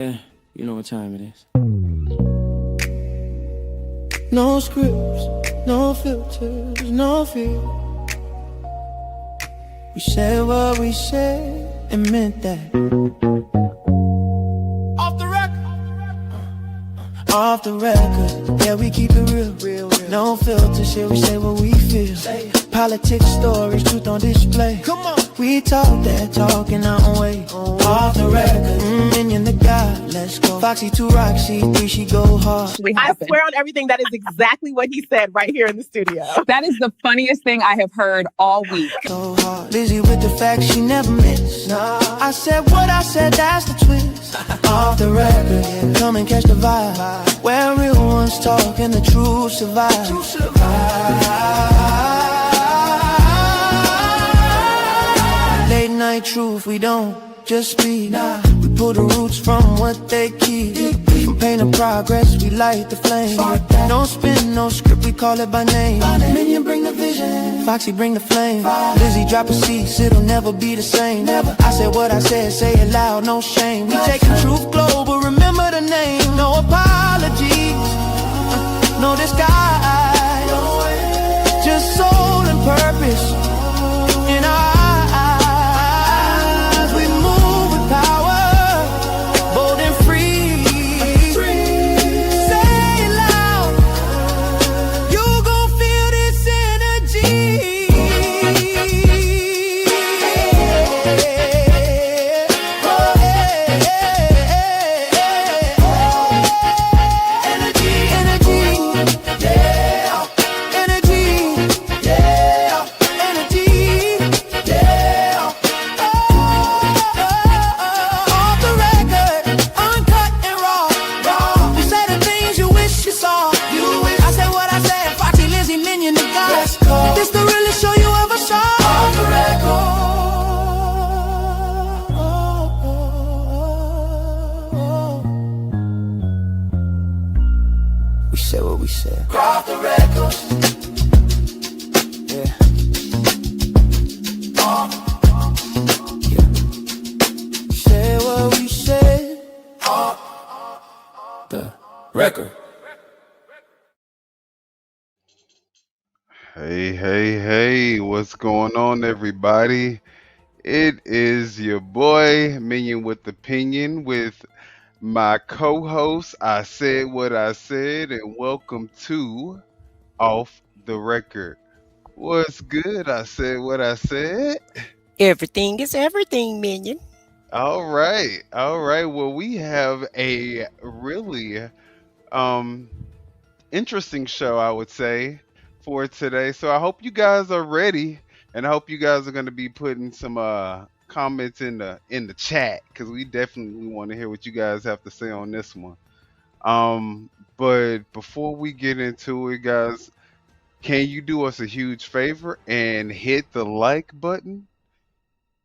Yeah, you know what time it is. No scripts, no filters, no fear. We said what we said and meant that. Off the record, off the record. Yeah, we keep it real, no filter shit. We say what we feel. Politics, stories, truth on display. Come on, we talk that talk in our own way. Off the record, minion the God, let's go. Foxy 2 Roxy 3, she go hard. I swear on everything, that is exactly what he said right here in the studio. That is the funniest thing I have heard all week. So hard, Lizzie with the facts, she never miss. Nah, I said what I said, that's the twist. Off the record, yeah. Come and catch the vibe. Where real ones talk and the truth survive. Late night truth, we don't just speak. Nah, we pull the roots from what they keep. From pain to progress, we light the flame. No spin, no script, we call it by name. Minion bring the vision, Foxy bring the flame. Lizzie drop a cease, it'll never be the same. I said what I said, say it loud, no shame. We taking truth global, remember the name. No apologies, no disguise. Just soul and purpose in our eyes. We move with power, bold and free. Say it loud, you gon' feel this energy. We said what we said. Off the record. Yeah. Yeah. We said what we said. Off the record. Hey, what's going on, everybody? It is your boy, Minion with Opinion, with my co-host, I Said What I Said, and welcome to Off the Record. What's good? I said what I said. Everything is everything, Minion. All right. Well, we have a really um interesting show, I would say, for today. So I hope you guys are ready, and I hope you guys are going to be putting some comments in the chat, because we definitely want to hear what you guys have to say on this one. But before we get into it, guys, can you do us a huge favor and hit the like button?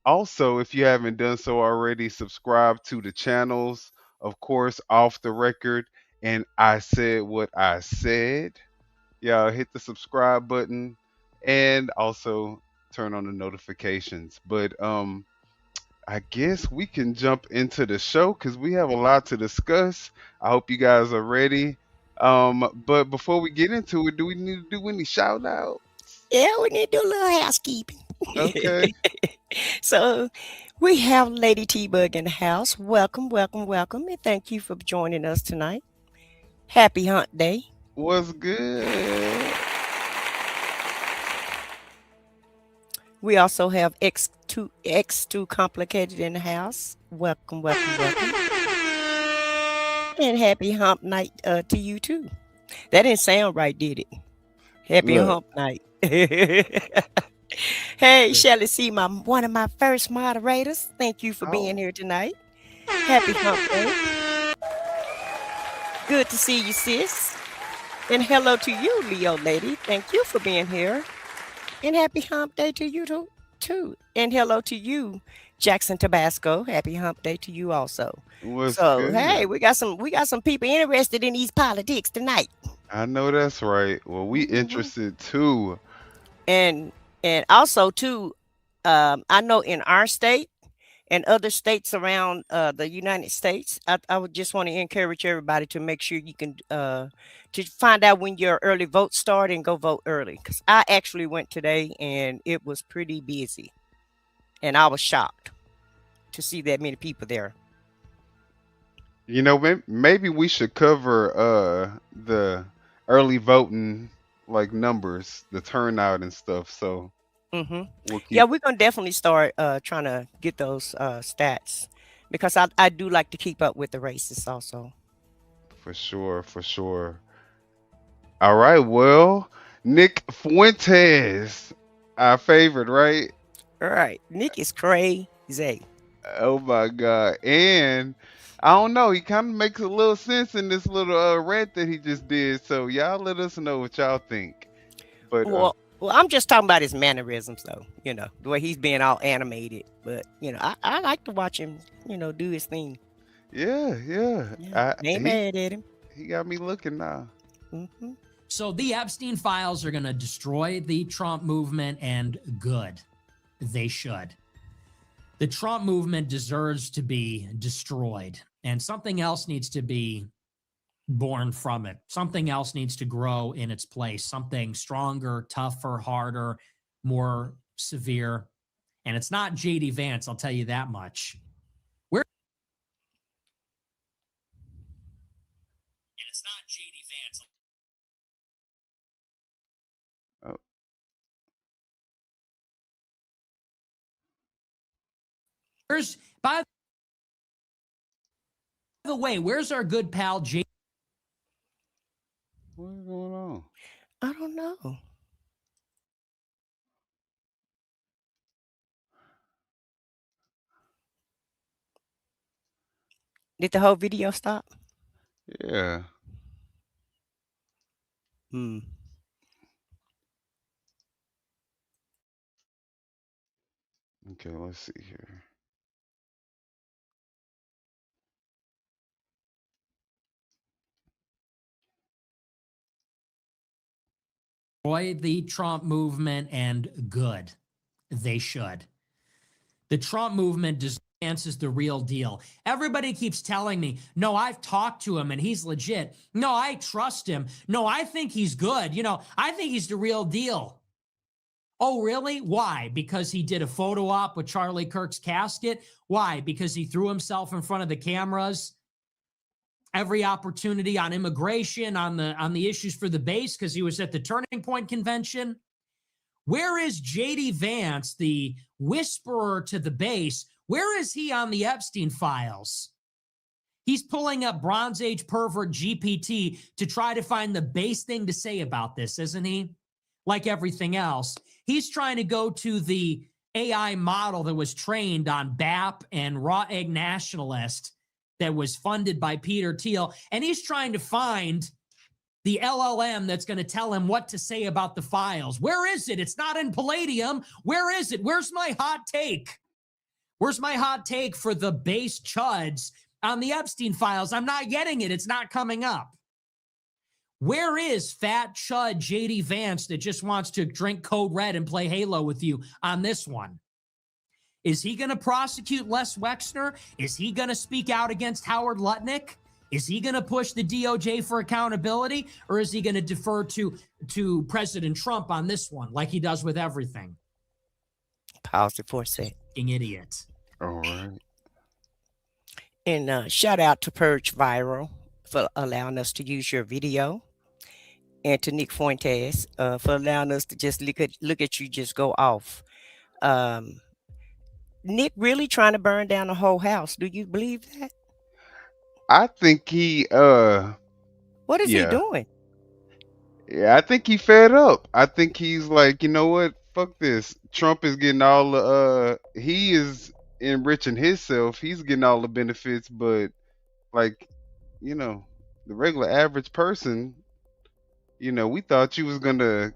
Also, if you haven't done so already, subscribe to the channels, of course, Off the Record and I Said What I Said. Y'all hit the subscribe button and also turn on the notifications. But I guess we can jump into the show because we have a lot to discuss. I hope you guys are ready. But before we get into it, do we need to do any shout out? Yeah, we need to do a little housekeeping. Okay. So we have Lady T-Bug in the house. Welcome, and thank you for joining us tonight. Happy Hunt Day. What's good? We also have X2 Complicated in the house. Welcome. And happy hump night to you too. That didn't sound right, did it? Happy Look. hump night. Hey, Shelly C, one of my first moderators. Thank you for being here tonight. Happy hump day. Good to see you, sis. And hello to you, Leo lady. Thank you for being here. And happy hump day to you too. And hello to you, Jackson Tabasco. Happy hump day to you also. What's So good? hey, we got some people interested in these politics tonight. I know that's right. Well, we interested too. And also too, I know in our state and other states around the United States, I would just want to encourage everybody to make sure you can to find out when your early votes start and go vote early. Because I actually went today and it was pretty busy, and I was shocked to see that many people there. Maybe we should cover the early voting like numbers, the turnout and stuff. So Hmm. we'll Yeah, keep we're gonna definitely start trying to get those stats because I do like to keep up with the races also. for sure, for sure. All right, well, Nick Fuentes, our favorite, right? All right, Nick is crazy. Oh my God. And I don't know, he kind of makes a little sense in this little rant that he just did. So y'all let us know what y'all think. But Well, I'm just talking about his mannerisms, though. The way he's being all animated. But I like to watch him, do his thing. yeah, yeah. Yeah, ain't mad at him. He got me looking now. Hmm. So the Epstein files are going to destroy the Trump movement, and good. They should. The Trump movement deserves to be destroyed, and something else needs to be born from it. Something else needs to grow in its place, something stronger, tougher, harder, more severe. And it's not JD Vance, I'll tell you that much. And it's not JD Vance. Oh, By the way, where's our good pal JD? what's going on? I don't know. Did the whole video stop? Yeah. Hmm. Okay, let's see here. Destroy the Trump movement, and good. They should. The Trump movement is the real deal. Everybody keeps telling me, no, I've talked to him and he's legit. No, I trust him. No, I think he's good. I think he's the real deal. Oh, really? Why? Because he did a photo op with Charlie Kirk's casket? Why? Because he threw himself in front of the cameras every opportunity on immigration, on the issues for the base, because he was at the Turning Point convention? Where is JD Vance, the whisperer to the base? Where is he on the Epstein files? He's pulling up Bronze Age pervert GPT to try to find the base thing to say about this, isn't he? Like everything else, he's trying to go to the AI model that was trained on BAP and Raw Egg Nationalist that was funded by Peter Thiel, and he's trying to find the LLM that's going to tell him what to say about the files. Where is it? It's not in Palladium. Where is it? Where's my hot take? Where's my hot take for the base chuds on the Epstein files? I'm not getting it. It's not coming up. Where is fat chud JD Vance that just wants to drink Code Red and play Halo with you on this one? Is he going to prosecute Les Wexner? Is he going to speak out against Howard Lutnick? Is he going to push the DOJ for accountability, or is he going to defer to President Trump on this one, like he does with everything? Pause it for a sec. Idiot. All right. And shout out to Purge Viral for allowing us to use your video, and to Nick Fuentes for allowing us to just look at you just go off. Um, Nick really trying to burn down the whole house. Do you believe that? I think he What is he yeah. doing? Yeah, I think he fed up. I think he's like, you know what? Fuck this. Trump is getting all the he is enriching himself. He's getting all the benefits, but like, you know, the regular average person, we thought you was gonna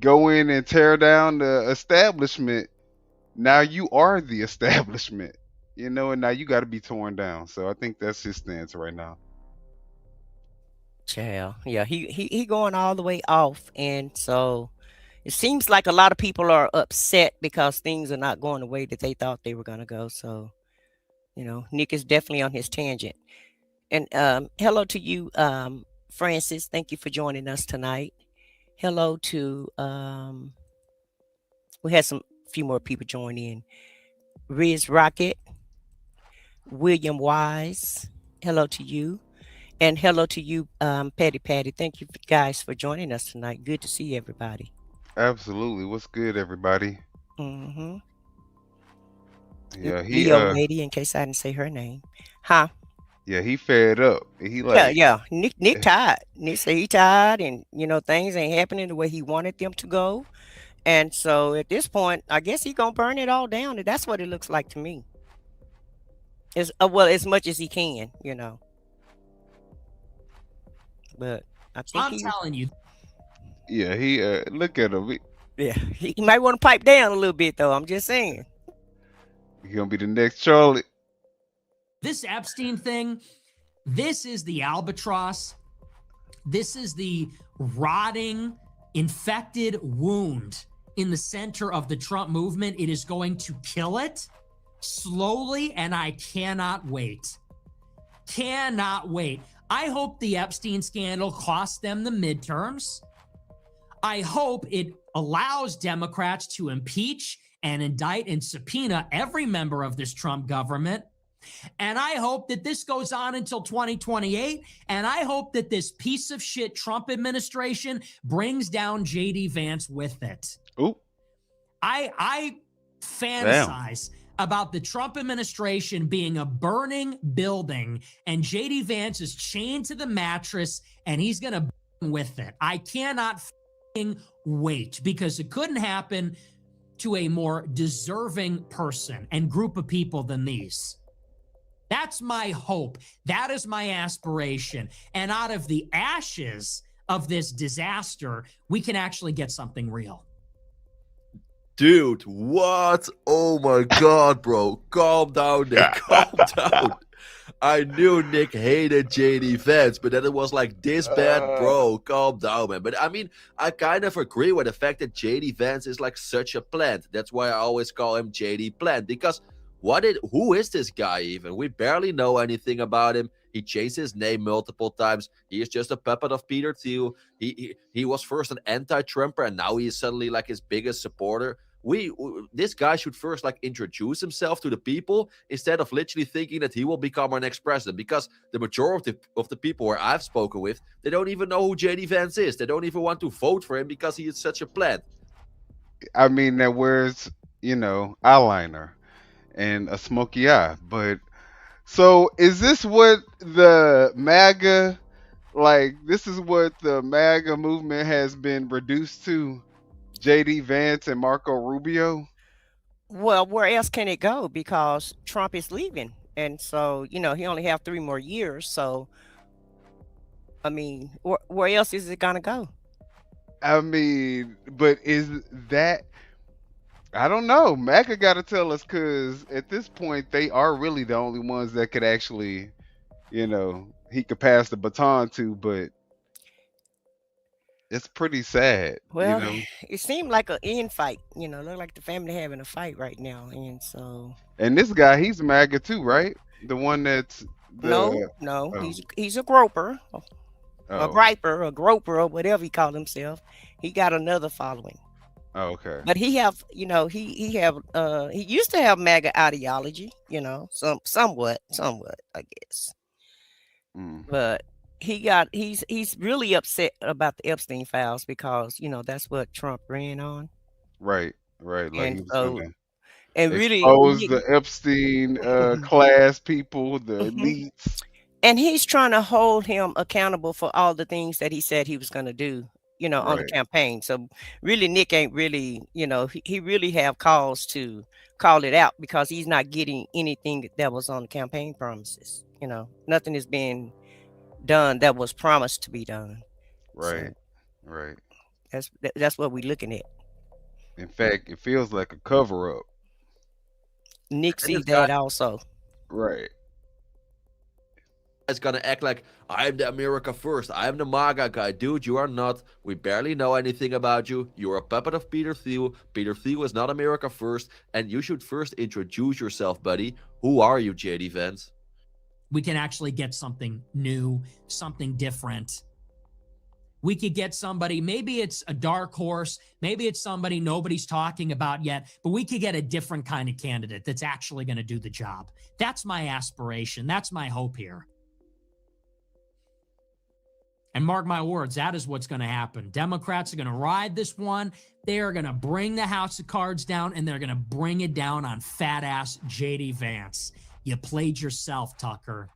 go in and tear down the establishment. Now you are the establishment, and now you got to be torn down. So I think that's his stance right now. Child, yeah, he going all the way off, and so it seems like a lot of people are upset because things are not going the way that they thought they were going to go. So Nick is definitely on his tangent. And hello to you, Francis. Thank you for joining us tonight. Hello to we had some few more people join in. Riz Rocket, William Wise. Hello to you. And hello to you, Patty Patty. Thank you guys for joining us tonight. Good to see everybody. Absolutely. What's good, everybody? Mm-hmm. Yeah, he Leo lady, in case I didn't say her name. Huh? yeah, he fed up. He Yeah, like yeah. Nick tired. Nick said he tired and things ain't happening the way he wanted them to go. And so at this point, I guess he gonna burn it all down. And that's what it looks like to me. As well, as much as he can. But I think I'm telling you, yeah, he look at him. he might want to pipe down a little bit though. I'm just saying. He gonna be the next Charlie. this Epstein thing, this is the albatross. This is the rotting, infected wound in the center of the Trump movement. It is going to kill it slowly, and I cannot wait. Cannot wait. I hope the Epstein scandal cost them the midterms. I hope it allows Democrats to impeach and indict and subpoena every member of this Trump government. And I hope that this goes on until 2028. And I hope that this piece of shit Trump administration brings down JD Vance with it. Ooh. I fantasize about the Trump administration being a burning building and JD Vance is chained to the mattress and he's going to burn with it. I cannot wait, because it couldn't happen to a more deserving person and group of people than these. That's my hope. That is my aspiration. And out of the ashes of this disaster, we can actually get something real. Dude, what? Oh my God, bro. Calm down, Nick. Calm down. I knew Nick hated JD Vance, but then it was like this bad, bro. Calm down, man. But I mean, I kind of agree with the fact that JD Vance is like such a plant. That's why I always call him JD Plant, because who is this guy even? We barely know anything about him. He changed his name multiple times. He is just a puppet of Peter Thiel. He was first an anti-Trumper, and now he is suddenly like his biggest supporter. This guy should first like introduce himself to the people instead of literally thinking that he will become our next president, because the majority of the people where I've spoken with, they don't even know who JD Vance is. They don't even want to vote for him because he is such a plant. I mean, that wears, eyeliner and a smoky eye. But so is this what the MAGA, this is what the MAGA movement has been reduced to? JD Vance and Marco Rubio? Well, where else can it go? Because Trump is leaving. And so, he only have 3 more years. So, I mean, where else is it going to go? I mean, but is that, I don't know. MAGA got to tell us, because at this point, they are really the only ones that could actually, he could pass the baton to, but it's pretty sad. Well, it seemed like an infight, look like the family having a fight right now. And so. And this guy, he's MAGA too, right? The one that's No, he's a groper, a griper, a groper, or whatever he called himself. He got another following. Oh, okay. But he he used to have MAGA ideology, somewhat, I guess. But he's really upset about the Epstein files because, that's what Trump ran on. Right. Like And he was so, gonna and really, expose the Epstein class people, the elites. and he's trying to hold him accountable for all the things that he said he was going to do, on the campaign. So really, Nick ain't really, he really have cause to call it out because he's not getting anything that was on the campaign promises. Nothing is being done that was promised to be done. Right. So right. That's what we're looking at. In fact, it feels like a cover up. Nick sees that also. Right. It's gonna act like I'm the America first. I'm the MAGA guy. Dude, you are not. We barely know anything about you. You're a puppet of Peter Thiel. Peter Thiel is not America first. And you should first introduce yourself, buddy. Who are you, JD Vance? We can actually get something new, something different. We could get somebody, maybe it's a dark horse, maybe it's somebody nobody's talking about yet, but we could get a different kind of candidate that's actually going to do the job. That's my aspiration. That's my hope here. And mark my words, that is what's going to happen. Democrats are going to ride this one. They are going to bring the House of Cards down, and they're going to bring it down on fat-ass J.D. Vance. You played yourself, Tucker.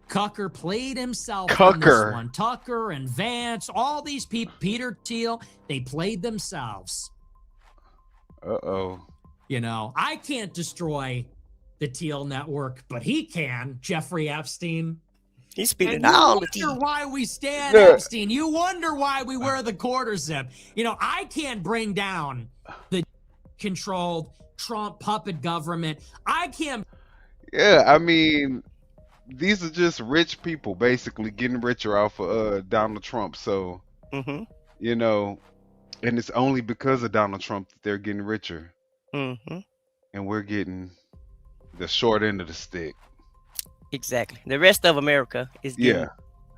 Tucker played himself in this one. Tucker and Vance, all these people, Peter Thiel, they played themselves. Uh-oh. You know, I can't destroy the Thiel network, but he can, Jeffrey Epstein. He's spitting And all the you wonder tea. why we stand Epstein. You wonder why we wear the quarter zip. You know, I can't bring down the controlled Trump puppet government. I can't. Yeah, I mean, these are just rich people basically getting richer off of Donald Trump. So, you know, and it's only because of Donald Trump that they're getting richer. And we're getting the short end of the stick. Exactly. The rest of America is getting,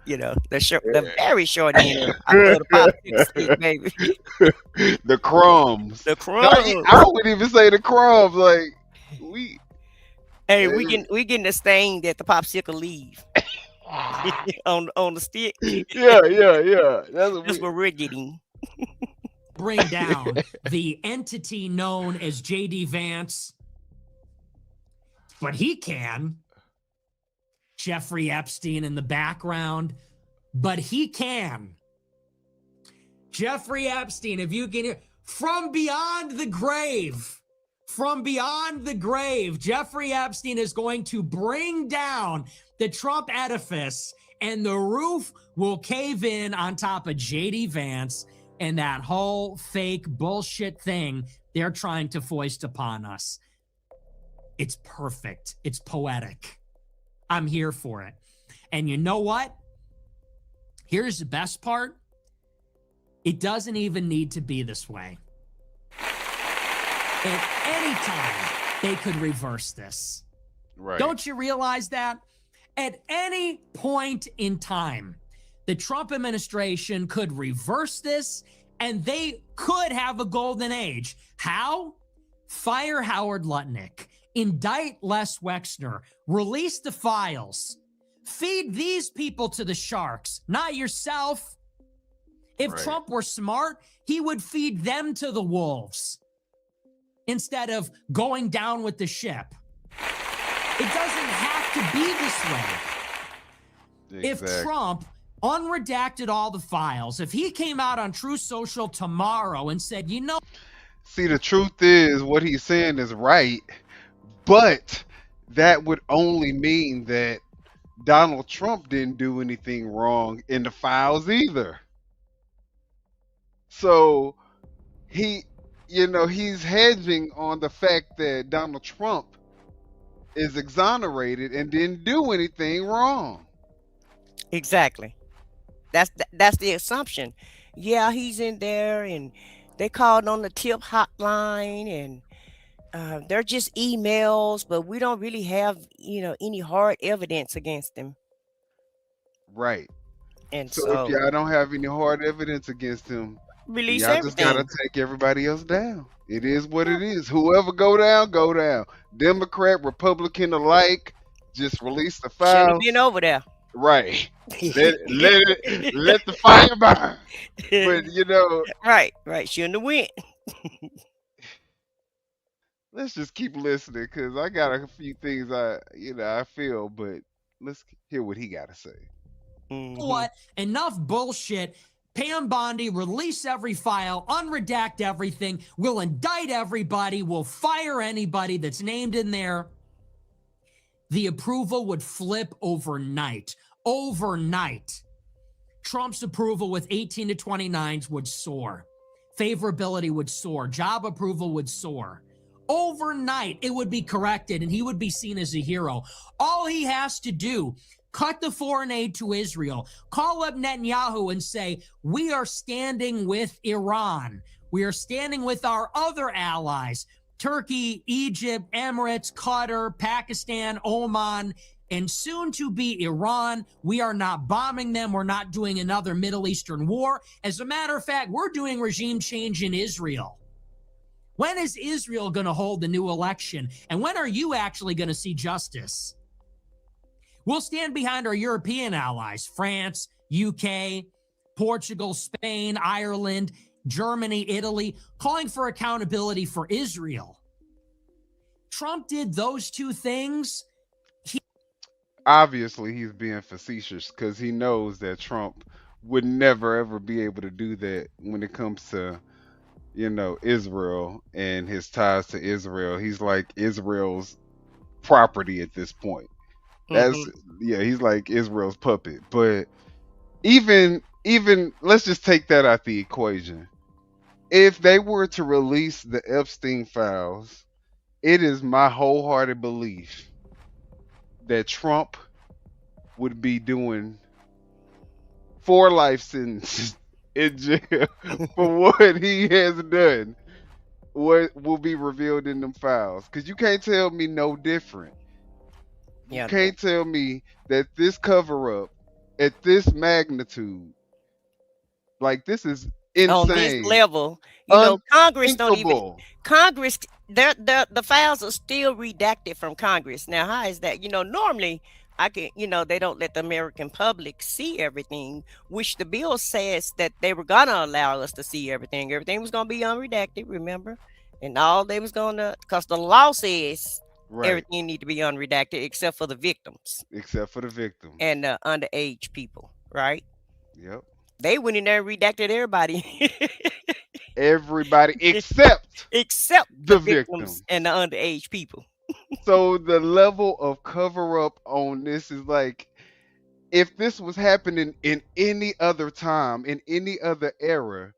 you know, the very short end of the popsicle stick, baby. The crumbs. The crumbs. I wouldn't even say the crumbs. Like we getting the stain that the popsicle leave on the stick. Yeah. That's what we're getting. Bring down the entity known as J.D. Vance, but he can. Jeffrey Epstein in the background, but he can. Jeffrey Epstein, if you can hear, from beyond the grave, Jeffrey Epstein is going to bring down the Trump edifice, and the roof will cave in on top of J.D. Vance and that whole fake bullshit thing they're trying to foist upon us. It's perfect. It's poetic. I'm here for it. And you know what? Here's the best part. It doesn't even need to be this way. At any time, they could reverse this. Right. Don't you realize that? At any point in time, the Trump administration could reverse this, and they could have a golden age. How? Fire Howard Lutnick. Indict Les Wexner, release the files, feed these people to the sharks, not yourself. If Trump were smart, he would feed them to the wolves instead of going down with the ship. It doesn't have to be this way. Exactly. If Trump unredacted all the files, if he came out on True Social tomorrow and said, you know. See, the truth is what he's saying is right. But that would only mean that Donald Trump didn't do anything wrong in the files either. So he's hedging on the fact that Donald Trump is exonerated and didn't do anything wrong. Exactly. That's the assumption. Yeah, he's in there, and they called on the tip hotline, and they're just emails, but we don't really have, any hard evidence against him. Right. And So if y'all don't have any hard evidence against him, release y'all just everything. gotta take everybody else down. It is what it is. Whoever go down, go down. Democrat, Republican alike, just release the Shouldn't have files. been over there. Right. Let the fire burn. But Right. Shouldn't have went. let's just keep listening because I got a few things I feel, but let's hear what he got to say. What? Enough bullshit. Pam Bondi, release every file, unredact everything. We'll indict everybody. We'll fire anybody that's named in there. The approval would flip overnight. Overnight. Trump's approval with 18 to 29s would soar. Favorability would soar. Job approval would soar. Overnight, it would be corrected and he would be seen as a hero. All he has to do, cut the foreign aid to Israel, call up Netanyahu and say, we are standing with Iran. We are standing with our other allies Turkey, Egypt, Emirates, Qatar, Pakistan, Oman, and soon to be Iran. We are not bombing them. We're not doing another Middle Eastern war. As a matter of fact, we're doing regime change in Israel. When is Israel going to hold the new election? And when are you actually going to see justice? We'll stand behind our European allies, France, UK, Portugal, Spain, Ireland, Germany, Italy, calling for accountability for Israel. Trump did those two things. Obviously, he's being facetious because he knows that Trump would never ever be able to do that when it comes to, Israel and his ties to Israel. He's like Israel's property at this point. That's he's like Israel's puppet. But even let's just take that out the equation. If they were to release the Epstein files, it is my wholehearted belief that Trump would be doing 4 life sentences in jail for what he has done. What will be revealed in them files? Because you can't tell me no different. You can't tell me that this cover up at this magnitude, like this is insane. On this level, Congress don't even. Congress, the files are still redacted from Congress. Now, how is that? Normally, they don't let the American public see everything, which the bill says that they were gonna allow us to see everything. Everything was gonna be unredacted, remember? And all they was gonna, because the law says everything need to be unredacted except for the victims. Except for the victims. And the underage people, right? Yep. They went in there and redacted everybody. Everybody except the victims and the underage people. So the level of cover up on this is like, if this was happening in any other time, in any other era,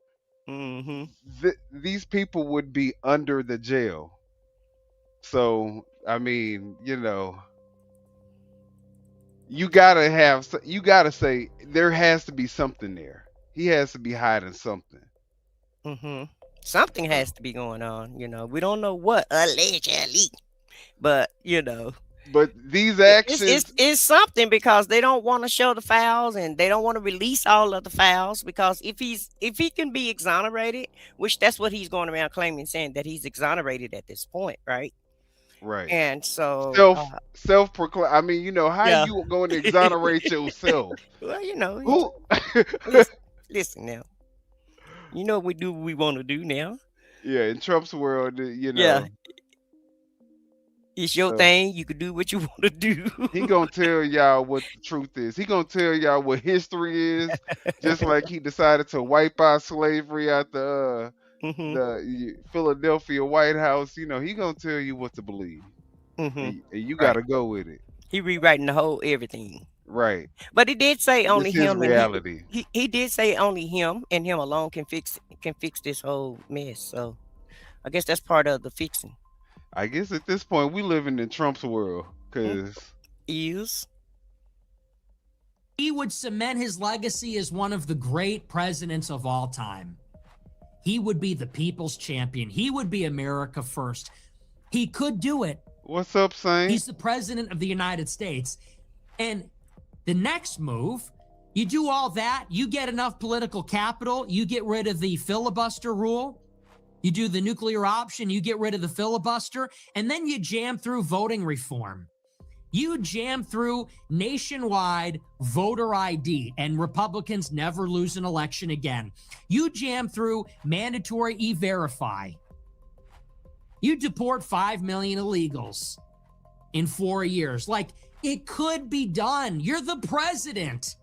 these people would be under the jail. So I mean, you gotta say there has to be something there. He has to be hiding something. Something has to be going on. We don't know what, allegedly, but But these actions, it's something, because they don't want to show the files and they don't want to release all of the files, because if he can be exonerated, which that's what he's going around claiming, saying that he's exonerated at this point, right? Right. And so self-proclaim. I mean, how you going to exonerate yourself? Well, listen now. We do what we want to do now. Yeah, in Trump's world, Yeah. It's your thing. You can do what you want to do. He gonna tell y'all what the truth is. He gonna tell y'all what history is. Just like he decided to wipe out slavery at the Philadelphia White House. He gonna tell you what to believe, and you gotta go with it. He rewriting the whole everything. Right. But he did say only him. Reality. He did say only him and him alone can fix this whole mess. So I guess that's part of the fixing. I guess at this point we living in Trump's world, because he would cement his legacy as one of the great presidents of all time. He would be the people's champion. He would be America first. He could do it. What's up, Saint? He's the president of the United States. And the next move, you do all that, you get enough political capital, you get rid of the filibuster rule, you do the nuclear option, you get rid of the filibuster, and then you jam through voting reform. You jam through nationwide voter ID, and Republicans never lose an election again. You jam through mandatory e-verify. You deport 5 million illegals in 4 years. Like, it could be done. You're the president.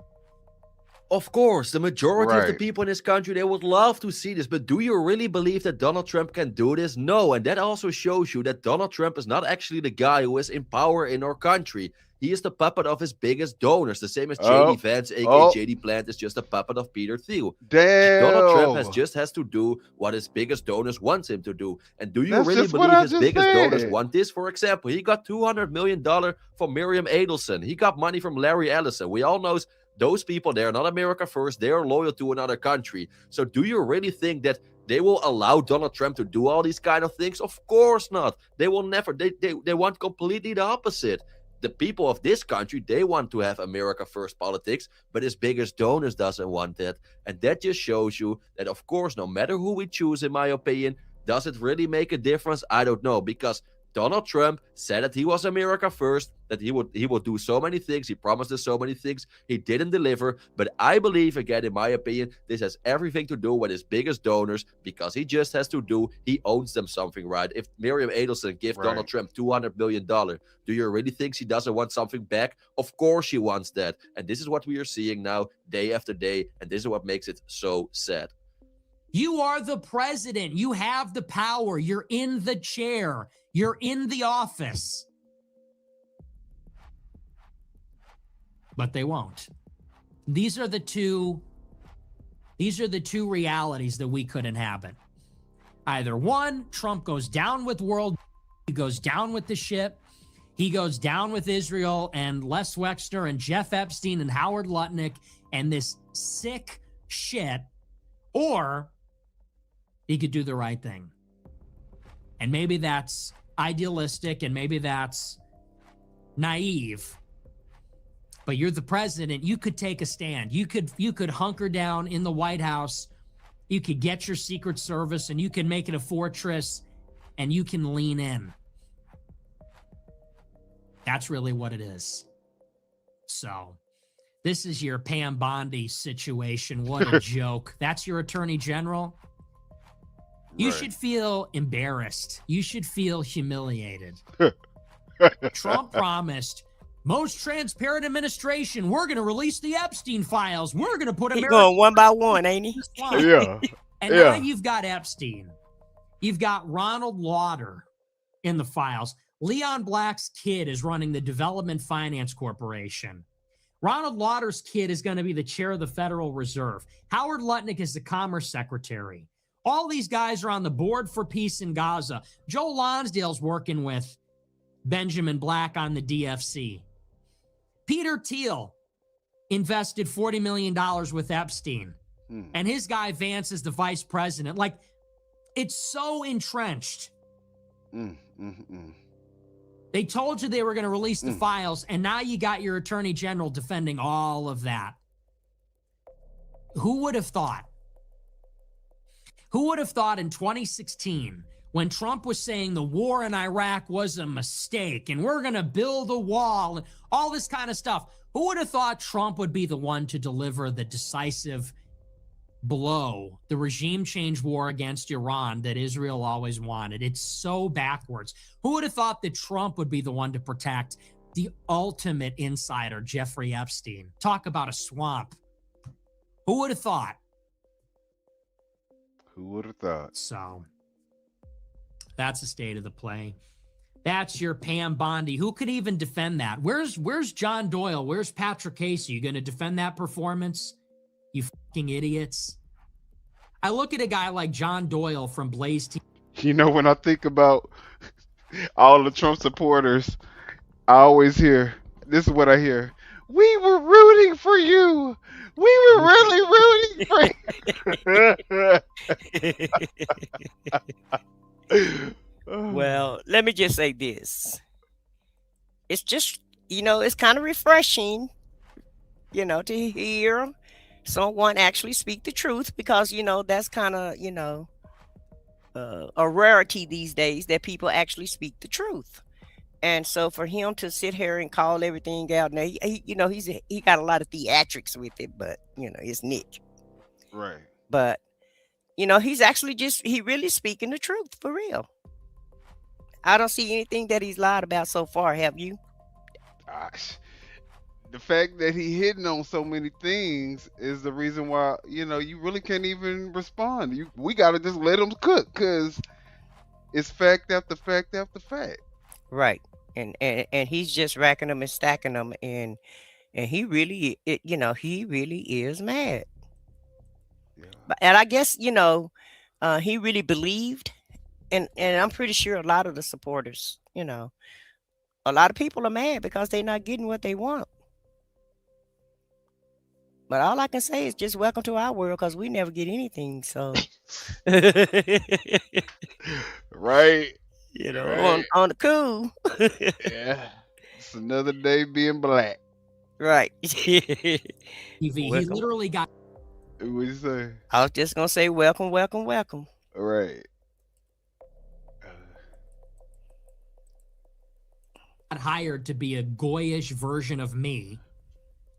Of course, the majority of the people in this country, they would love to see this. But do you really believe that Donald Trump can do this? No. And that also shows you that Donald Trump is not actually the guy who is in power in our country. He is the puppet of his biggest donors. The same as J.D. Vance, a.k.a. J.D. Plant, is just a puppet of Peter Thiel. Damn. Donald Trump has to do what his biggest donors want him to do. And do you really believe his biggest donors want this? For example, he got $200 million from Miriam Adelson. He got money from Larry Ellison. We all know Those people, they're not America first. They are loyal to another country. So do you really think that they will allow Donald Trump to do all these kind of things? Of course not. They will never. They want completely the opposite. The people of this country, they want to have America first politics, but his biggest donors doesn't want that. And that just shows you that, of course, no matter who we choose, in my opinion, does it really make a difference? I don't know, because Donald Trump said that he was America first, that he would do so many things. He promised us so many things. He didn't deliver. But I believe, again, in my opinion, this has everything to do with his biggest donors, because he just has to do, he owns them something, right? If Miriam Adelson gives Donald Trump $200 million, do you really think she doesn't want something back? Of course she wants that. And this is what we are seeing now, day after day. And this is what makes it so sad. You are the president. You have the power. You're in the chair. You're in the office. But they won't. These are the two realities that we could inhabit. Either one, Trump goes down with he goes down with the ship. He goes down with Israel and Les Wexner and Jeff Epstein and Howard Lutnick and this sick shit, or he could do the right thing. And maybe that's idealistic and maybe that's naive. But you're the president. You could take a stand. You could hunker down in the White House. You could get your Secret Service and you can make it a fortress and you can lean in. That's really what it is. So this is your Pam Bondi situation. What a joke. That's your attorney general. You should feel embarrassed. You should feel humiliated. Trump promised most transparent administration. We're going to release the Epstein files. We're going to put America going one by one, ain't he? Yeah. And now you've got Epstein. You've got Ronald Lauder in the files. Leon Black's kid is running the Development Finance Corporation. Ronald Lauder's kid is going to be the chair of the Federal Reserve. Howard Lutnick is the Commerce Secretary. All these guys are on the board for peace in Gaza. Joe Lonsdale's working with Benjamin Black on the DFC. Peter Thiel invested $40 million with Epstein. And his guy Vance is the vice president. Like, it's so entrenched. They told you they were going to release the files, and now you got your attorney general defending all of that. Who would have thought? Who would have thought in 2016, when Trump was saying the war in Iraq was a mistake and we're going to build a wall and all this kind of stuff, who would have thought Trump would be the one to deliver the decisive blow, the regime change war against Iran that Israel always wanted? It's so backwards. Who would have thought that Trump would be the one to protect the ultimate insider, Jeffrey Epstein? Talk about a swamp. Who would have thought? Who would have thought? So that's the state of the play. That's your Pam Bondi. Who could even defend that? Where's John Doyle? Where's Patrick Casey? You going to defend that performance? You fucking idiots. I look at a guy like John Doyle from Blaze TV. You know, when I think about all the Trump supporters, I always hear, this is what I hear. We were rooting for you. We were really rooting for you. Well, let me just say this. It's just, it's kind of refreshing, to hear someone actually speak the truth, because, that's kind of, a rarity these days that people actually speak the truth. And so for him to sit here and call everything out, now he got a lot of theatrics with it, but it's Nick. Right. But he's actually he really speaking the truth for real. I don't see anything that he's lied about so far. Have you? Gosh. The fact that he hitting on so many things is the reason why, you really can't even respond. We got to just let him cook, because it's fact after fact after fact. Right. And he's just racking them and stacking them. And he really, he really is mad. Yeah. And I guess, he really believed. And I'm pretty sure a lot of the supporters, a lot of people are mad because they're not getting what they want. But all I can say is just welcome to our world because we never get anything. So, Right. on Right. on the cool. Yeah. It's another day being black. Right. TV. He Welcome. literally got What you say? I was just gonna say welcome, welcome, welcome. Right. hired to be a goyish version of me.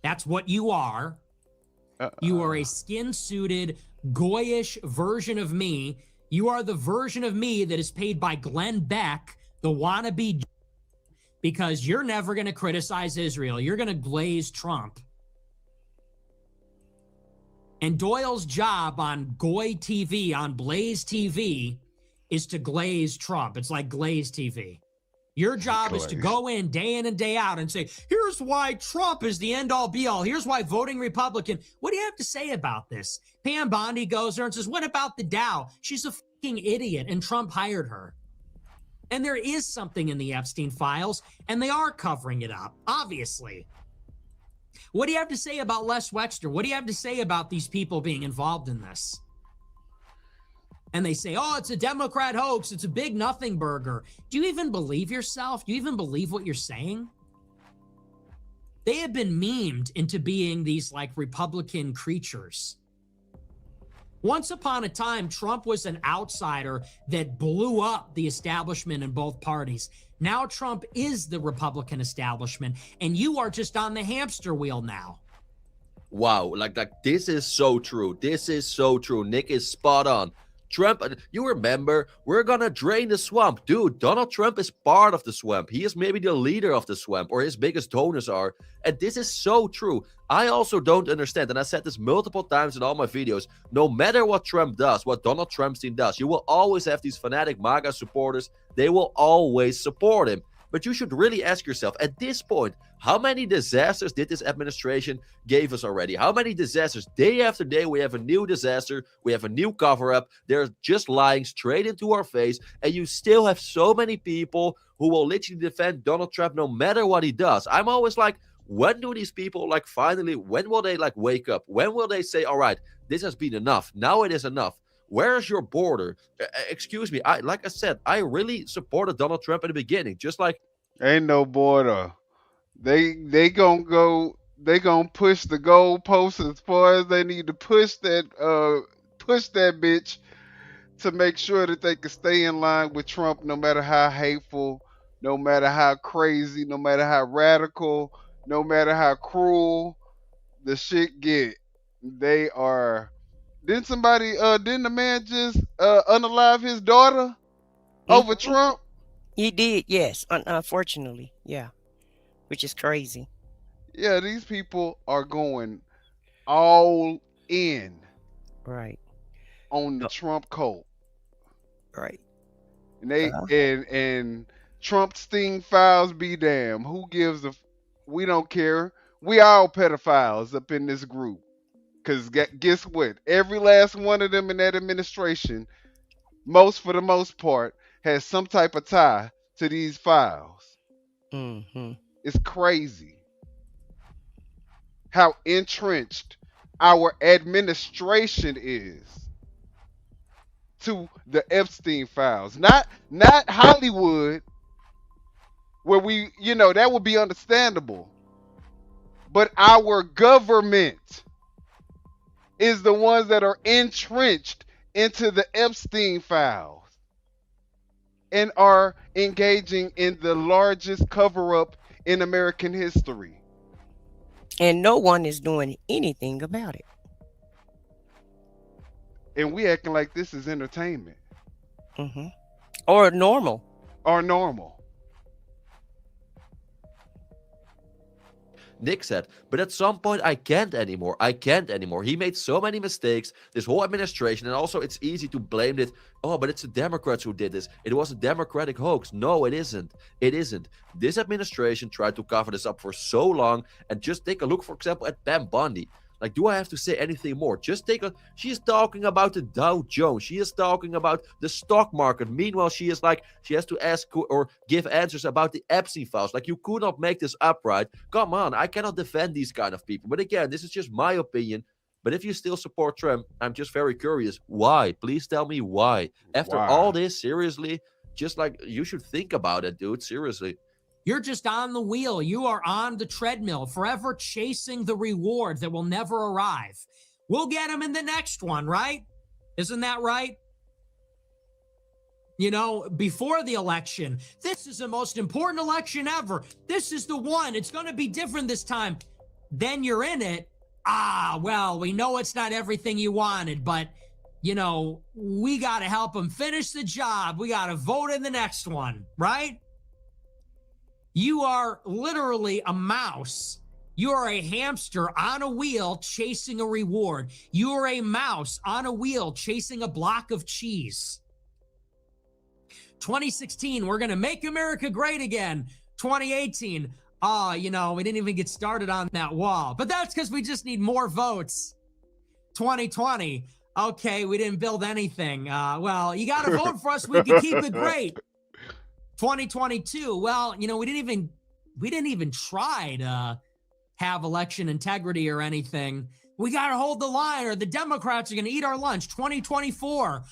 That's what you are. You are a skin-suited, goyish version of me. You are the version of me that is paid by Glenn Beck, the wannabe, because you're never going to criticize Israel. You're going to glaze Trump. And Doyle's job on Goy TV, on Blaze TV, is to glaze Trump. It's like Glaze TV. Your job is to go in and day out and say, here's why Trump is the end all be all. Here's why voting Republican. What do you have to say about this? Pam Bondi goes there and says, what about the Dow? She's a fucking idiot and Trump hired her. And there is something in the Epstein files and they are covering it up, obviously. What do you have to say about Les Wexner? What do you have to say about these people being involved in this? And they say, oh, it's a Democrat hoax. It's a big nothing burger. Do you even believe yourself? Do you even believe what you're saying? They have been memed into being these like Republican creatures. Once upon a time, Trump was an outsider that blew up the establishment in both parties. Now Trump is the Republican establishment, and you are just on the hamster wheel now. Wow, like this is so true. This is so true. Nick is spot on. Trump, you remember, we're gonna drain the swamp. Dude, Donald Trump is part of the swamp. He is maybe the leader of the swamp, or his biggest donors are. And this is so true. I also don't understand, and I said this multiple times in all my videos, no matter what Trump does, what Donald Trump's team does, you will always have these fanatic MAGA supporters. They will always support him. But you should really ask yourself, at this point, how many disasters did this administration gave us already? How many disasters? Day after day, we have a new disaster. We have a new cover-up. They're just lying straight into our face. And you still have so many people who will literally defend Donald Trump no matter what he does. I'm always like, when do these people finally, when will they wake up? When will they say, all right, this has been enough. Now it is enough. Where is your border? Excuse me. Like I said, I really supported Donald Trump in the beginning. Just like ain't no border. They gonna push the goalposts as far as they need to push that bitch to make sure that they can stay in line with Trump, no matter how hateful, no matter how crazy, no matter how radical, no matter how cruel the shit get. They are. Didn't the man just unalive his daughter over Trump? He did, yes. Unfortunately, yeah. Which is crazy. Yeah, these people are going all in. Right. On the Trump cult. Right. And and Trump Sting files be damned. Who gives a we don't care. We all pedophiles up in this group. Because guess what? Every last one of them in that administration, for the most part, has some type of tie to these files. Mm-hmm. It's crazy how entrenched our administration is to the Epstein files. Not Hollywood, where that would be understandable. But our government is the ones that are entrenched into the Epstein files and are engaging in the largest cover-up in American history. And no one is doing anything about it. And we acting like this is entertainment. Mm-hmm. Or normal. Nick said, but at some point I can't anymore. He made so many mistakes, this whole administration, and also it's easy to blame it. Oh, but it's the Democrats who did this. It was a Democratic hoax. No, it isn't. It isn't. This administration tried to cover this up for so long, and just take a look, for example, at Pam Bondi. Like, do I have to say anything more? Just take a. She is talking about the Dow Jones. She is talking about the stock market. Meanwhile, she is like, she has to ask or give answers about the Epstein files. Like, you could not make this up, right? Come on, I cannot defend these kind of people. But again, this is just my opinion. But if you still support Trump, I'm just very curious. Why? Please tell me why. After all this, seriously, just like, you should think about it, dude. Seriously. You're just on the wheel. You are on the treadmill, forever chasing the reward that will never arrive. We'll get him in the next one, right? Isn't that right? You know, before the election, this is the most important election ever. This is the one. It's going to be different this time. Then you're in it. Well, we know it's not everything you wanted, but, you know, we got to help him finish the job. We got to vote in the next one, right? You are literally a mouse. You are a hamster on a wheel chasing a reward. You are a mouse on a wheel chasing a block of cheese. 2016, we're going to make America great again. 2018, you know, we didn't even get started on that wall. But that's because we just need more votes. 2020, okay, we didn't build anything. Well, you got to vote for us. We can keep it great. 2022, well, you know, we didn't even try to have election integrity or anything. We got to hold the line or the Democrats are going to eat our lunch. 2024,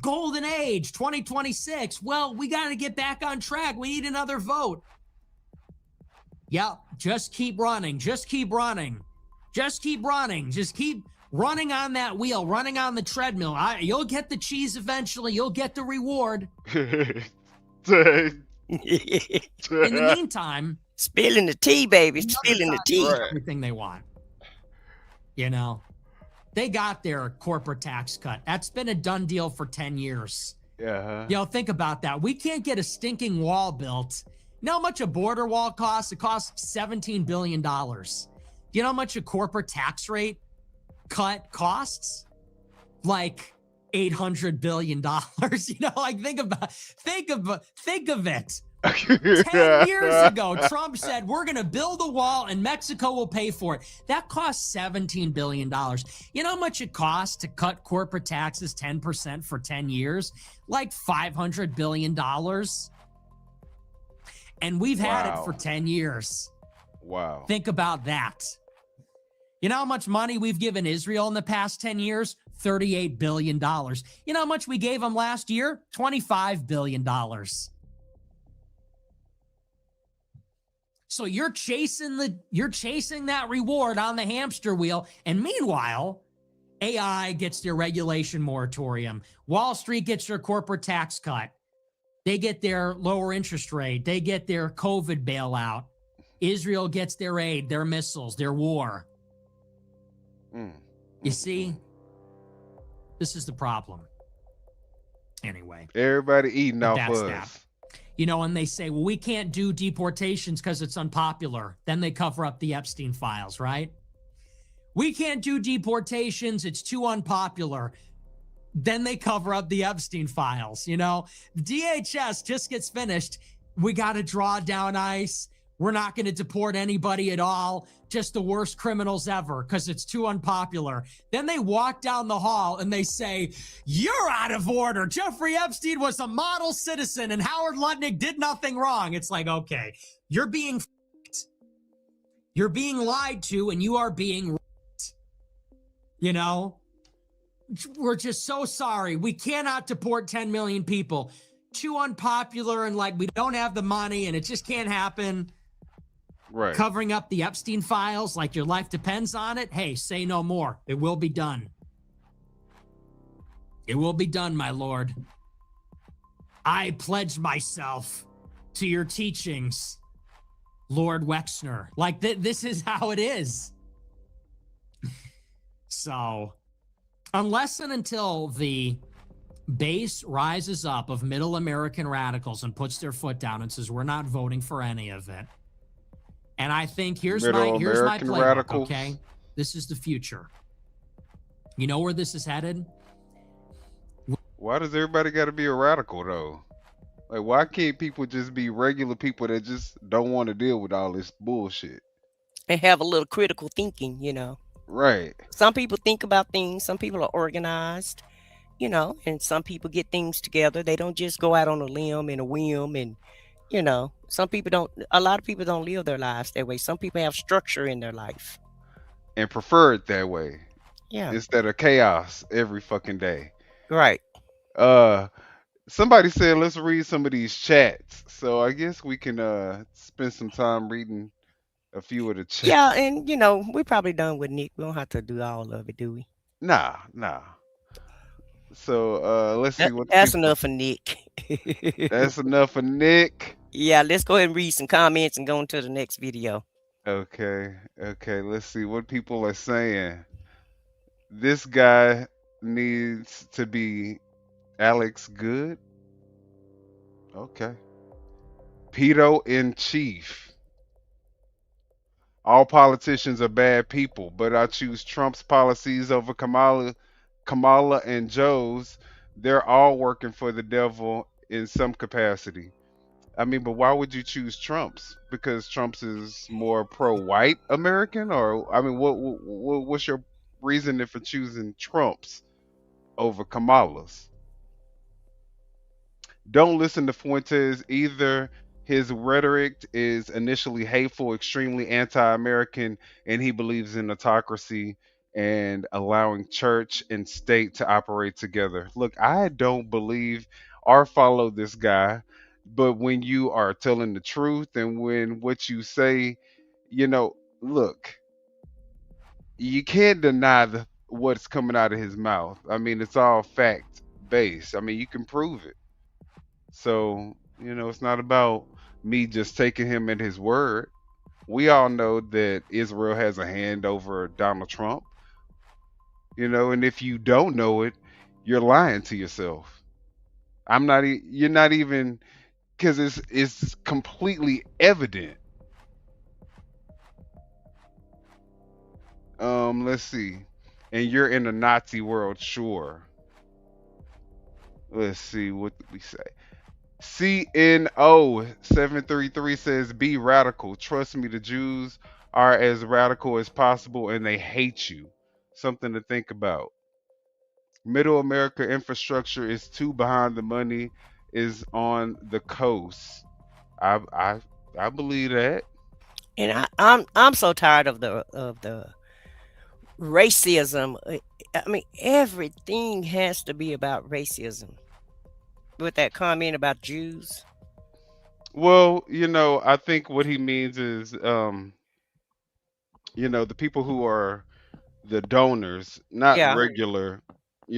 golden age. 2026, well, we got to get back on track. We need another vote. Yep, just keep running. Just keep running. Just keep running. Just keep running on that wheel, running on the treadmill. You'll get the cheese eventually. You'll get the reward. In the meantime, spilling the tea, baby. Spilling the tea. Everything they want. You know, they got their corporate tax cut. That's been a done deal for 10 years. Yeah. You know, think about that. We can't get a stinking wall built. You know how much a border wall costs? It costs $17 billion. Do you know how much a corporate tax rate cut costs? Like $800 billion. You know, like think of it. 10 years ago, Trump said, we're going to build a wall and Mexico will pay for it. That costs $17 billion. You know how much it costs to cut corporate taxes 10% for 10 years? Like $500 billion. And we've had it for 10 years. Wow. Think about that. You know how much money we've given Israel in the past 10 years? $38 billion. You know how much we gave them last year? $25 billion. So you're chasing that reward on the hamster wheel. And meanwhile, AI gets their regulation moratorium. Wall Street gets their corporate tax cut. They get their lower interest rate. They get their COVID bailout. Israel gets their aid, their missiles, their war. You see, this is the problem. Anyway. Everybody eating off us. That. You know, and they say, well, we can't do deportations because it's unpopular. Then they cover up the Epstein files, right? We can't do deportations. It's too unpopular. Then they cover up the Epstein files, you know? DHS just gets finished. We got to draw down ICE. We're not going to deport anybody at all. Just the worst criminals ever because it's too unpopular. Then they walk down the hall and they say, you're out of order. Jeffrey Epstein was a model citizen and Howard Lutnick did nothing wrong. It's like, okay, you're being f***ed. You're being lied to and you are being raped. You know? We're just so sorry. We cannot deport 10 million people. Too unpopular and like we don't have the money and it just can't happen. Right. Covering up the Epstein files like your life depends on it. Hey, say no more. It will be done. It will be done, my lord. I pledge myself to your teachings, Lord Wexner. Like this is how it is. So, unless and until the base rises up of middle American radicals and puts their foot down and says, we're not voting for any of it. And I think here's my playbook, radicals. Okay? This is the future. You know where this is headed? Why does everybody got to be a radical, though? Like, why can't people just be regular people that just don't want to deal with all this bullshit? And have a little critical thinking, you know? Right. Some people think about things, some people are organized, and some people get things together. They don't just go out on a limb and a whim, and some people don't a lot of people don't live their lives that way. Some people have structure in their life. And prefer it that way Yeah. instead of chaos every fucking day. Right. Uh Somebody said let's read some of these chats. So I guess we can spend some time reading a few of the chats. Yeah, and we're probably done with Nick. We don't have to do all of it, do we? Nah, nah. So let's see what the That's people. enough for Nick. That's enough for Nick. Yeah, let's go ahead and read some comments and go into the next video. Okay, okay, let's see what people are saying. This guy needs to be Alex Good. Okay. Pedo in chief. All politicians are bad people, but I choose Trump's policies over Kamala and Joe's. They're all working for the devil in some capacity. I mean, but why would you choose Trump's? Because Trump's is more pro-white American, or I mean, what's your reasoning for choosing Trump's over Kamala's? Don't listen to Fuentes either. His rhetoric is initially hateful, extremely anti American, and he believes in autocracy and allowing church and state to operate together. Look, I don't believe or follow this guy, but when you are telling the truth and when what you say, look, you can't deny what's coming out of his mouth. I mean, it's all fact based. I mean, you can prove it. So, it's not about me just taking him at his word. We all know that Israel has a hand over Donald Trump, and if you don't know it, you're lying to yourself. You're not even, because it's completely evident. Let's see. And you're in a Nazi world, sure. Let's see, what did we say? CNO733 says, be radical. Trust me, the Jews are as radical as possible and they hate you. Something to think about. Middle America infrastructure is too behind. The money is on the coast. I believe that. And I'm so tired of the racism. I mean, everything has to be about racism. With that comment about Jews. Well, I think what he means is, the people who are the donors, not Yeah. regular,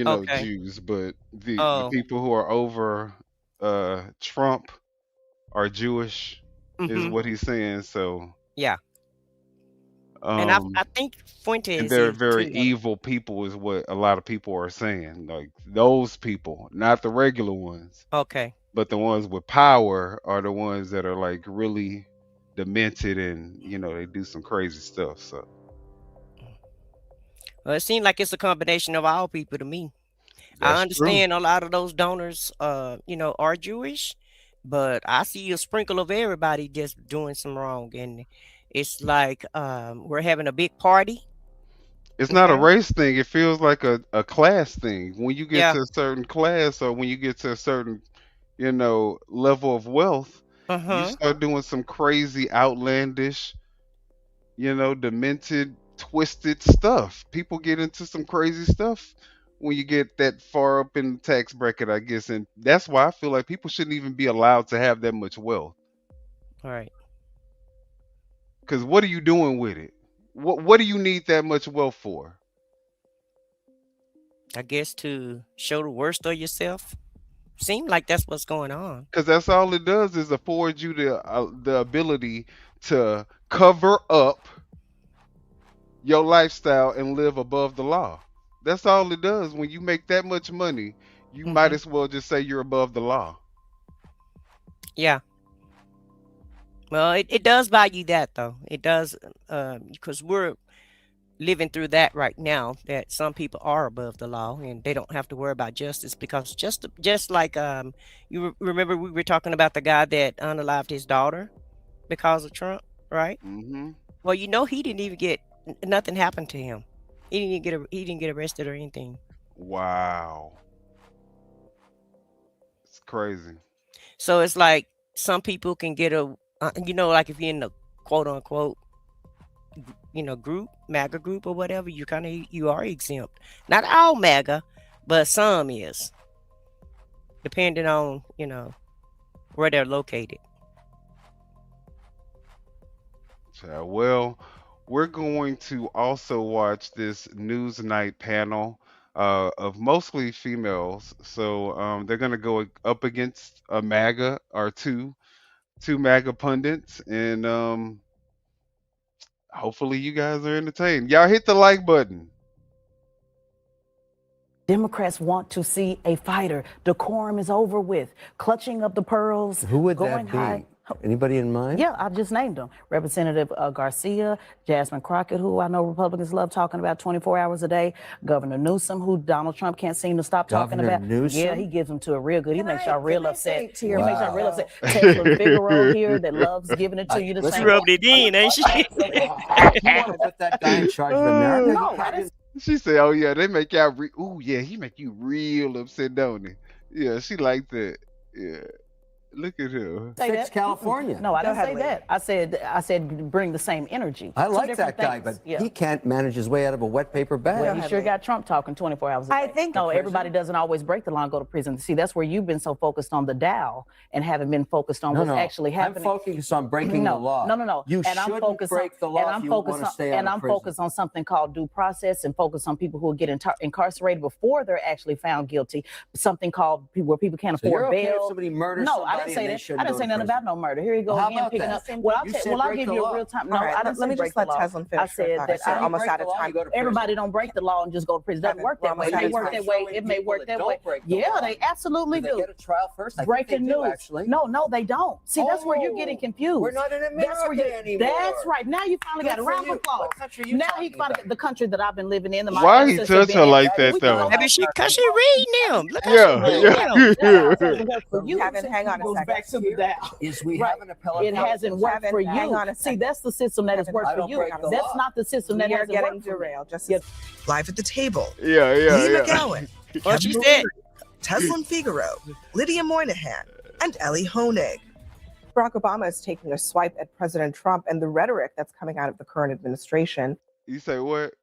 Okay. Jews, but the Oh. people who are over Trump are Jewish, is Mm-hmm. what he's saying. So, Yeah. And um, I think and Fuentes they're is very too. evil people, is what a lot of people are saying. Like those people, not the regular ones, Okay. but the ones with power are the ones that are like really demented and they do some crazy stuff. So Well, it seems like it's a combination of all people to me. I that's true. understand a lot of those donors, are Jewish, but I see a sprinkle of everybody just doing some wrong, and it's like we're having a big party. It's not a Okay. race thing. It feels like a class thing. When you get Yeah. to a certain class or when you get to a certain, level of wealth, Uh you huh. start doing some crazy, outlandish, demented, twisted stuff. People get into some crazy stuff when you get that far up in the tax bracket, I guess. And that's why I feel like people shouldn't even be allowed to have that much wealth. All right. Because what are you doing with it? What do you need that much wealth for? I guess to show the worst of yourself. Seem like that's what's going on. Because that's all it does is afford you the ability to cover up your lifestyle and live above the law. That's all it does. When you make that much money, you might Hmm. as well just say you're above the law. Yeah. Well, it does value that though. It does, because we're living through that right now. That some people are above the law and they don't have to worry about justice because just like remember we were talking about the guy that unalived his daughter because of Trump, right? Hmm. Well, he didn't even get nothing happened to him. He didn't get arrested or anything. Wow. It's crazy. So it's like some people can get like if you're in the quote unquote, group, MAGA group or whatever, you are exempt. Not all MAGA, but some is, depending on, where they're located. So, well, we're going to also watch this Newsnight panel of mostly females. So they're going to go up against a MAGA or two MAGA pundits, and hopefully you guys are entertained. Y'all hit the like button. Democrats want to see a fighter. Decorum is over with. Clutching of the pearls. Who would going that be? high. Anybody in mind? Yeah, I just named them. Representative Garcia, Jasmine Crockett, who I know Republicans love talking about 24 hours a day. Governor Newsom, who Donald Trump can't seem to stop talking Governor about. Newsom? Yeah, he gives them to a real good. He makes y'all real upset. He Wow. makes y'all real upset. Tesla Figaro here that loves giving it to you the She same rubbed it in, ain't she? You want to put that guy in charge of America? No, He can't She said, "Oh yeah, they make y'all. Ooh yeah, he make you real upset, don't he? Yeah, she like that. Yeah, look at her. say fix that. California. No, I didn't ahead, say Lee. that. I said bring the same energy. I Two like different that guy, things. but Yeah. he can't manage his way out of a wet paper bag. Well, he ahead, sure Lee. got Trump talking 24 hours a day. I think no, the everybody doesn't always break the law and go to prison. See, that's where you've been so focused on the Dow and haven't been focused on No, what's no. actually happening. I'm focused on breaking no, the law. No. You and I'm shouldn't focused break the on, law and if I'm you focused want to on, stay out and of I'm prison. focused on something called due process and focused on people who will get incarcerated before they're actually found guilty. Something called where people can't So you're afford okay if bail. somebody murders No, somebody I didn't say and they that. shouldn't I didn't go say to nothing prison. about no murder. Here you go Well, how again about picking that? up. Well, You said I'll break give the you law. a real time. All No, right, I didn't let me say just break let the law. Teslin finish I her said thought. that I said I almost break out the of law, time. you go to prison. everybody don't break the law and just go to prison. It doesn't Kevin, work we're that way. almost It out may of work time. that way. Showing It may people work that that don't way. break the Yeah, law. they absolutely Do they do. get a trial first? I think Breaking they do, news. actually. No, they don't. See, that's where you're Oh, getting confused. We're not in That's America where you, anymore. That's right. Now you finally got a Good for round you. of applause. What country are you Now talking he finally about? the country that I've been living in. Why he touch her like that, We can though? go Maybe back. cause she reading them. Look how she Yeah, reading them. yeah. It hasn't worked for you. Kevin, hang on a Goes second. back to the Dow. Is we Right. have an appellate It court hasn't system. worked for Kevin, hang you. on a See, second. that's the system that has Kevin, worked I for don't you. break the That's law. not the system that We are hasn't getting worked for me. derailed. Just Yeah. Live at the table. Yeah, Lee yeah. McGowan, What she Kevin said. Teslin Figaro, Lydia Moynihan, and Ellie Honig. Barack Obama is taking a swipe at President Trump and the rhetoric that's coming out of the current administration. You say what?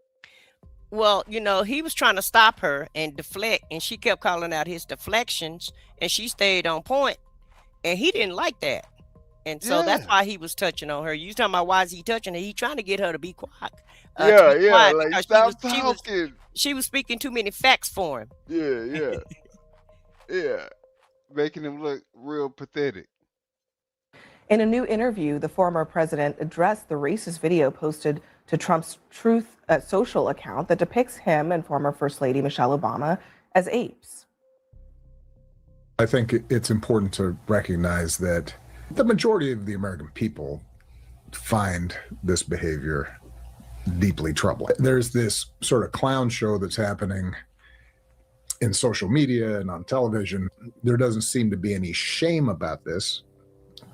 Well, he was trying to stop her and deflect, and she kept calling out his deflections, and she stayed on point, and he didn't like that. And so that's Yeah. why he was touching on her. You talking about why is he touching her? He trying to get her to be quiet. Yeah, to be yeah. quiet Like because stop she was talking. she was speaking too many facts for him. Yeah, yeah. Making him look real pathetic. In a new interview, the former president addressed the racist video posted to Trump's Truth Social account that depicts him and former First Lady Michelle Obama as apes. I think it's important to recognize that the majority of the American people find this behavior deeply troubling. There's this sort of clown show that's happening in social media and on television. There doesn't seem to be any shame about this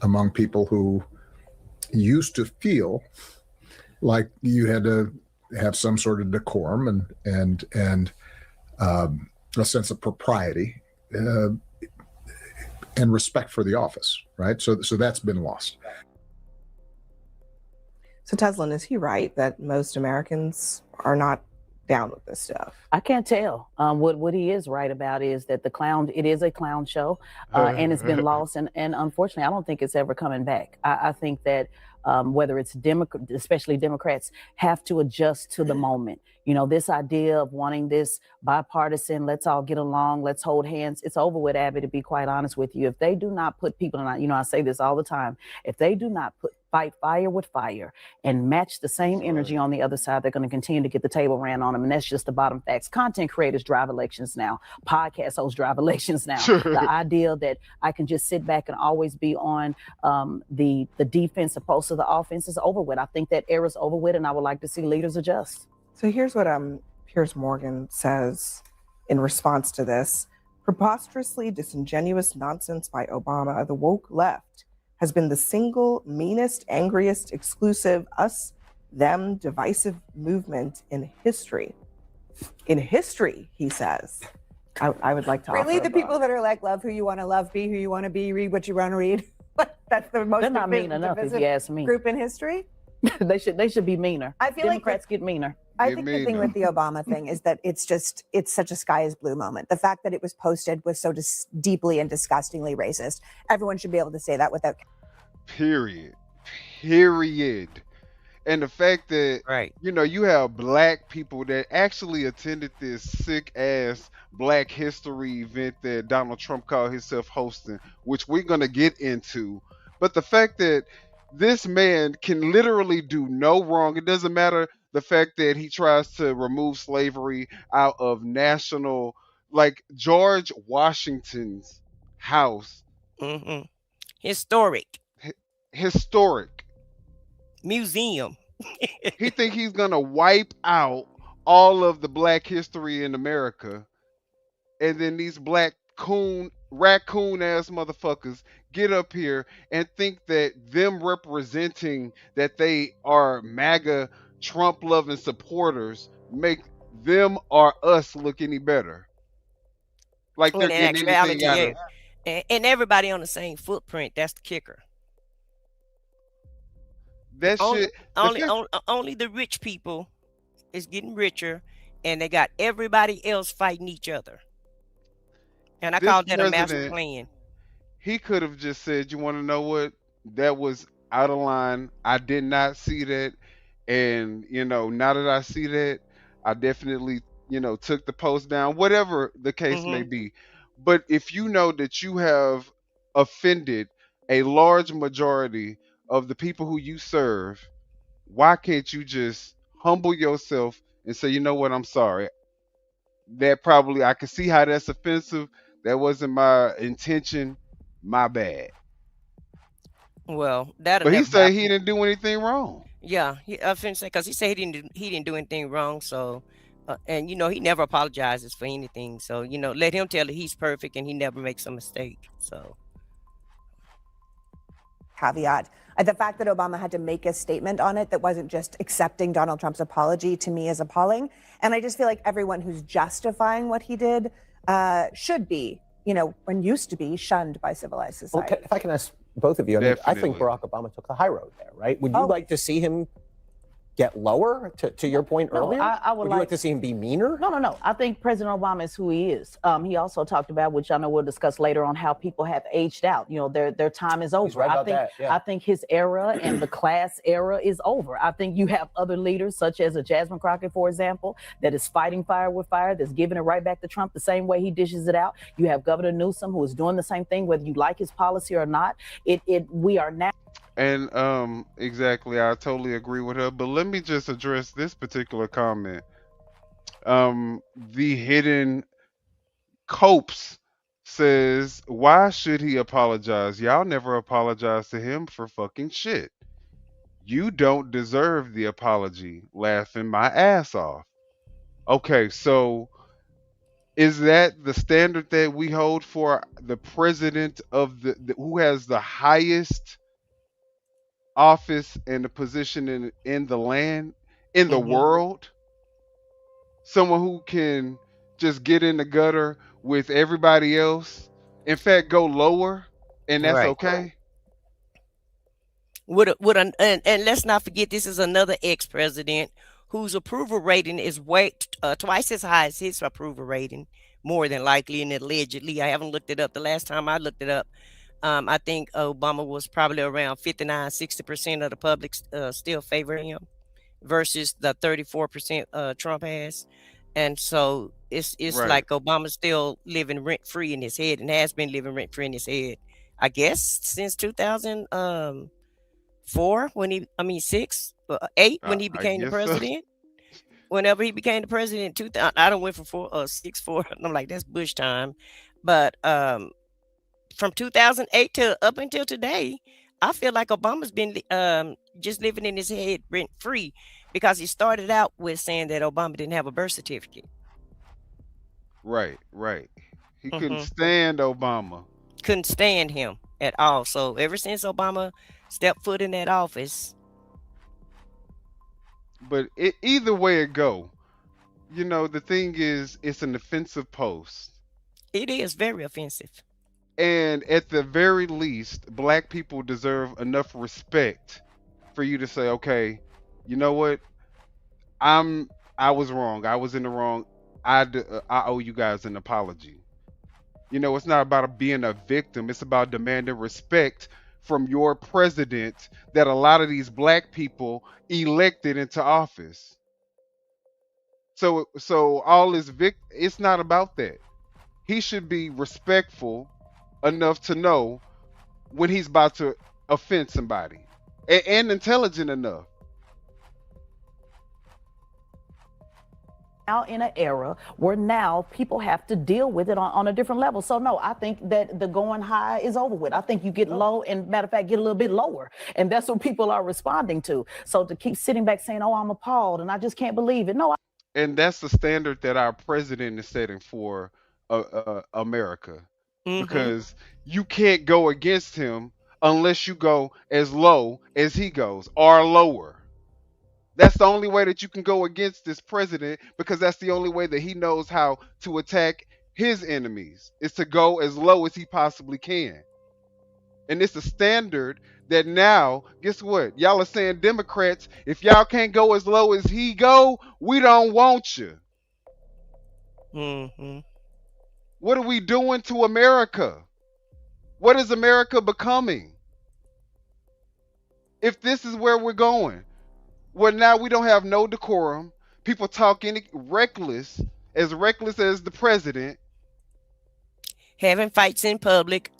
among people who used to feel like you had to have some sort of decorum and a sense of propriety and respect for the office, right? So that's been lost. So Teslin, is he right that most Americans are not down with this stuff? I can't tell. What he is right about is that it is a clown show, and it's been lost. And unfortunately, I don't think it's ever coming back. I think that whether it's especially Democrats, have to adjust to the moment. This idea of wanting this bipartisan, let's all get along, let's hold hands. It's over with, Abby, to be quite honest with you. If they do not put people in, I say this all the time, if they do not fight fire with fire and match the same energy on the other side, they're going to continue to get the table ran on them. And that's just the bottom facts. Content creators drive elections now. Podcast hosts drive elections now. The idea that I can just sit back and always be on the defense opposed to the offense is over with. I think that era's over with, and I would like to see leaders adjust. So here's what Piers Morgan says in response to this. Preposterously disingenuous nonsense by Obama, the woke left has been the single meanest, angriest, exclusive, us them divisive movement in history. In history, he says. I would like to Really, offer the people that are like, love who you want to love, be who you want to be, read what you want to read. That's the most They're not mean enough, if you ask me. Group in history. They should be meaner. I feel Democrats get meaner. I think the thing with the Obama thing is that it's such a sky is blue moment. The fact that it was posted was so deeply and disgustingly racist. Everyone should be able to say that without. Period. And the fact that, you know, you have black people that actually attended this sick ass Black History event that Donald Trump called himself hosting, which we're going to get into. But the fact that this man can literally do no wrong, it doesn't matter the fact that he tries to remove slavery out of national, like George Washington's house. Historic. Historic. Museum. He think he's gonna wipe out all of the black history in America, and then these black raccoon ass motherfuckers get up here and think that them representing that they are MAGA Trump loving supporters make them or us look any better. Like they're getting anything out of and everybody on the same footprint. That's the kicker. That shit. Only the rich people is getting richer, and they got everybody else fighting each other. And I call that a master plan. He could have just said, "You want to know what? That was out of line. I did not see that, and you know, now that I see that, I definitely, you know, took the post down. Whatever the case may be. But if you know that you have offended a large majority of the people who you serve, why can't you just humble yourself and say, you know what, I'm sorry. That probably, I can see how that's offensive. That wasn't my intention. My bad." Well, that. But he said he didn't do anything wrong. Yeah, I finished say because he said he didn't do anything wrong. So, and you know, he never apologizes for anything. So, you know, let him tell it he's perfect and he never makes a mistake. So. Caveat. The fact that Obama had to make a statement on it that wasn't just accepting Donald Trump's apology, to me, is appalling. And I just feel like everyone who's justifying what he did should be, you know, and used to be shunned by civilized society. Well, if I can ask both of you, I think Barack Obama took the high road there, right? Would you like to see him get lower, to your point earlier? I would you like to see him be meaner? No. I think President Obama is who he is. He also talked about, which I know we'll discuss later on, how people have aged out. You know, their time is over. He's right about that, yeah. I think his era and the class era is over. I think you have other leaders, such as a Jasmine Crockett, for example, that is fighting fire with fire, that's giving it right back to Trump the same way he dishes it out. You have Governor Newsom, who is doing the same thing, whether you like his policy or not. We are now. And exactly, I totally agree with her. But let me just address this particular comment. The Hidden Copes says, why should he apologize? Y'all never apologize to him for fucking shit. You don't deserve the apology. Laughing my ass off. Okay, so is that the standard that we hold for the president of who has the highest office and the position in the land, in the world? Someone who can just get in the gutter with everybody else, in fact go lower, and that's okay? And let's not forget, this is another ex-president whose approval rating is way twice as high as his approval rating, more than likely, and allegedly. I haven't looked it up. The last time I looked it up, I think Obama was probably around 59-60% of the public still favor him versus the 34% Trump has. And so it's like Obama's still living rent free in his head, and has been living rent free in his head, I guess, since 2004 8 when he became the president. Whenever he became the president, 2000, I don't went from 6-4. I'm like, that's Bush time. But from 2008 to up until today, I feel like Obama's been just living in his head rent free, because he started out with saying that Obama didn't have a birth certificate. Right. He couldn't stand Obama. Couldn't stand him at all. So ever since Obama stepped foot in that office, But either way it go, the thing is, it's an offensive post. It is very offensive. And at the very least, black people deserve enough respect for you to say, okay, you know what? I was wrong. I was in the wrong. I owe you guys an apology. It's not about being a victim. It's about demanding respect from your president that a lot of these black people elected into office. So all this it's not about that. He should be respectful enough to know when he's about to offend somebody, and intelligent enough. Now in an era where now people have to deal with it on a different level. So no, I think that the going high is over with. I think you get low, and matter of fact, get a little bit lower. And that's what people are responding to. So to keep sitting back saying, oh, I'm appalled and I just can't believe it. No. And that's the standard that our president is setting for America. Because you can't go against him unless you go as low as he goes, or lower. That's the only way that you can go against this president, because that's the only way that he knows how to attack his enemies, is to go as low as he possibly can. And it's a standard that now, guess what? Y'all are saying, Democrats, if y'all can't go as low as he go, we don't want you. What are we doing to America? What is America becoming? If this is where we're going, where now we don't have no decorum, people talking reckless as the president, having fights in public,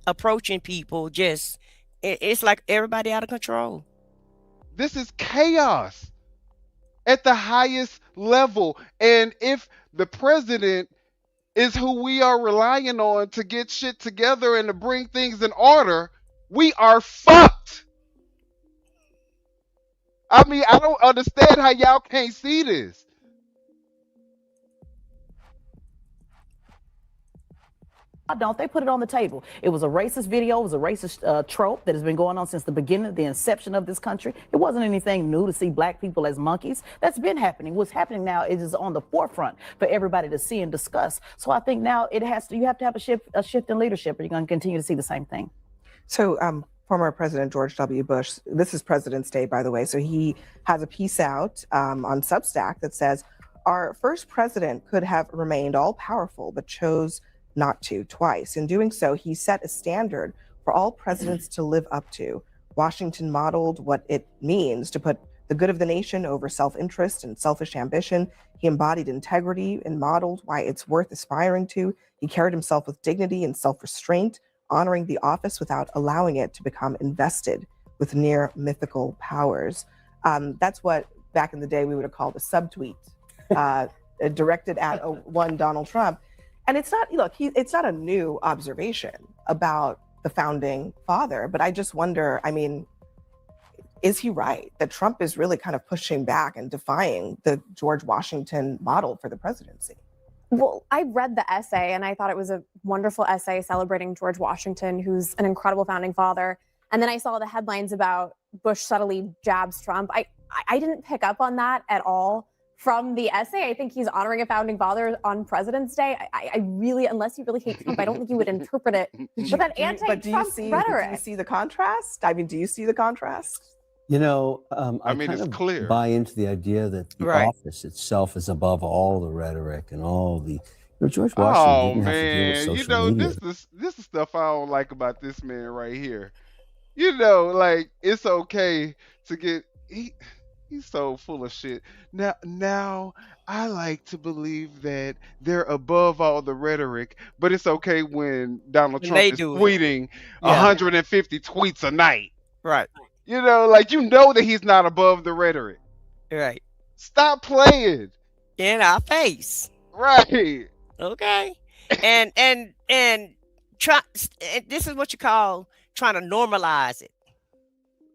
approaching people, it's like everybody out of control. This is chaos at the highest level. And if the president is who we are relying on to get shit together and to bring things in order, we are fucked. I mean, I don't understand how y'all can't see this. Don't they put it on the table? It was a racist video. It was a racist trope that has been going on since the beginning, the inception of this country. It wasn't anything new to see black people as monkeys. That's been happening. What's happening now is on the forefront for everybody to see and discuss. So I think now you have to have a shift in leadership, or you're going to continue to see the same thing. So former President George W. Bush, this is President's Day, by the way, so he has a piece out on Substack that says, our first president could have remained all powerful, but chose not to twice. In doing so, he set a standard for all presidents to live up to. Washington modeled what it means to put the good of the nation over self-interest and selfish ambition. He embodied integrity and modeled why it's worth aspiring to. He carried himself with dignity and self-restraint, honoring the office without allowing it to become invested with near mythical powers. That's what back in the day we would have called a subtweet directed at one Donald Trump. And it's not, it's not a new observation about the founding father, but I just wonder, I mean, is he right that Trump is really kind of pushing back and defying the George Washington model for the presidency? Well, I read the essay and I thought it was a wonderful essay celebrating George Washington, who's an incredible founding father. And then I saw the headlines about Bush subtly jabs Trump. I didn't pick up on that at all from the essay. I think he's honoring a founding father on President's Day. I really, unless you really hate Trump, I don't think you would interpret it with that anti-Trump rhetoric. Do you see the contrast? I mean, do you see the contrast? You know, I mean, it's clear. Buy into the idea that the office itself is above all the rhetoric and all the. George Washington didn't have to deal with social media. This is stuff I don't like about this man right here. Like, it's okay to get he's so full of shit. Now I like to believe that they're above all the rhetoric, but it's okay when Donald Trump is tweeting 150 tweets a night. Right. Like, that he's not above the rhetoric. Right. Stop playing in our face. Right. Okay. And this is what you call trying to normalize it.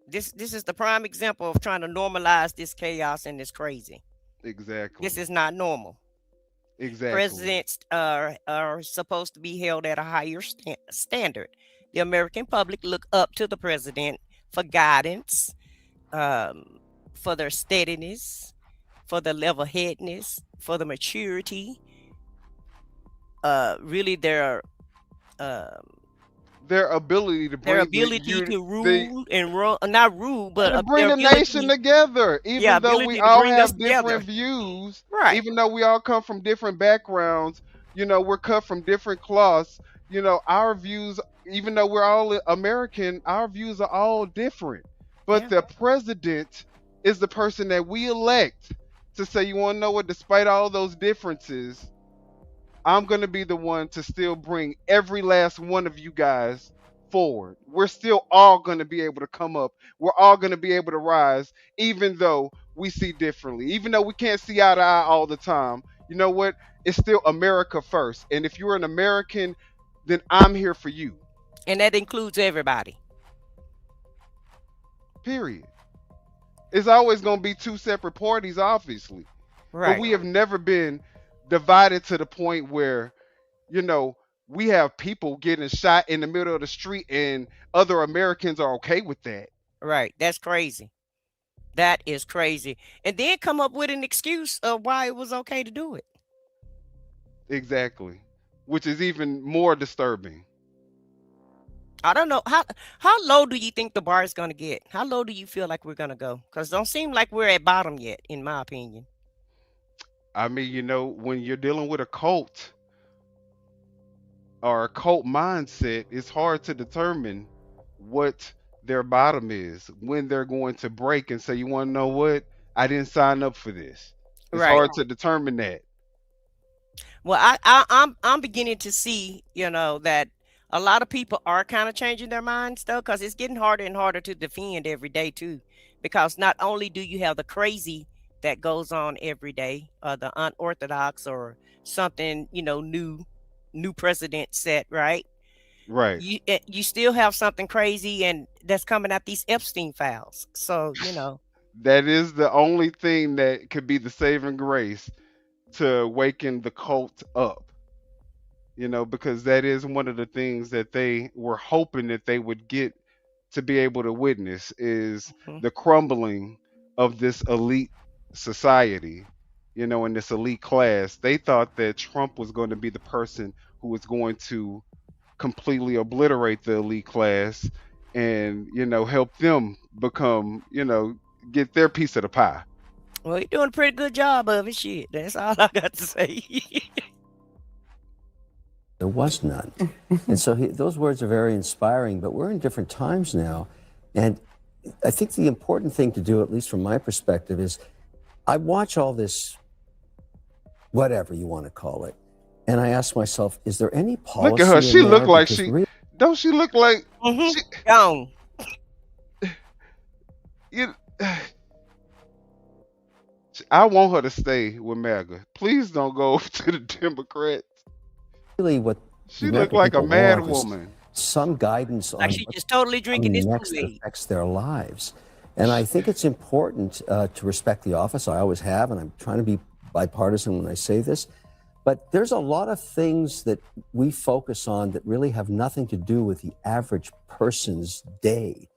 This is the prime example of trying to normalize this chaos and this crazy. Exactly. This is not normal. Exactly. Presidents are supposed to be held at a higher standard. The American public look up to the president for guidance, for their steadiness, for the level-headedness, for the maturity. Really, their ability to bring to rule and run, not rule, but to bring their the ability, nation together. Even though we ability to all bring us have together. different views, Right. even though we all come from different backgrounds, we're cut from different cloths. Our views, even though we're all American, our views are all different. But the president is the person that we elect to say, you want to know what, despite all those differences, I'm going to be the one to still bring every last one of you guys forward. We're still all going to be able to come up. We're all going to be able to rise, even though we see differently. Even though we can't see eye to eye all the time, you know what? It's still America first. And if you're an American, then I'm here for you. And that includes everybody. Period. It's always going to be two separate parties, obviously. Right. But we have never been divided to the point where, we have people getting shot in the middle of the street and other Americans are okay with that. Right. That's crazy. That is crazy. And then come up with an excuse of why it was okay to do it. Exactly. Which is even more disturbing. I don't know. How low do you think the bar is going to get? How low do you feel like we're going to go? Because it don't seem like we're at bottom yet, in my opinion. I mean, when you're dealing with a cult or a cult mindset, it's hard to determine what their bottom is, when they're going to break and say, you want to know what? I didn't sign up for this. It's hard to determine that. Well, I'm beginning to see, that a lot of people are kind of changing their minds, though, because it's getting harder and harder to defend every day, too. Because not only do you have the crazy that goes on every day, the unorthodox or something, new precedent set, right? Right. You still have something crazy and that's coming out these Epstein files. So, that is the only thing that could be the saving grace to waken the cult up. Because that is one of the things that they were hoping that they would get to be able to witness is the crumbling of this elite society, in this elite class. They thought that Trump was going to be the person who was going to completely obliterate the elite class and, help them become, get their piece of the pie. Well, you're doing a pretty good job of it, shit. That's all I got to say. There was none. And so those words are very inspiring, but we're in different times now. And I think the important thing to do, at least from my perspective, is I watch all this, whatever you want to call it, and I ask myself, is there any policy? Look at her. She look like don't she look like gone? I want her to stay with MAGA. Please don't go to the Democrats. Really, what she looked like a mad woman. Some guidance like on she just totally drinking this next Kool-Aid. affects their lives. And I think it's important to respect the office. I always have, and I'm trying to be bipartisan when I say this. But there's a lot of things that we focus on that really have nothing to do with the average person's day.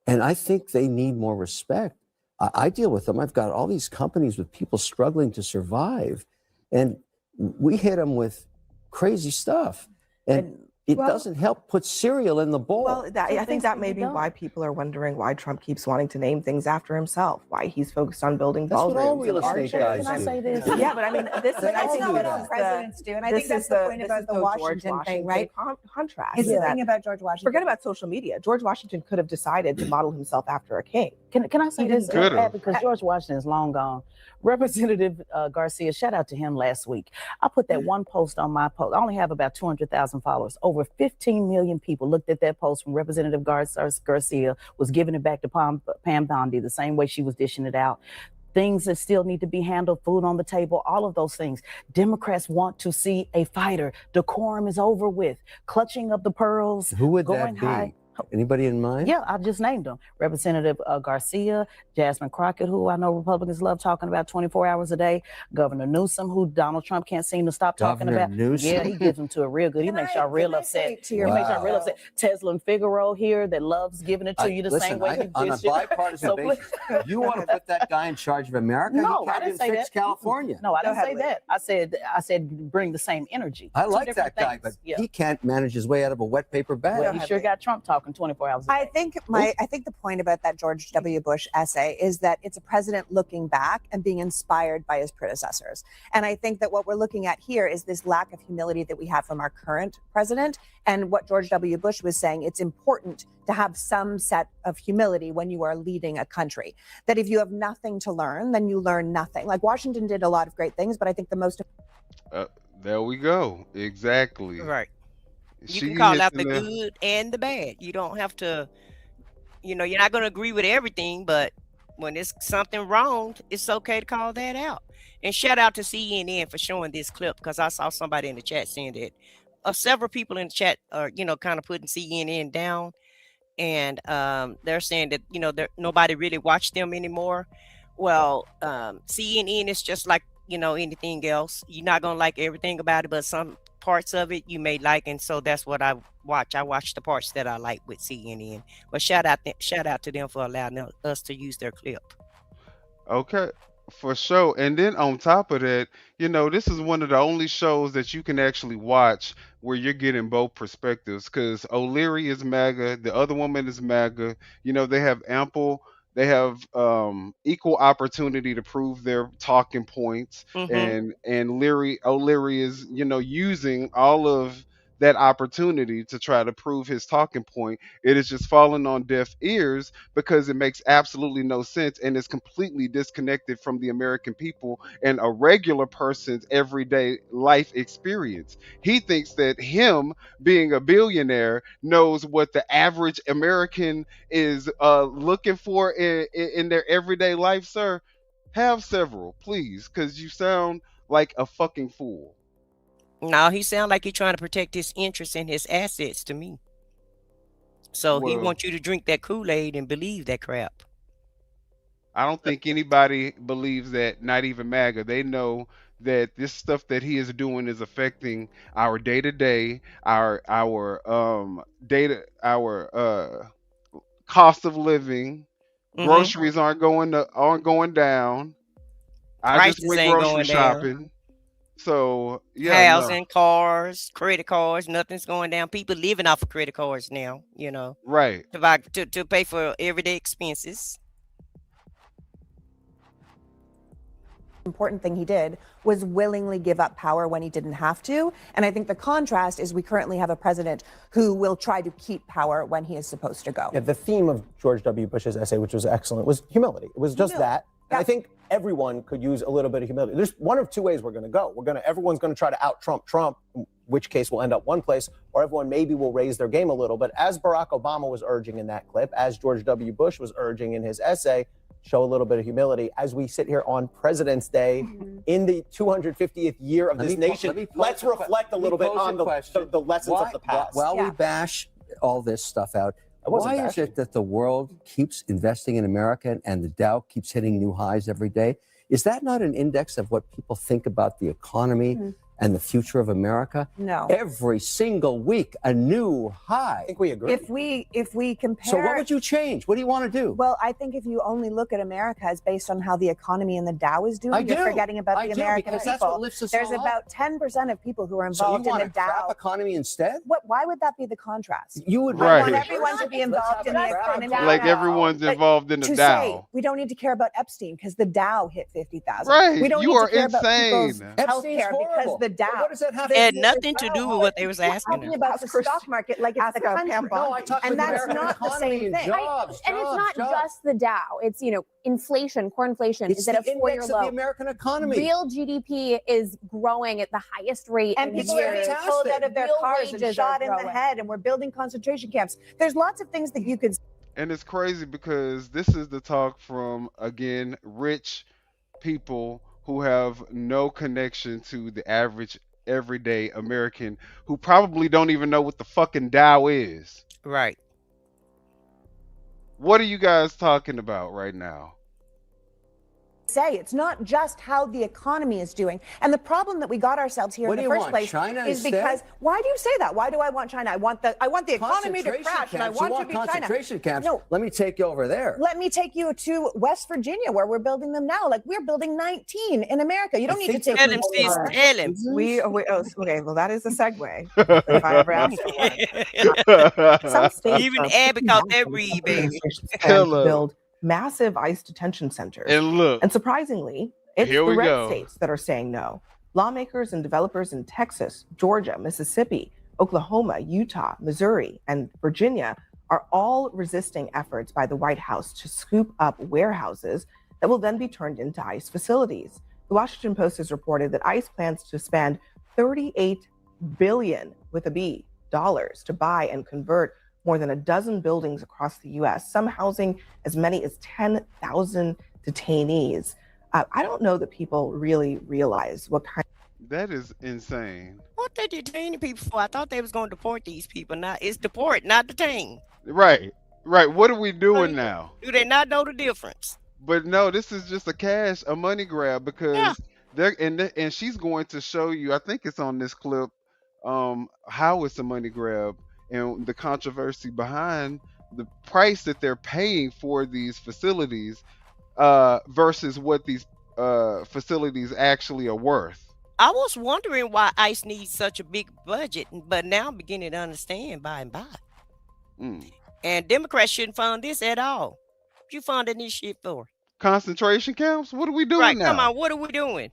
And I think they need more respect. I deal with them. I've got all these companies with people struggling to survive. And we hit them with crazy stuff. And it doesn't help put cereal in the bowl. Well, I think that may be why people are wondering why Trump keeps wanting to name things after himself, why he's focused on building That's ballrooms. what all real estate guys Can I do. say this? Yeah, but I mean, this is That's not what all presidents do. And I think that's the point about the Washington thing, right? Contrast. It's the thing about George Washington. Forget about social media. George Washington could have decided to model himself after a king. Can I say this? Could've. Because George Washington is long gone. Representative Garcia, shout out to him last week. I put that one post on my post. I only have about 200,000 followers. Over 15 million people looked at that post from Representative Garcia, was giving it back to Pam Bondi the same way she was dishing it out. Things that still need to be handled, food on the table, all of those things. Democrats want to see a fighter. Decorum is over with. Clutching of the pearls. Who would going that be? high. Anybody in mind? Yeah, I just named them. Representative Garcia, Jasmine Crockett, who I know Republicans love talking about 24 hours a day. Governor Newsom, who Donald Trump can't seem to stop talking Governor about. Newsom? Yeah, he gives them to a real good. He makes y'all real upset. He makes y'all real upset. Tesla and Figaro here that loves giving it to you the same way he on a dished it. bipartisan So basis, you want to put that guy in charge of America? No, He I can't didn't even say fix that. California. No, I didn't ahead, say that. I said bring the same energy. I Two like different that guy, things. but he can't manage his way out of a wet paper bag. Well, he sure got Trump talking 24 hours a day. I think the point about that George W. Bush essay is that it's a president looking back and being inspired by his predecessors. And I think that what we're looking at here is this lack of humility that we have from our current president. And what George W. Bush was saying, it's important to have some set of humility when you are leading a country. That if you have nothing to learn, then you learn nothing. Like Washington did a lot of great things, but I think the most. There we go. Exactly. Right. You She can call hit out the the good and the bad. You don't have to, you're not going to agree with everything, but when it's something wrong, it's okay to call that out. And shout out to CNN for showing this clip, because I saw somebody in the chat saying that several people in the chat are, kind of putting CNN down. And they're saying that, nobody really watched them anymore. Well, CNN is just like, anything else. You're not going to like everything about it, but some parts of it you may like. And so that's what I watch. I watch the parts that I like with CNN. But shout out to them for allowing us to use their clip. Okay, for sure. And then on top of that, this is one of the only shows that you can actually watch where you're getting both perspectives. Because O'Leary is MAGA, the other woman is MAGA. They have equal opportunity to prove their talking points, Mm-hmm. and O'Leary is using all of that opportunity to try to prove his talking point. It is just falling on deaf ears because it makes absolutely no sense and is completely disconnected from the American people and a regular person's everyday life experience. He thinks that him being a billionaire knows what the average American is looking for in their everyday life, sir. Have several, please, because you sound like a fucking fool. Now he sounds like he's trying to protect his interests and his assets to me. So he Well, wants you to drink that Kool-Aid and believe that crap. I don't think anybody believes that, not even MAGA. They know that this stuff that he is doing is affecting our day to day, our data, our cost of living. Mm-hmm. Groceries aren't going down. I just Prices went ain't grocery going down. shopping. So yeah, no. Housing, cars, credit cards, nothing's going down. People living off of credit cards now, Right. to pay for everyday expenses. Important thing he did was willingly give up power when he didn't have to. And I think the contrast is we currently have a president who will try to keep power when he is supposed to go. Yeah, the theme of George W. Bush's essay, which was excellent, was humility. It was just that. And I think everyone could use a little bit of humility. There's one of two ways we're going to go. Everyone's going to try to out Trump, in which case we'll end up one place, or everyone maybe will raise their game a little. But as Barack Obama was urging in that clip, as George W. Bush was urging in his essay, show a little bit of humility as we sit here on President's Day in the 250th year of this nation. Let's reflect a little bit on the lessons of the past. While we bash all this stuff out, why is it that the world keeps investing in America and the Dow keeps hitting new highs every day? Is that not an index of what people think about the economy and the future of America? No. Every single week, a new high. I think we agree. If we compare. So what would you change? What do you want to do? Well, I think if you only look at America as based on how the economy and the Dow is doing, you're forgetting about the American because people. that's what lifts us There's all about 10% of people who are So you involved in want the a crap Dow. economy instead? Why would that be the contrast? You would I want Right. everyone to be involved in the economy. Like everyone's involved in the To Dow. say we don't need to care about Epstein because the Dow hit 50,000. Right. We don't You need are to care about insane. people's Epstein's healthcare because horrible. the Dow. What does that have It to had do nothing to do with what they was We're asking talking us. about the stock market like it's the country. No, I talk And about that's the American not the economy same and thing. jobs, And it's not jobs. just the Dow. It's, inflation, core inflation It's is at a the four-year index of low. the American economy. Real GDP is growing at the highest rate And in people are years. being pulled out of their Real cars and wages shot are in the growing. head, and we're building concentration camps. There's lots of things that you could. And it's crazy because this is the talk from, again, rich people who have no connection to the average everyday American who probably don't even know what the fucking Dow is. Right. What are you guys talking about right now? Say it's not just how the economy is doing. And the problem that we got ourselves here What in do the you first want, place China is instead? because why do you say that? Why do I want China? I want the economy to Concentration crash and I camps. You want to be China. concentration camps. No. Let me take you over there. Let me take you to West Virginia where we're building them now. Like we're building 19 in America. You don't need to take Tell him, sis, tell him. Okay, well, that is a segue. If I ever asked some states Even are add pretty because massive they read, baby. administration's plan to build massive ICE detention centers. And look, and surprisingly, it's here the we red go. states that are saying no. Lawmakers and developers in Texas, Georgia, Mississippi, Oklahoma, Utah, Missouri, and Virginia are all resisting efforts by the White House to scoop up warehouses that will then be turned into ICE facilities. The Washington Post has reported that ICE plans to spend $38 billion with a B dollars to buy and convert more than a dozen buildings across the U.S., some housing as many as 10,000 detainees. I don't know that people really realize what kind. That is insane. What they detaining people for? I thought they was going to deport these people. Now it's deport, not detain. Right. What are we doing now? Do they not know the difference? But no, this is just a money grab because they're and she's going to show you. I think it's on this clip, how it's a money grab and the controversy behind the price that they're paying for these facilities, versus what these facilities actually are worth. I was wondering why ICE needs such a big budget, but now I'm beginning to understand by and by. And Democrats shouldn't fund this at all. What you funding this shit for? Concentration camps? What are we doing Right, now? come on, what are we doing?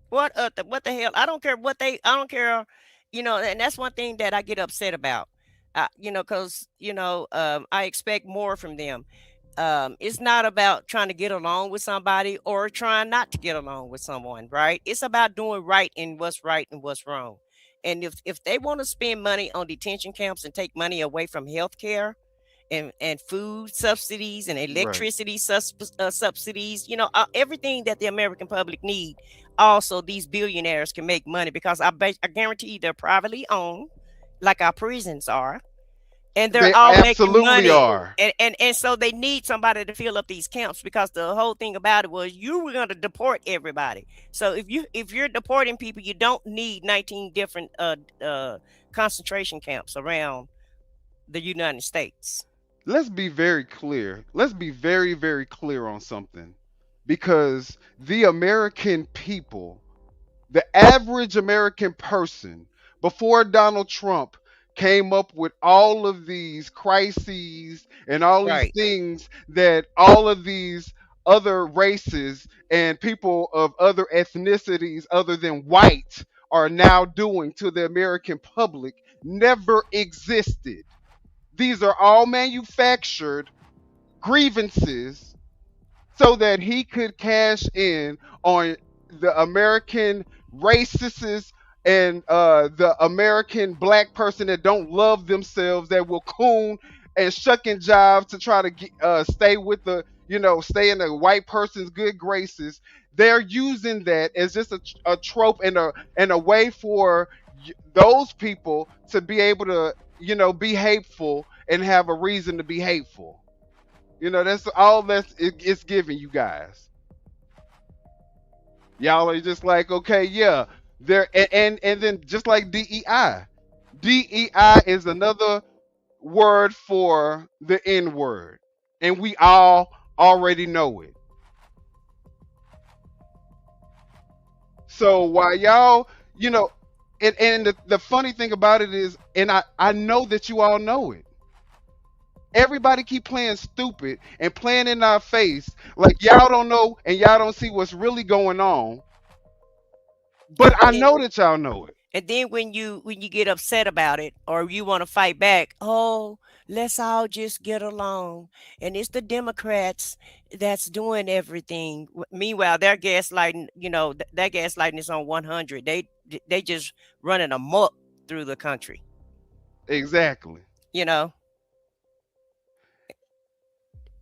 What the hell? I don't care I don't care, and that's one thing that I get upset about. Because I expect more from them. It's not about trying to get along with somebody or trying not to get along with someone, right? It's about doing right and what's wrong. And if they want to spend money on detention camps and take money away from healthcare and food subsidies and electricity subsidies, everything that the American public need. Also, these billionaires can make money because I guarantee they're privately owned, like our prisons are. And they're They all making absolutely money. are. And so they need somebody to fill up these camps because the whole thing about it was you were going to deport everybody. So if you're deporting people, you don't need 19 different concentration camps around the United States. Let's be very clear. Let's be very, very clear on something. Because the American people, the average American person, before Donald Trump came up with all of these crises and all these things that all of these other races and people of other ethnicities other than white are now doing to the American public, never existed. These are all manufactured grievances so that he could cash in on the American racists and the American black person that don't love themselves, that will coon and shuck and jive to try to stay with stay in the white person's good graces. They're using that as just a trope and a way for those people to be able to be hateful and have a reason to be hateful. That's all it's giving you guys. Y'all are just like, okay, yeah, there, and then just like DEI. DEI is another word for the N word, and we all already know it. So while y'all, and the funny thing about it is, and I know that you all know it. Everybody keep playing stupid and playing in our face like y'all don't know and y'all don't see what's really going on. But I know that y'all know it. And then when you get upset about it or you want to fight back, oh, let's all just get along. And it's the Democrats that's doing everything. Meanwhile, their gaslighting, their gaslighting is on 100. They just running amok through the country. Exactly.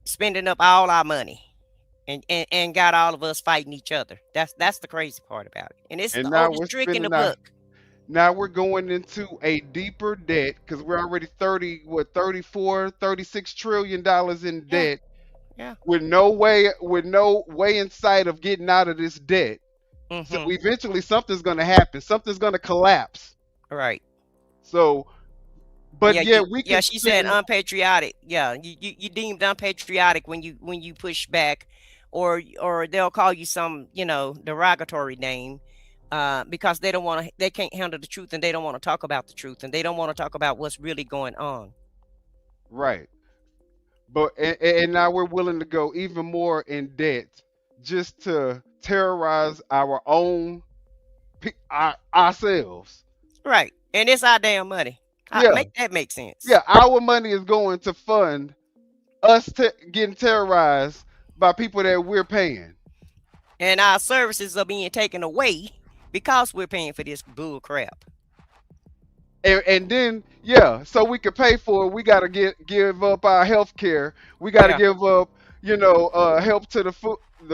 Spending up all our money and got all of us fighting each other. That's the crazy part about it. And it's the oldest trick in the book. Now we're going into a deeper debt because we're already 34, 36 trillion dollars in Yeah. debt Yeah. with no way in sight of getting out of this debt. So Mm-hmm. eventually something's gonna happen. Something's gonna collapse. Right. So, but Yeah, yeah, we yeah, could she said spend unpatriotic. Yeah, you deemed unpatriotic when you push back, or they'll call you some derogatory name, because they can't handle the truth, and they don't want to talk about the truth, and they don't want to talk about what's really going on. right. But and now we're willing to go even more in debt just to terrorize ourselves. Right, and it's our damn money. Yeah, Make that make sense. yeah. Our money is going to fund us getting terrorized by people that we're paying. And our services are being taken away because we're paying for this bull crap. And then yeah, so we could pay for it. We got to give up our health care. We got to Yeah. give up, help to the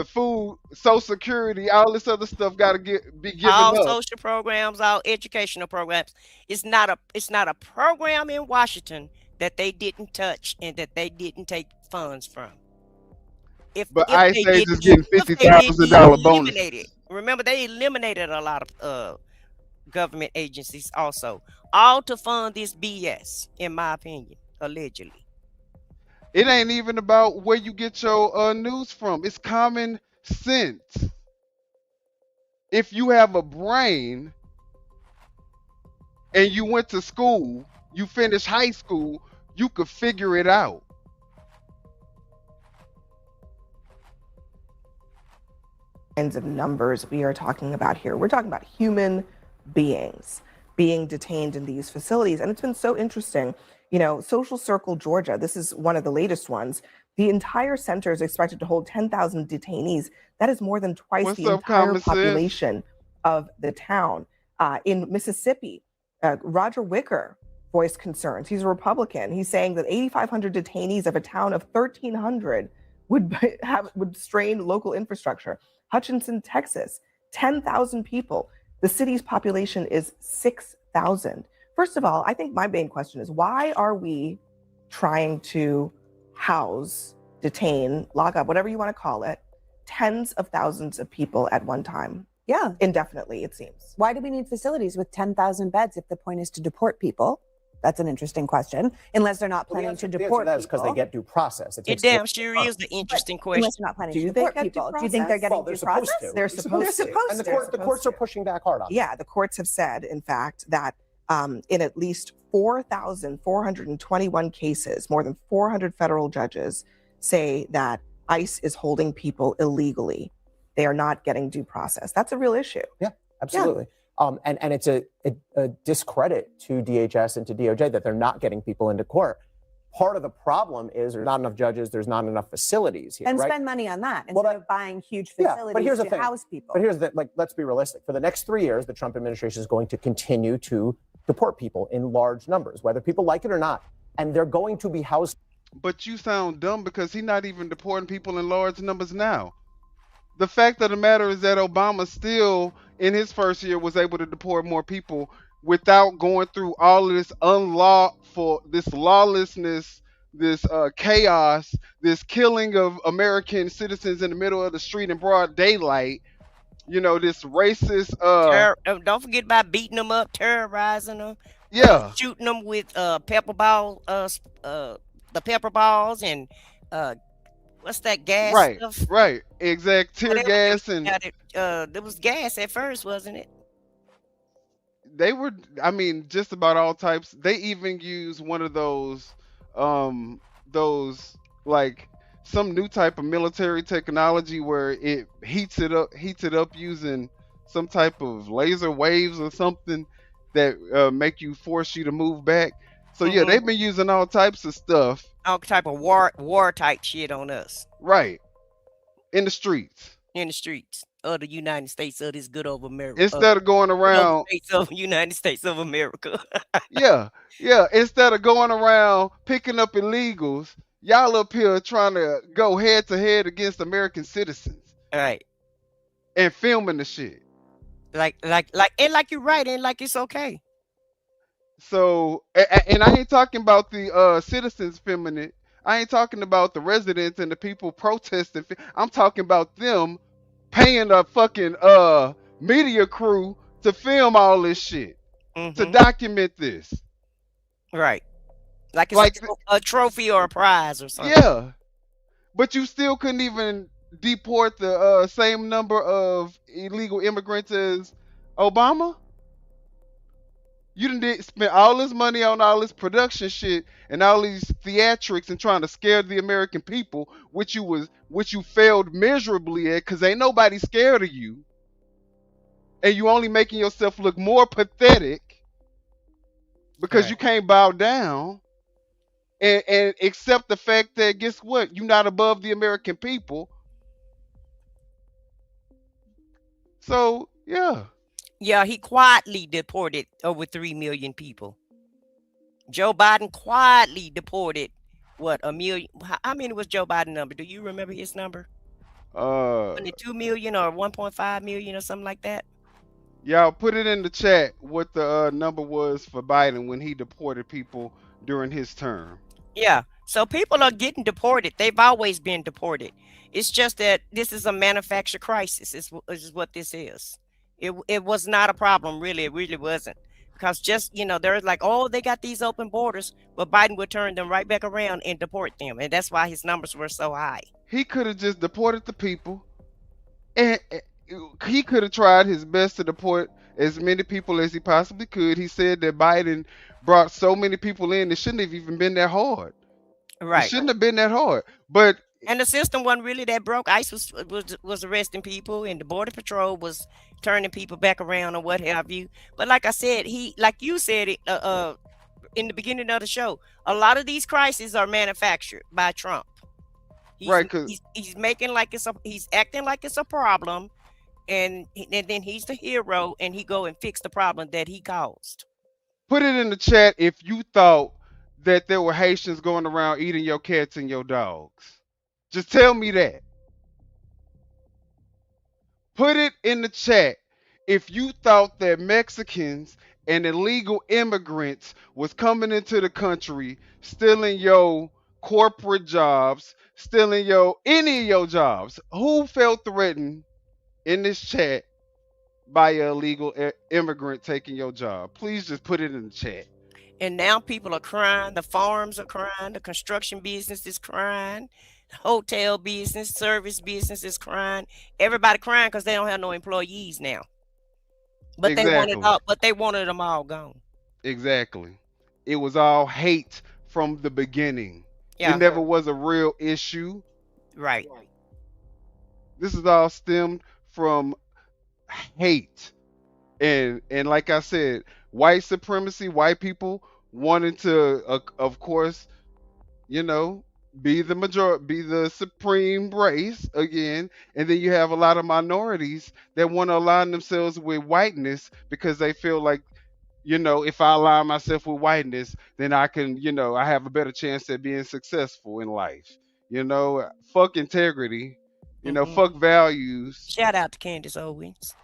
food, Social Security, all this other stuff got to be given All up. social programs, all educational programs. It's not a program in Washington that they didn't touch and that they didn't take funds from. But If ICE they is didn't just getting if they didn't $50,000 eliminate it. bonuses. Remember, they eliminated a lot of government agencies also, all to fund this BS, in my opinion, allegedly. It ain't even about where you get your news from. It's common sense. If you have a brain and you went to school, you finished high school, you could figure it out. Kinds of numbers we are talking about here. We're talking about human beings being detained in these facilities. And it's been so interesting. Social Circle, Georgia, this is one of the latest ones. The entire center is expected to hold 10,000 detainees. That is more than twice What's the up, entire common sense? population of the town. In Mississippi, Roger Wicker voiced concerns. He's a Republican. He's saying that 8,500 detainees of a town of 1,300 would strain local infrastructure. Hutchinson, Texas, 10,000 people. The city's population is 6,000. First of all, I think my main question is, why are we trying to house, detain, lock up, whatever you want to call it, tens of thousands of people at one time? Yeah. Indefinitely, it seems. Why do we need facilities with 10,000 beds if the point is to deport people? That's an interesting question. Unless they're not planning to deport that is because they people. get due process. It damn sure is the interesting question. Unless you're not planning to Do they deport get due people. Do you think they're process? getting Well, they're due supposed process? to. They're supposed to. And the courts are pushing back hard on it. Yeah, the courts have said, in fact, that in at least 4,421 cases, more than 400 federal judges say that ICE is holding people illegally. They are not getting due process. That's a real issue. Yeah, absolutely. And it's a discredit to DHS and to DOJ that they're not getting people into court. Part of the problem is there's not enough judges, there's not enough facilities here. And right? spend money on that instead of buying huge facilities but here's the to thing. house people. But here's the let's be realistic. For the next 3 years, the Trump administration is going to continue to deport people in large numbers, whether people like it or not. And they're going to be housed. But you sound dumb because he's not even deporting people in large numbers now. The fact of the matter is that Obama still, in his first year, was able to deport more people without going through all of this this lawlessness, this chaos, this killing of American citizens in the middle of the street in broad daylight. This racist. Don't forget about beating them up, terrorizing them, Yeah. shooting them with pepper ball, the pepper balls, and what's that gas Right, stuff? right, exact. Tear gas and there was gas at first, wasn't it? they were. I mean, just about all types. They even use one of those like some new type of military technology where it heats it up using some type of laser waves or something that make you force you to move back. So yeah, they've been using all types of stuff. All type of war type shit on us. Right. In the streets. In the streets of the United States of this good old America. Instead of going around United States of America. yeah. Instead of going around picking up illegals, y'all up here trying to go head to head against American citizens. All right. And filming the shit. And like you're right, and like it's okay. So, and I ain't talking about the citizens feminine. I ain't talking about the residents and the people protesting. I'm talking about them paying a fucking media crew to film all this shit, to document this. Right. Like it's Like, a trophy or a prize or something. yeah, but you still couldn't even deport the same number of illegal immigrants as Obama. You didn't spend all this money on all this production shit and all these theatrics and trying to scare the American people, which you failed miserably at, because ain't nobody scared of you, and you only making yourself look more pathetic because you can't bow down and accept the fact that, guess what, you're not above the American people. So yeah. Yeah, he quietly deported over 3 million people. Joe Biden quietly deported what, a million? How many was Joe Biden number? Do you remember his number? 2 million or 1.5 million or something like that? Y'all put it in the chat what the number was for Biden when he deported people during his term. Yeah. So people are getting deported. They've always been deported. It's just that this is a manufactured crisis. Is what this is. It was not a problem, really. It really wasn't. Because just, they're like, oh, they got these open borders, but Biden would turn them right back around and deport them. And that's why his numbers were so high. He could have just deported the people, and he could have tried his best to deport as many people as he possibly could. He said that Biden brought so many people in, it shouldn't have even been that hard. Right. It shouldn't have been that hard. But and the system wasn't really that broke. ICE was arresting people, and the Border Patrol was turning people back around or what have you. But like I said, like you said it in the beginning of the show, a lot of these crises are manufactured by Trump. Right, because he's making like he's acting like it's a problem, and then he's the hero, and he go and fix the problem that he caused. Put it in the chat if you thought that there were Haitians going around eating your cats and your dogs. Just tell me that. Put it in the chat if you thought that Mexicans and illegal immigrants was coming into the country, stealing your corporate jobs, stealing any of your jobs. Who felt threatened in this chat by an illegal immigrant taking your job? Please just put it in the chat. And now people are crying. The farms are crying. The construction business is crying. The hotel business, service business is crying. Everybody crying because they don't have no employees now. But exactly. they wanted them all gone. Exactly. It was all hate from the beginning. Yeah. It never was a real issue. Right. This is all stemmed from hate. And like I said, white supremacy, white people wanting to of course, be the majority, be the supreme race again, and then you have a lot of minorities that want to align themselves with whiteness because they feel like, if I align myself with whiteness, then I can, I have a better chance at being successful in life. Fuck integrity, fuck values. Shout out to Candace Owens.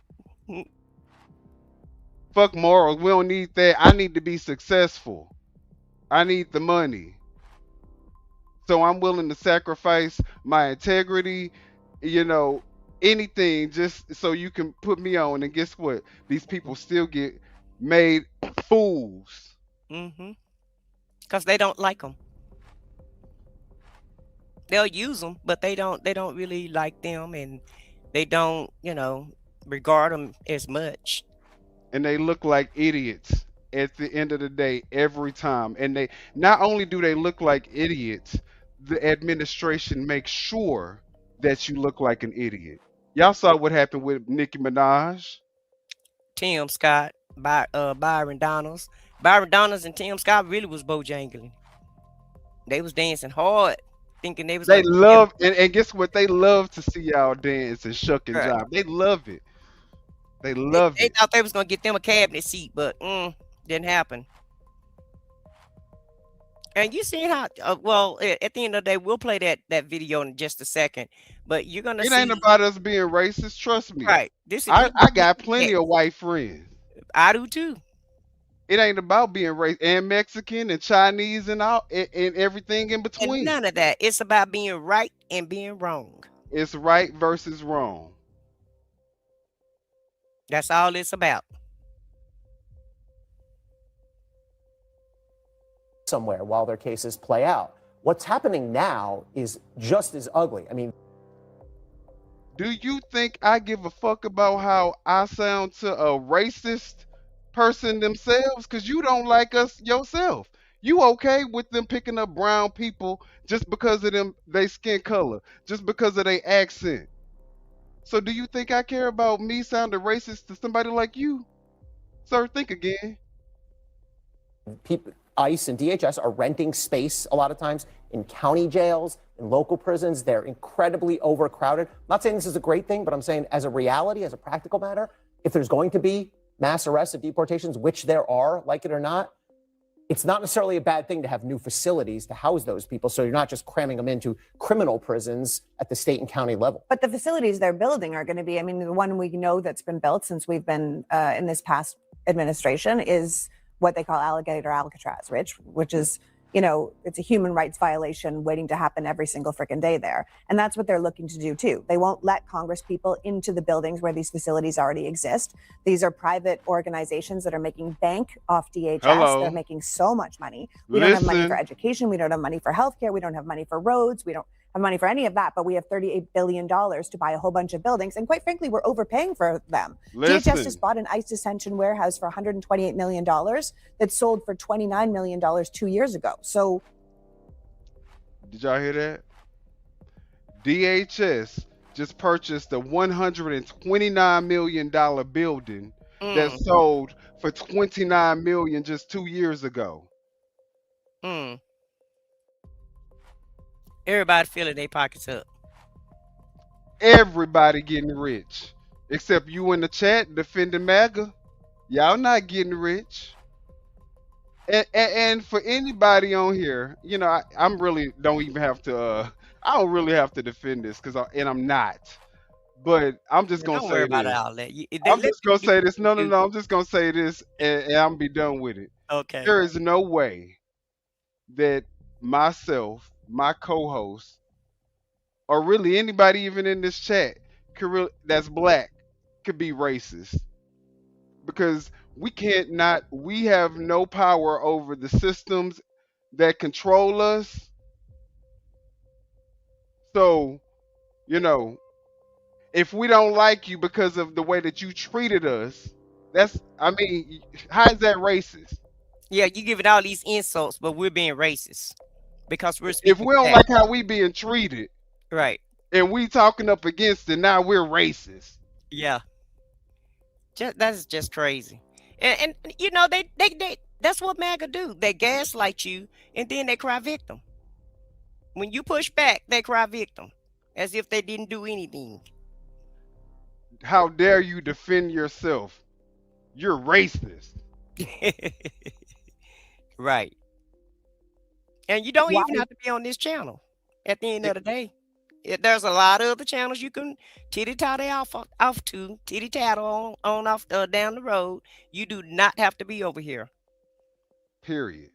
Fuck morals. We don't need that. I need to be successful. I need the money. So I'm willing to sacrifice my integrity, anything just so you can put me on. And guess what? These people still get made fools. Because they don't like them. They'll use them, but they don't really like them, and they don't, regard them as much. And they look like idiots at the end of the day every time. And they not only do they look like idiots, the administration makes sure that you look like an idiot. Y'all saw what happened with Nicki Minaj, Tim Scott, Byron Donalds. Byron Donalds and Tim Scott really was bojangling. They was dancing hard, thinking they was. They love and guess what? They love to see y'all dance and shuck and jive. They love it. They love it. They thought they was gonna get them a cabinet seat, but didn't happen. And you see how at the end of the day, we'll play that video in just a second, but you're gonna It ain't see, about us being racist. Trust me. right? This if you I look got at plenty it, of white friends. I do too. It ain't about being racist and Mexican and Chinese and all and everything in And between. none of that. It's about being right and being wrong. It's right versus wrong. That's all it's about. somewhere while their cases play out. What's happening now is just as ugly. I mean, Do you think I give a fuck about how I sound to a racist person themselves? Because you don't like us yourself. You okay with them picking up brown people just because of them they skin color, just because of their accent. So do you think I care about me sounding racist to somebody like you? Sir, think again. people, ICE and DHS are renting space a lot of times in county jails, in local prisons. They're incredibly overcrowded. I'm not saying this is a great thing, but I'm saying as a reality, as a practical matter, if there's going to be mass arrests and deportations, which there are, like it or not, it's not necessarily a bad thing to have new facilities to house those people. So you're not just cramming them into criminal prisons at the state and county level. But the facilities they're building are going to be, I mean, the one we know that's been built since we've been in this past administration is what they call alligator Alcatraz, which is, you know, it's a human rights violation waiting to happen every single freaking day there. And that's what they're looking to do too. They won't let Congress people into the buildings where these facilities already exist. These are private organizations that are making bank off DHS. Hello. They're making so much money. We don't have money for Listen. education. We don't have money for healthcare. We don't have money for roads. We don't have money for any of that, but we have $38 billion to buy a whole bunch of buildings. And quite frankly, we're overpaying for them. DHS Listen. just bought an ICE detention warehouse for $128 million that sold for $29 million 2 years ago. So Did y'all hear that? DHS just purchased a $129 million building that sold for $29 million just 2 years ago. Everybody filling their pockets up. Everybody getting rich. Except you in the chat defending MAGA. Y'all not getting rich. And for anybody on here, you know, I'm really don't even have to. I don't really have to defend this and I'm not. But I'm just gonna Don't worry say about this. all that. I'm Let just gonna people say this. do No, what no, they no. I'm just gonna say this, and I'm be done with it. do. Okay. There is no way that myself, my co-host, or really anybody even in this chat that's black could be racist because we have no power over the systems that control us. So, you know, if we don't like you because of the way that you treated us, how is that racist? Yeah, you giving all these insults, but we're being racist because we're If speaking we don't back. like how we being treated Right. and we talking up against it, now we're racist. Yeah. That's just crazy. And you know, they that's what MAGA do. They gaslight you and then they cry victim. When you push back, they cry victim. As if they didn't do anything. How dare you defend yourself? You're racist. Right. And you don't Why- even have to be on this channel at the end of the day. There's a lot of other channels you can titty-tattle off to, titty-tattle on off down the road. You do not have to be over here. Period.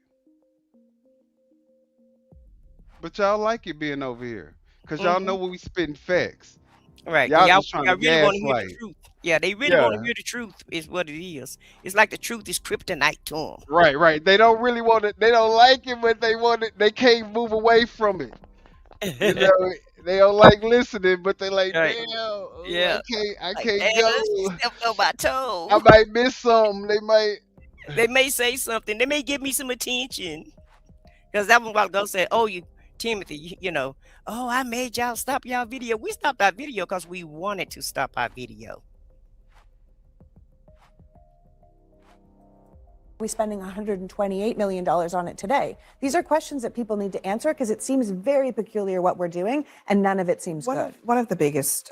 But y'all like it being over here. Because y'all know when we spitting facts. Right. Y'all Y'all just trying to really want to hear the gaslight. truth. Yeah, they really want to Yeah. hear the truth is what it is. It's like the truth is kryptonite to them. Right. They don't really want it. They don't like it, but they want it. They can't move away from it. You know, they don't like listening, but they like, Right. damn, Yeah. I Like, can't "Damn, go. she stepped on my toe." I might miss something. They might. They may say something. They may give me some attention. Because that one while ago said, "Oh, Timothy, you know, oh, I made y'all stop y'all video." We stopped our video because we wanted to stop our video. we spending $128 million on it today? These are questions that people need to answer because it seems very peculiar what we're doing, and none of it seems good. One of the biggest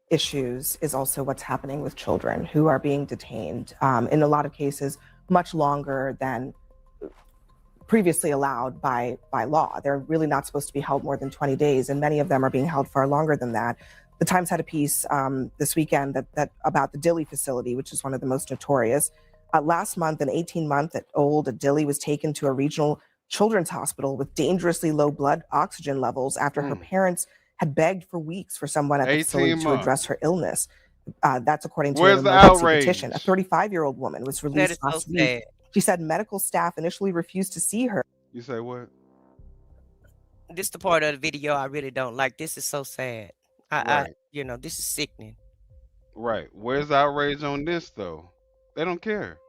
issues is also what's happening with children who are being detained in a lot of cases much longer than previously allowed by law. They're really not supposed to be held more than 20 days, and many of them are being held far longer than that. The Times had a piece this weekend that about the Dilley facility, which is one of the most notorious. Last month, an 18-month-old Dilley was taken to a regional children's hospital with dangerously low blood oxygen levels after her parents had begged for weeks for someone at the facility 18 to address months. her illness. That's according to Where's an the emergency outrage? petition. A 35-year-old woman was That released is so last week. sad. She said medical staff initially refused to see her. You say what? This the part of the video I really don't like. This is so sad. Right. This is sickening. Right. Where's the outrage on this though? They don't care.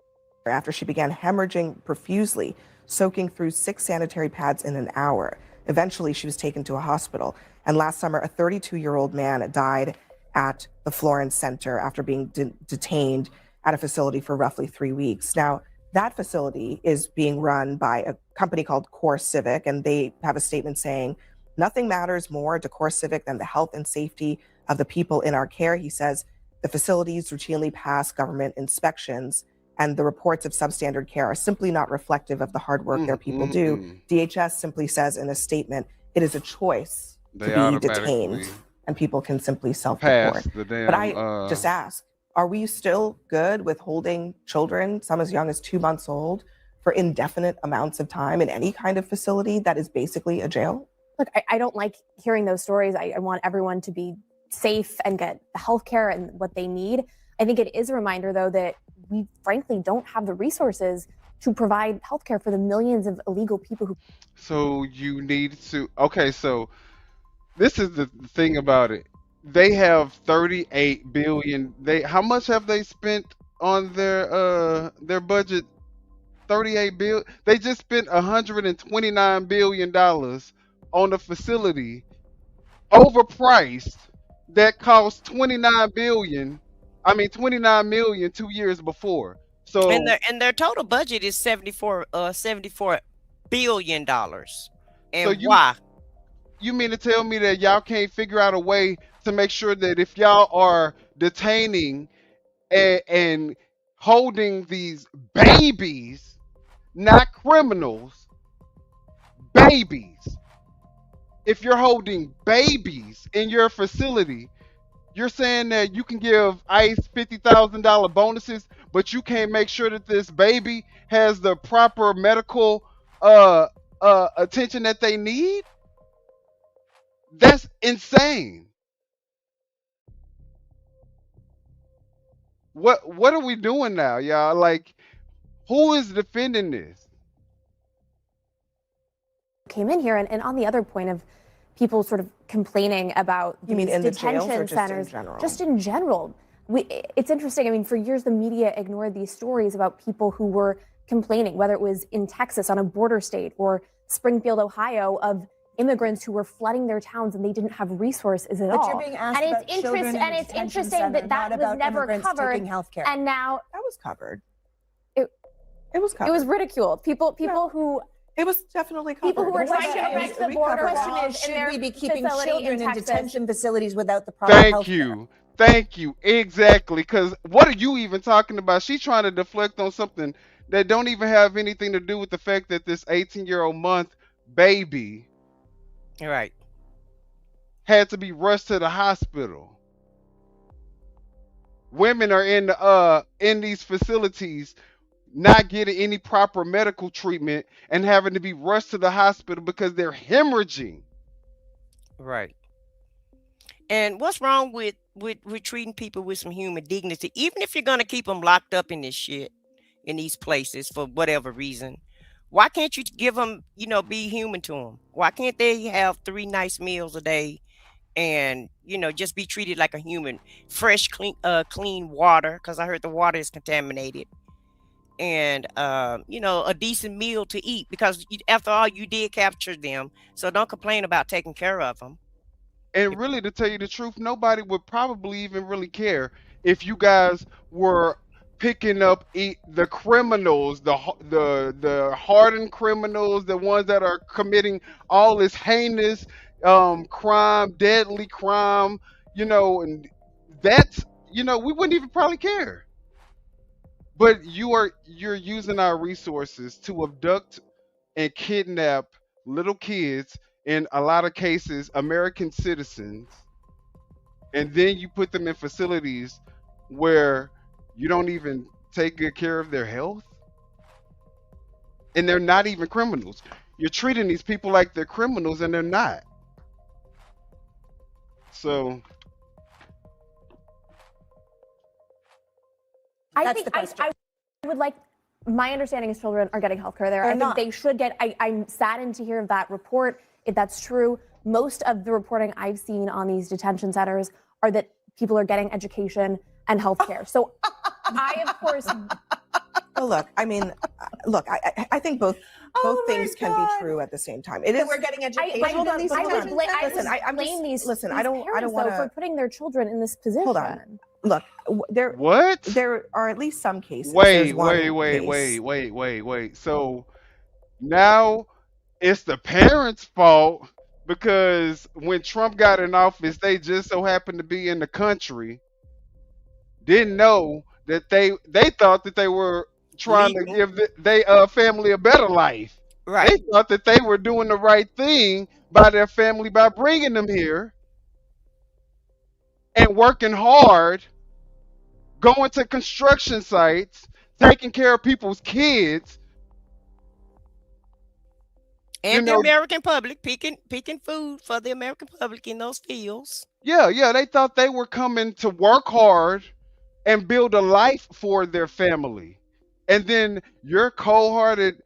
After she began hemorrhaging profusely, soaking through 6 sanitary pads in an hour. Eventually, she was taken to a hospital. And last summer, a 32-year-old man died at the Florence Center after being detained at a facility for roughly 3 weeks. Now, that facility is being run by a company called Core Civic, and they have a statement saying, "Nothing matters more to Core Civic than the health and safety of the people in our care." He says the facilities routinely pass government inspections, and the reports of substandard care are simply not reflective of the hard work their people do. DHS simply says in a statement, it is a choice They to be automatically detained, and people can simply self-report. pass the damn. But I just ask, are we still good with holding children, some as young as 2 months old, for indefinite amounts of time in any kind of facility that is basically a jail? Look, I don't like hearing those stories. I want everyone to be safe and get the health care and what they need. I think it is a reminder, though, that we frankly don't have the resources to provide healthcare for the millions of illegal people who. So you need to. Okay, so this is the thing about it. They have 38 billion. How much have they spent on their budget? 38 billion. They just spent 129 billion dollars on a facility overpriced that cost 29 million 2 years before. So And their total budget is $74 billion. And so why? you mean to tell me that y'all can't figure out a way to make sure that if y'all are detaining and holding these babies, not criminals, babies, if you're holding babies in your facility, you're saying that you can give ICE $50,000 bonuses, but you can't make sure that this baby has the proper medical attention that they need? That's insane. What are we doing now, y'all? Like, who is defending this? Came in here, and on the other point of people sort of complaining about You mean these in the jails detention or just in centers, general? just in general. It's interesting. I mean, for years the media ignored these stories about people who were complaining, whether it was in Texas on a border state or Springfield, Ohio, of immigrants who were flooding their towns and they didn't have resources at all. But you're being asked and about it's children in and a it's detention interesting center, that not that was about never immigrants covered. taking healthcare. And now That was covered. It was covered. It was ridiculed. People who. It was definitely covered. People who were trying to erect the border The question wall is, in should their we be keeping facility children in Texas. detention facilities without the proper Thank health you. Thank you. Exactly. Because what are you even talking about? She's trying to deflect on something that don't even have anything to do with the fact that this 18-year-old month baby Right. had to be rushed to the hospital. Women are in these facilities not getting any proper medical treatment and having to be rushed to the hospital because they're hemorrhaging. Right. And what's wrong with treating people with some human dignity, even if you're gonna keep them locked up in this shit, in these places for whatever reason? Why can't you give them, be human to them? Why can't they have 3 nice meals a day and just be treated like a human? Fresh, clean water, because I heard the water is contaminated, and a decent meal to eat, because after all, you did capture them, so don't complain about taking care of them. And really, to tell you the truth, nobody would probably even really care if you guys were picking up the criminals, the hardened criminals, the ones that are committing all this heinous crime, deadly crime, and that's, we wouldn't even probably care. But you're using our resources to abduct and kidnap little kids, in a lot of cases American citizens, and then you put them in facilities where you don't even take good care of their health, and they're not even criminals. You're treating these people like they're criminals, and they're not. So I think I would like, my understanding is children are getting health care there. I think they should get, I'm saddened to hear of that report. If that's true, most of the reporting I've seen on these detention centers are that people are getting education and health care. So I, of course. Well, look, I mean, look, I think both things can be true at the same time. It is. We're getting education. But hold on, I would listen, blame these listen, I don't parents, want though, for putting their children in this position. Hold on. Look, there. What? There are at least some cases. Wait. There's one case. So now it's the parents' fault because when Trump got in office, they just so happened to be in the country, didn't know that they thought that they were trying to give they family a better life. Right. They thought that they were doing the right thing by their family by bringing them here and working hard, going to construction sites, taking care of people's kids. And the American public, picking food for the American public in those fields. Yeah, they thought they were coming to work hard and build a life for their family. And then your cold-hearted,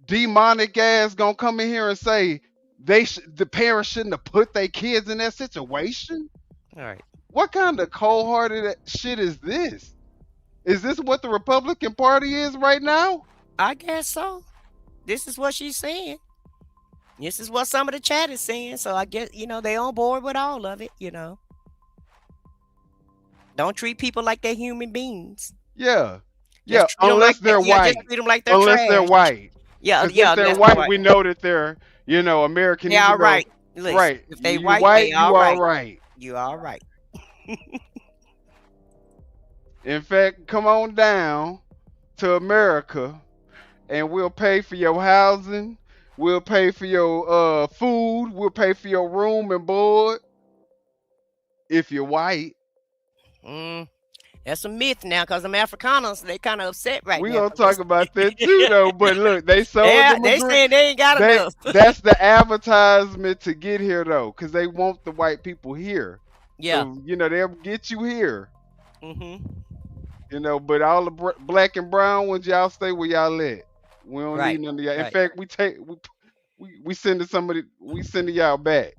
demonic ass gonna come in here and say the parents shouldn't have put their kids in that situation? All right. What kind of cold-hearted shit is this? Is this what the Republican Party is right now? I guess so. This is what she's saying. This is what some of the chat is saying. So I guess, they on board with all of it, Don't treat people like they're human beings. Yeah. Unless they're white. Just treat them like they're unless trash. they're white. Yeah, if they're white, we know that they're, American. Yeah, all right. Listen, right. If they you white, white, they you all right. right. You all right. In fact, come on down to America and we'll pay for your housing. We'll pay for your food. We'll pay for your room and board. If you're white. That's a myth now, because them Afrikaners, they kind of upset right now. We're going to talk about that too, though. But look, they sold them. They saying they ain't got enough. That's the advertisement to get here, though, because they want the white people here. Yeah. So, they'll get you here. Mm-hmm. But all the black and brown ones, y'all stay where y'all at. We don't need none of y'all. In fact, we sending somebody, we sending y'all back.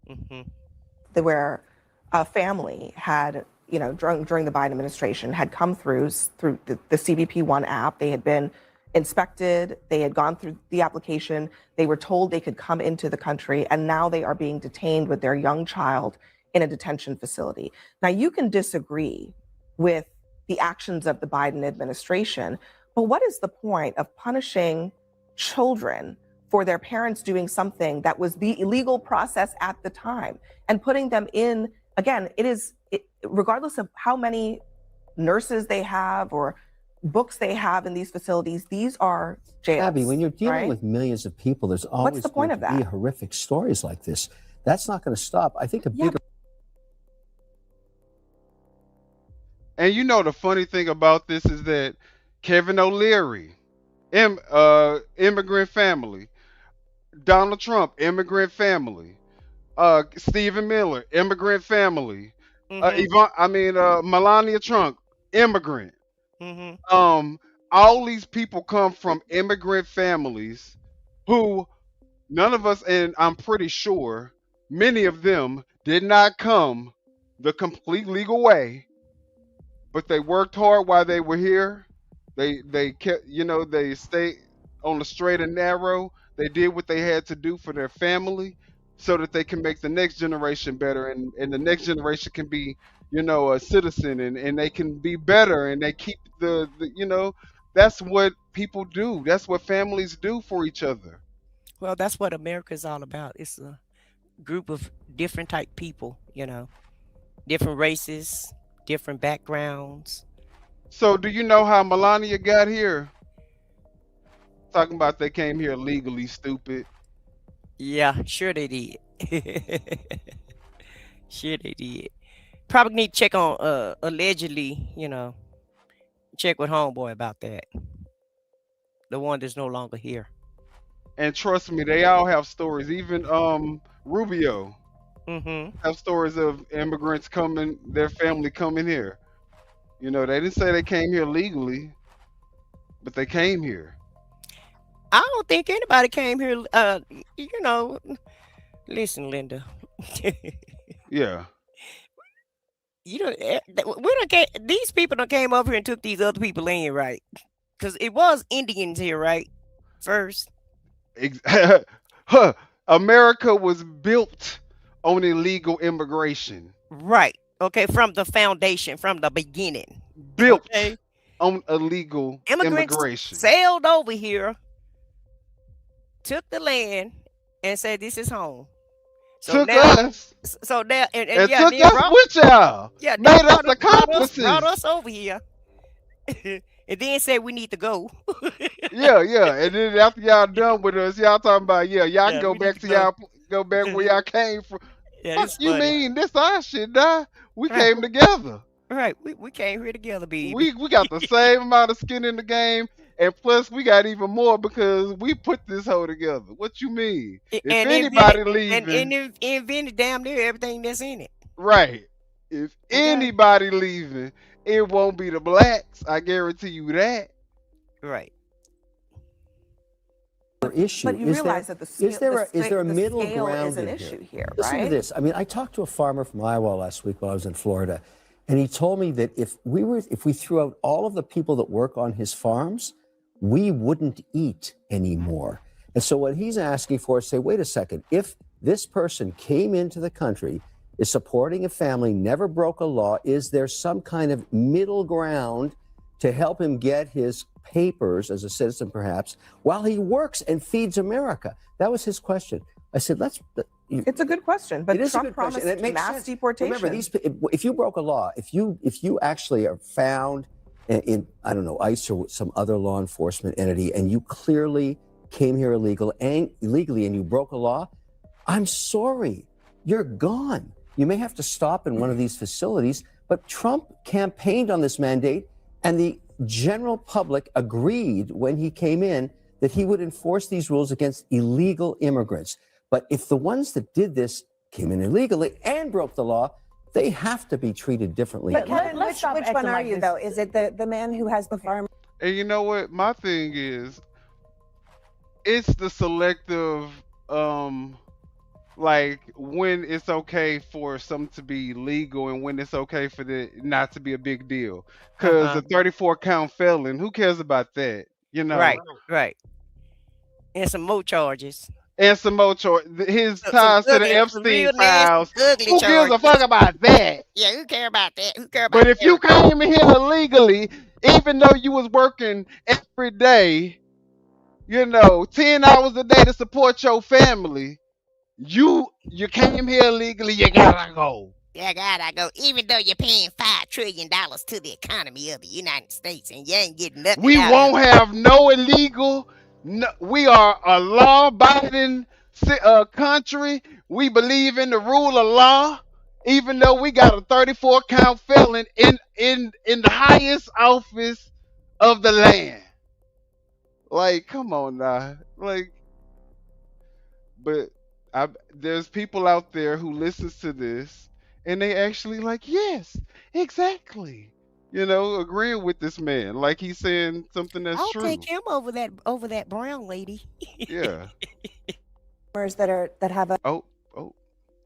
Mm-hmm. Where a family had, during the Biden administration, had come through the CBP-1 app. They had been inspected. They had gone through the application. They were told they could come into the country, and now they are being detained with their young child in a detention facility. Now, you can disagree with the actions of the Biden administration, but what is the point of punishing children for their parents doing something that was the illegal process at the time and putting them in, again, regardless of how many nurses they have or books they have in these facilities, these are jails. Abby, when you're dealing with millions of people, there's always going to be horrific stories like this. That's not going to stop. I think a bigger... And the funny thing about this is that Kevin O'Leary, immigrant family. Donald Trump, immigrant family. Stephen Miller, immigrant family. Melania Trump, immigrant. All these people come from immigrant families who none of us, and I'm pretty sure many of them did not come the complete legal way, but they worked hard while they were here. They kept, they stayed on the straight and narrow. They did what they had to do for their family so that they can make the next generation better, and the next generation can be, a citizen, and they can be better, and they keep the that's what people do. That's what families do for each other. Well, that's what America is all about. It's a group of different type people, different races, different backgrounds. So do you know how Melania got here? talking about they came here legally, stupid. Yeah, sure they did. Sure they did. Probably need to check on allegedly, check with homeboy about that. The one that's no longer here. And trust me, they all have stories. Even Rubio Mm-hmm. have stories of immigrants coming, their family coming here. You know, they didn't say they came here legally, but they came here. I don't think anybody came here. You know, listen, Linda. Yeah. You know, we don't get these people don't came over here and took these other people in, right? Because it was Indians here, right? First, Huh. America was built on illegal immigration. right? Okay, from the foundation, from the beginning. Built Okay, on illegal immigrants immigration. sailed over here, took the land, and said, "This is home." So Took now, us so now, and and yeah, took then us with y'all. yeah, Made then us brought accomplices. us over here, and then said we need to go. Yeah, yeah. And then after y'all done with us, y'all talking about y'all can Yeah, go we need back to to go. go back where y'all came from. Yeah, Fuck it's you funny. mean this our shit, nah? We Right. came together. Right, we came here together, baby. We got the same amount of skin in the game, and plus we got even more because we put this hoe together. What you mean? If and anybody invented leaving, invented damn near everything that's in it. right? If Okay. anybody leaving, it won't be the blacks. I guarantee you that. Right. issue. But you Is realize there, that the is there a the middle scale ground is an in issue here? here, Listen to right? this. I mean, I talked to a farmer from Iowa last week while I was in Florida, and he told me that if we threw out all of the people that work on his farms, we wouldn't eat anymore. And so what he's asking for is say, wait a second, if this person came into the country, is supporting a family, never broke a law, is there some kind of middle ground to help him get his papers as a citizen, perhaps, while he works and feeds America? That was his question. I said, It's a good question, but it is Trump a good question, promised and it makes mass sense. deportation. Remember, if you broke a law, if you actually are found in I don't know, ICE or some other law enforcement entity, and you clearly came here illegally and you broke a law, I'm sorry, you're gone. You may have to stop in one of these facilities, but Trump campaigned on this mandate, and the general public agreed when he came in that he would enforce these rules against illegal immigrants. But if the ones that did this came in illegally and broke the law, they have to be treated differently. But Kevin, which one are you, though? Is it the man who has the farm? And you know what? My thing is, it's the selective, like when it's okay for something to be legal and when it's okay for it not to be a big deal. Because a 34 count felon, who cares about that? You know. Right. And some more charges. And some more his Some ties to the ugly, Epstein real files. nasty, ugly Who gives a charges. fuck about that? Yeah, who care about that? Who care about But if you everything? came in here illegally, even though you was working every day, 10 hours a day to support your family, you came here illegally, you gotta go. Yeah, God, I go. Even though you're paying $5 trillion to the economy of the United States and you ain't getting nothing We out won't of it. have no illegal. No, we are a law-abiding country. We believe in the rule of law, even though we got a 34 count felon in the highest office of the land. Like, come on now. Like, but there's people out there who listens to this and they actually like, yes, exactly. Agreeing with this man, like he's saying something that's I'll true. take him over that brown lady. Yeah. that have a Oh.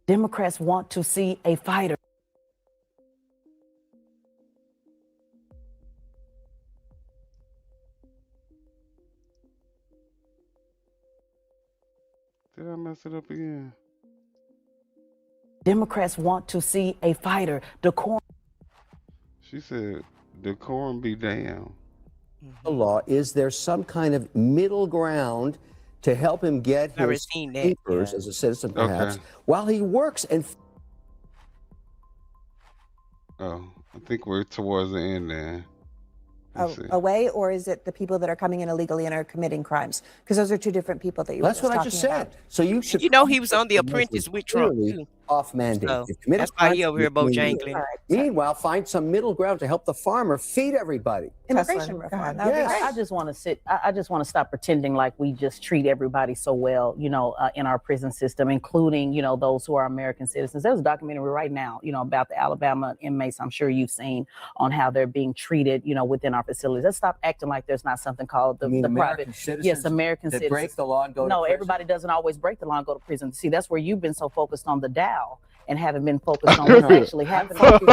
Democrats want to see a fighter. Did I mess it up again? Democrats want to see a fighter. Decorum. She said, decorum be damned. The law, is there some kind of middle ground to help him get Never his seen that, papers yeah. as a citizen, perhaps, Okay. while he works and Oh, I think we're towards the end there. away, or is it the people that are coming in illegally and are committing crimes? Because those are two different people that you were That's what I just said. about. So you should. You know, he was on The Apprentice with Trump, too. Off mandate. So, If committed that's why he crimes, over here bojangling. Meanwhile, find some middle ground to help the farmer feed everybody. Immigration reform. That would be Yes. great. I just want to I just want to stop pretending like we just treat everybody so well, in our prison system, including, those who are American citizens. There's a documentary right now, about the Alabama inmates. I'm sure you've seen on how they're being treated, within our facilities. Let's stop acting like there's not something called the American private. citizens Yes, American that citizens break the law and go to No, prison? everybody doesn't always break the law and go to prison. See, that's where you've been so focused on the Dow and haven't been focused on what's actually happening. Baby,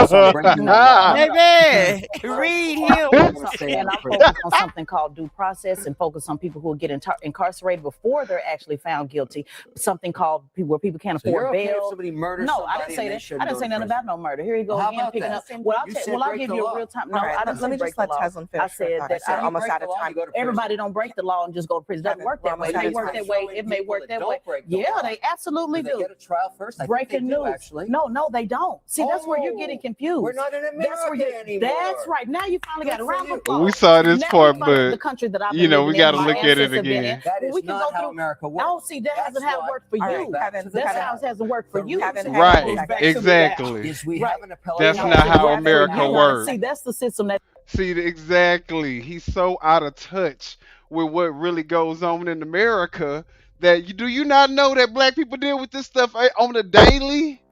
read him. And I'm focused on something called due process and focus on people who will get incarcerated before they're actually found guilty. Something called where people can't So you're afford okay if bail. somebody murders No, I somebody didn't say and they that. shouldn't I didn't go say to nothing prison? about no murder. Here you go Well, how again, about picking that? up. Well, You said I'll break give the you law. a real time. No, All right, I didn't let me say break just let the law. Teslin finish I her said thought. that We're almost out of time. everybody don't break the law and just go to prison. It doesn't work that way. It may work that way. It may work that way. Yeah, they absolutely Do they do. get a trial first? I think Breaking they do, news. actually. No, they don't. See, that's where you're getting confused. We're not in That's where America anymore. That's right. Now you finally got around the Well, we saw this now part, we finally- the but country that I've you been know, we living in, got to my look at it ancestors have been in. again. That Well, is we can not go how through- America works. No, see, that hasn't had worked for All you. right, Kevin, That's Kevin. how it hasn't worked for you. Kevin, Right, Back to the exactly. Is we Right. have an appellate That's court. not how Worked for America you. works. See, that's the system that See, exactly. He's so out of touch with what really goes on in America that do you not know that black people deal with this stuff on a daily?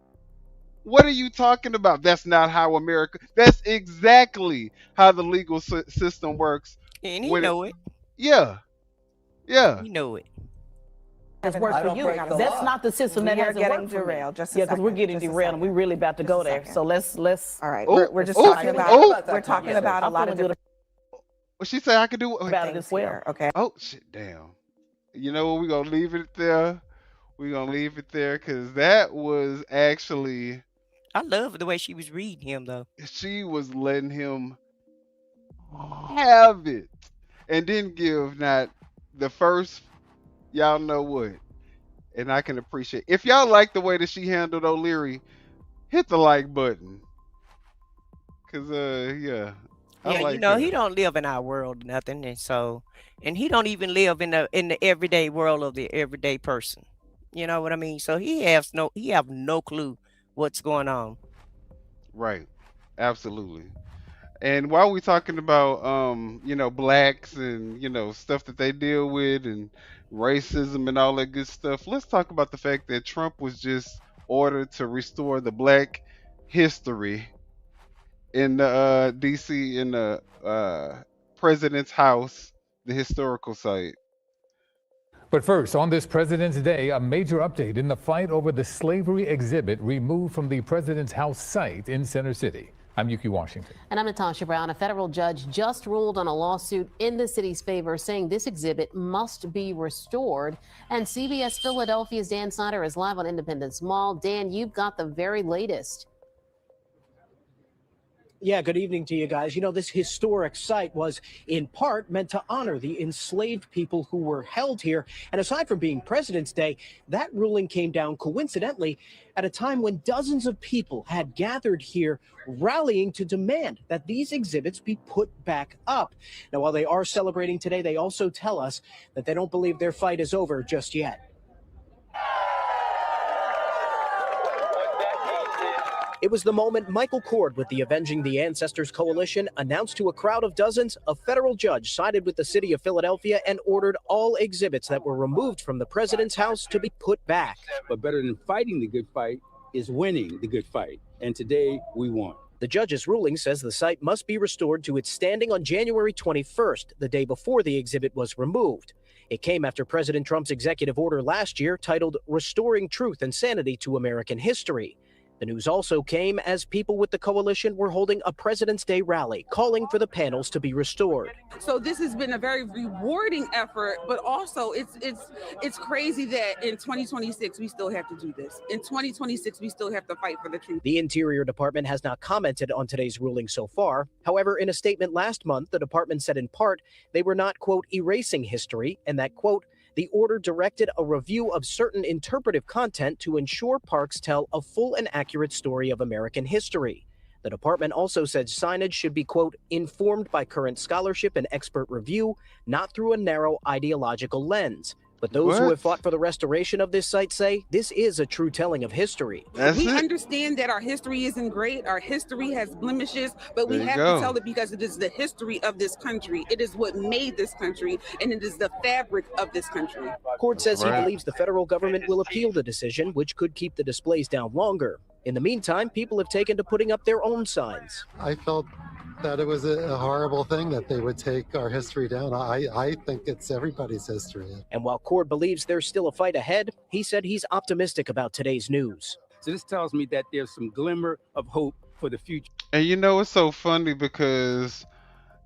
What are you talking about? That's not how America. That's exactly how the legal system works. And he When know it. yeah, yeah. He know it. has Kevin, worked I for don't you. break the That's law. not the system We that are hasn't getting worked for me. derailed. Just a Yeah, because we're second. getting Just a derailed and we're second. really about to Just go a there. second. So let's All right, Oh, we're just oh, talking about oh. we're talking about a lot of different What she say? I could do about it things as well. here. Okay. Oh shit! Damn. You know what? We're gonna leave it there. We're gonna leave it there because that was actually I love the way she was reading him, though. she was letting him have it and didn't give not the first. Y'all know what? And I can appreciate. If y'all like the way that she handled O'Leary, hit the like button. Cause yeah, I Yeah, like you know, her. he don't live in our world, nothing, and he don't even live in the everyday world of the everyday person. You know what I mean? So he have no clue what's going on. Right. Absolutely. And while we're talking about blacks and stuff that they deal with and racism and all that good stuff, let's talk about the fact that Trump was just ordered to restore the black history in the DC in the president's house, the historical site. But first, on this President's Day, a major update in the fight over the slavery exhibit removed from the president's house site in Center City. I'm Yuki Washington. And I'm Natasha Brown. A federal judge just ruled on a lawsuit in the city's favor, saying this exhibit must be restored. And CBS Philadelphia's Dan Snyder is live on Independence Mall. Dan, you've got the very latest. Yeah, good evening to you guys. You know, this historic site was in part meant to honor the enslaved people who were held here. And aside from being President's Day, that ruling came down coincidentally at a time when dozens of people had gathered here rallying to demand that these exhibits be put back up. Now, while they are celebrating today, they also tell us that they don't believe their fight is over just yet. It was the moment Michael Cord with the Avenging the Ancestors Coalition announced to a crowd of dozens a federal judge sided with the city of Philadelphia and ordered all exhibits that were removed from the president's house to be put back. But better than fighting the good fight is winning the good fight. And today we won. The judge's ruling says the site must be restored to its standing on January 21st, the day before the exhibit was removed. It came after President Trump's executive order last year titled Restoring Truth and Sanity to American History. The news also came as people with the coalition were holding a President's Day rally, calling for the panels to be restored. So this has been a very rewarding effort, but also it's crazy that in 2026 we still have to do this. In 2026 we still have to fight for the truth. The Interior Department has not commented on today's ruling so far. However, in a statement last month, the department said in part they were not, quote, erasing history, and that, quote, the order directed a review of certain interpretive content to ensure parks tell a full and accurate story of American history. The department also said signage should be, quote, informed by current scholarship and expert review, not through a narrow ideological lens. But those who have fought for the restoration of this site say this is a true telling of history. We understand that our history isn't great. Our history has blemishes, but we There you have go. to tell it because it is the history of this country. It is what made this country, and it is the fabric of this country. Court says Right. he believes the federal government will appeal the decision, which could keep the displays down longer. In the meantime, people have taken to putting up their own signs. I felt that it was a horrible thing that they would take our history down. I think it's everybody's history. And while Cord believes there's still a fight ahead, he said he's optimistic about today's news. So this tells me that there's some glimmer of hope for the future. And you know, it's so funny because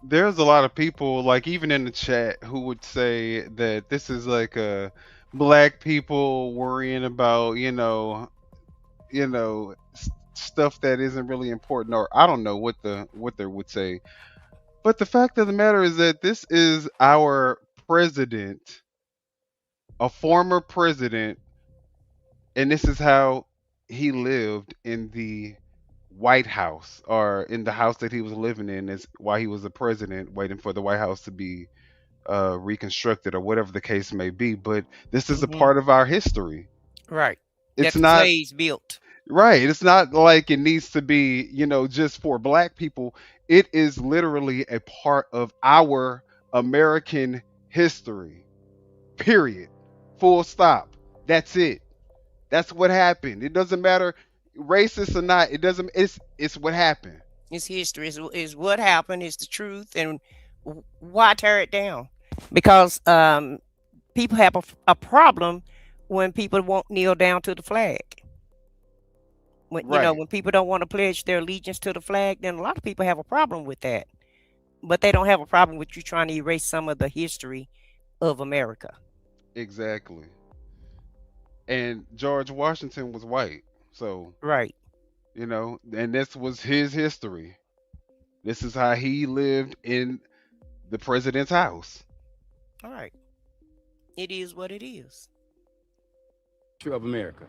there's a lot of people, like even in the chat, who would say that this is like a black people worrying about, stuff that isn't really important, or I don't know what they would say. But the fact of the matter is that this is our president, a former president, and this is how he lived in the White House, or in the house that he was living in, is while he was a president, waiting for the White House to be reconstructed, or whatever the case may be. But this is a part of our history. Right. It's that not the slaves built. right. It's not like it needs to be, just for black people. It is literally a part of our American history. Period. Full stop. That's it. That's what happened. It doesn't matter racist or not. It doesn't. It's what happened. It's history. Is what happened. It's the truth. And why tear it down? Because people have a problem when people won't kneel down to the flag. When when people don't want to pledge their allegiance to the flag, then a lot of people have a problem with that. But they don't have a problem with you trying to erase some of the history of America. Exactly. And George Washington was white, so Right. and this was his history. This is how he lived in the president's house. All right. It is what it is. Of America.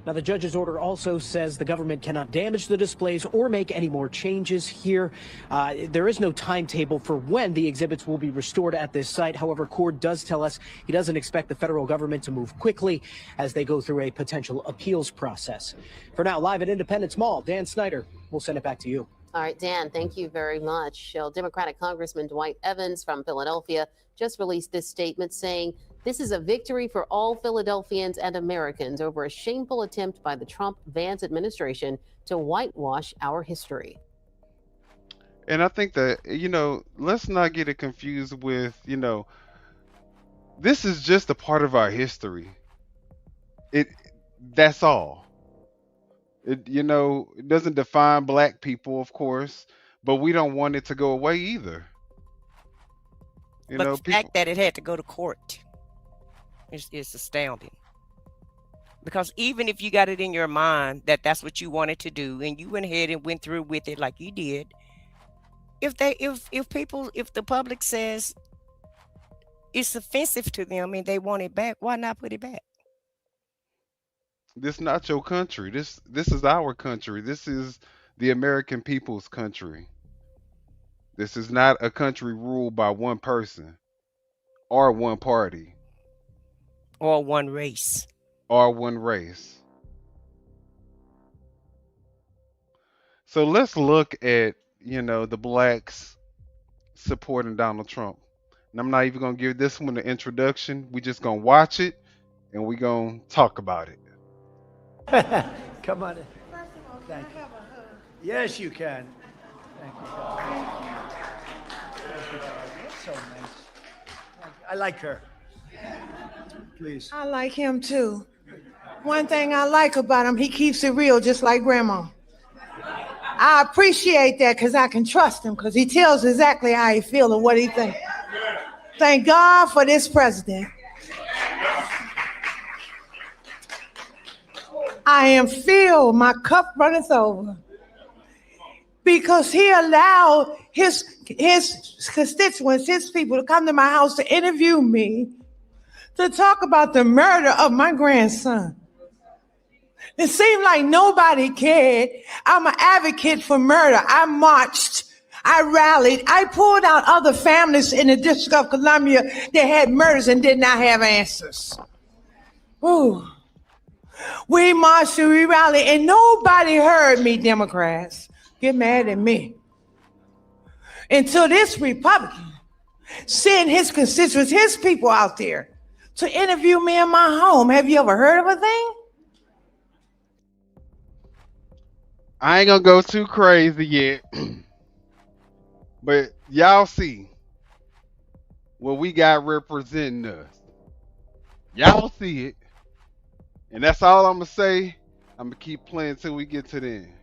Now, the judge's order also says the government cannot damage the displays or make any more changes here. There is no timetable for when the exhibits will be restored at this site. However, Cord does tell us he doesn't expect the federal government to move quickly as they go through a potential appeals process. For now, live at Independence Mall, Dan Snyder, we'll send it back to you. All right, Dan, thank you very much. Democratic Congressman Dwight Evans from Philadelphia just released this statement saying, "This is a victory for all Philadelphians and Americans over a shameful attempt by the Trump-Vance administration to whitewash our history." And I think that, let's not get it confused with, this is just a part of our history. That's all. It doesn't define black people, of course, but we don't want it to go away either. But the fact that it had to go to court is astounding. Because even if you got it in your mind that that's what you wanted to do, and you went ahead and went through with it like you did, if the public says it's offensive to them and they want it back, why not put it back? This is not your country. This is our country. This is the American people's country. This is not a country ruled by one person or one party or one race. Or one race. So let's look at, the blacks supporting Donald Trump. And I'm not even going to give this one an introduction. We're just going to watch it and we're going to talk about it. Come on in. Thank you. Yes, you can. Thank you. That's so nice. I like her. Please. I like him too. One thing I like about him, he keeps it real just like grandma. I appreciate that because I can trust him because he tells exactly how he feels and what he thinks. Thank God for this president. I am filled, my cup runneth over. Because he allowed his constituents, his people to come to my house to interview me, to talk about the murder of my grandson. It seemed like nobody cared. I'm an advocate for murder. I marched. I rallied. I pulled out other families in the District of Columbia that had murders and did not have answers. Ooh. We marched and we rallied, and nobody heard me, Democrats. Get mad at me. Until this Republican sent his constituents, his people out there to interview me in my home. Have you ever heard of a thing? I ain't gonna go too crazy yet, but y'all see what we got representing us. Y'all see it, and that's all I'm gonna say. I'm gonna keep playing till we get to the end.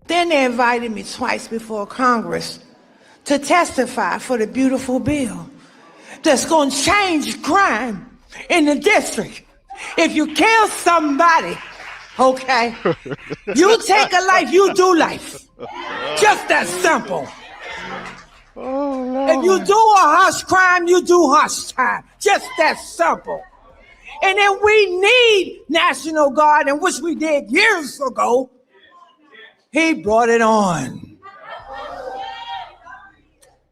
Then they invited me twice before Congress to testify for the beautiful bill that's going to change crime in the district. If you kill somebody, okay, you take a life, you do life. Just that simple. If you do a harsh crime, you do harsh time. Just that simple. And then we need National Guard, and which we did years ago. He brought it on.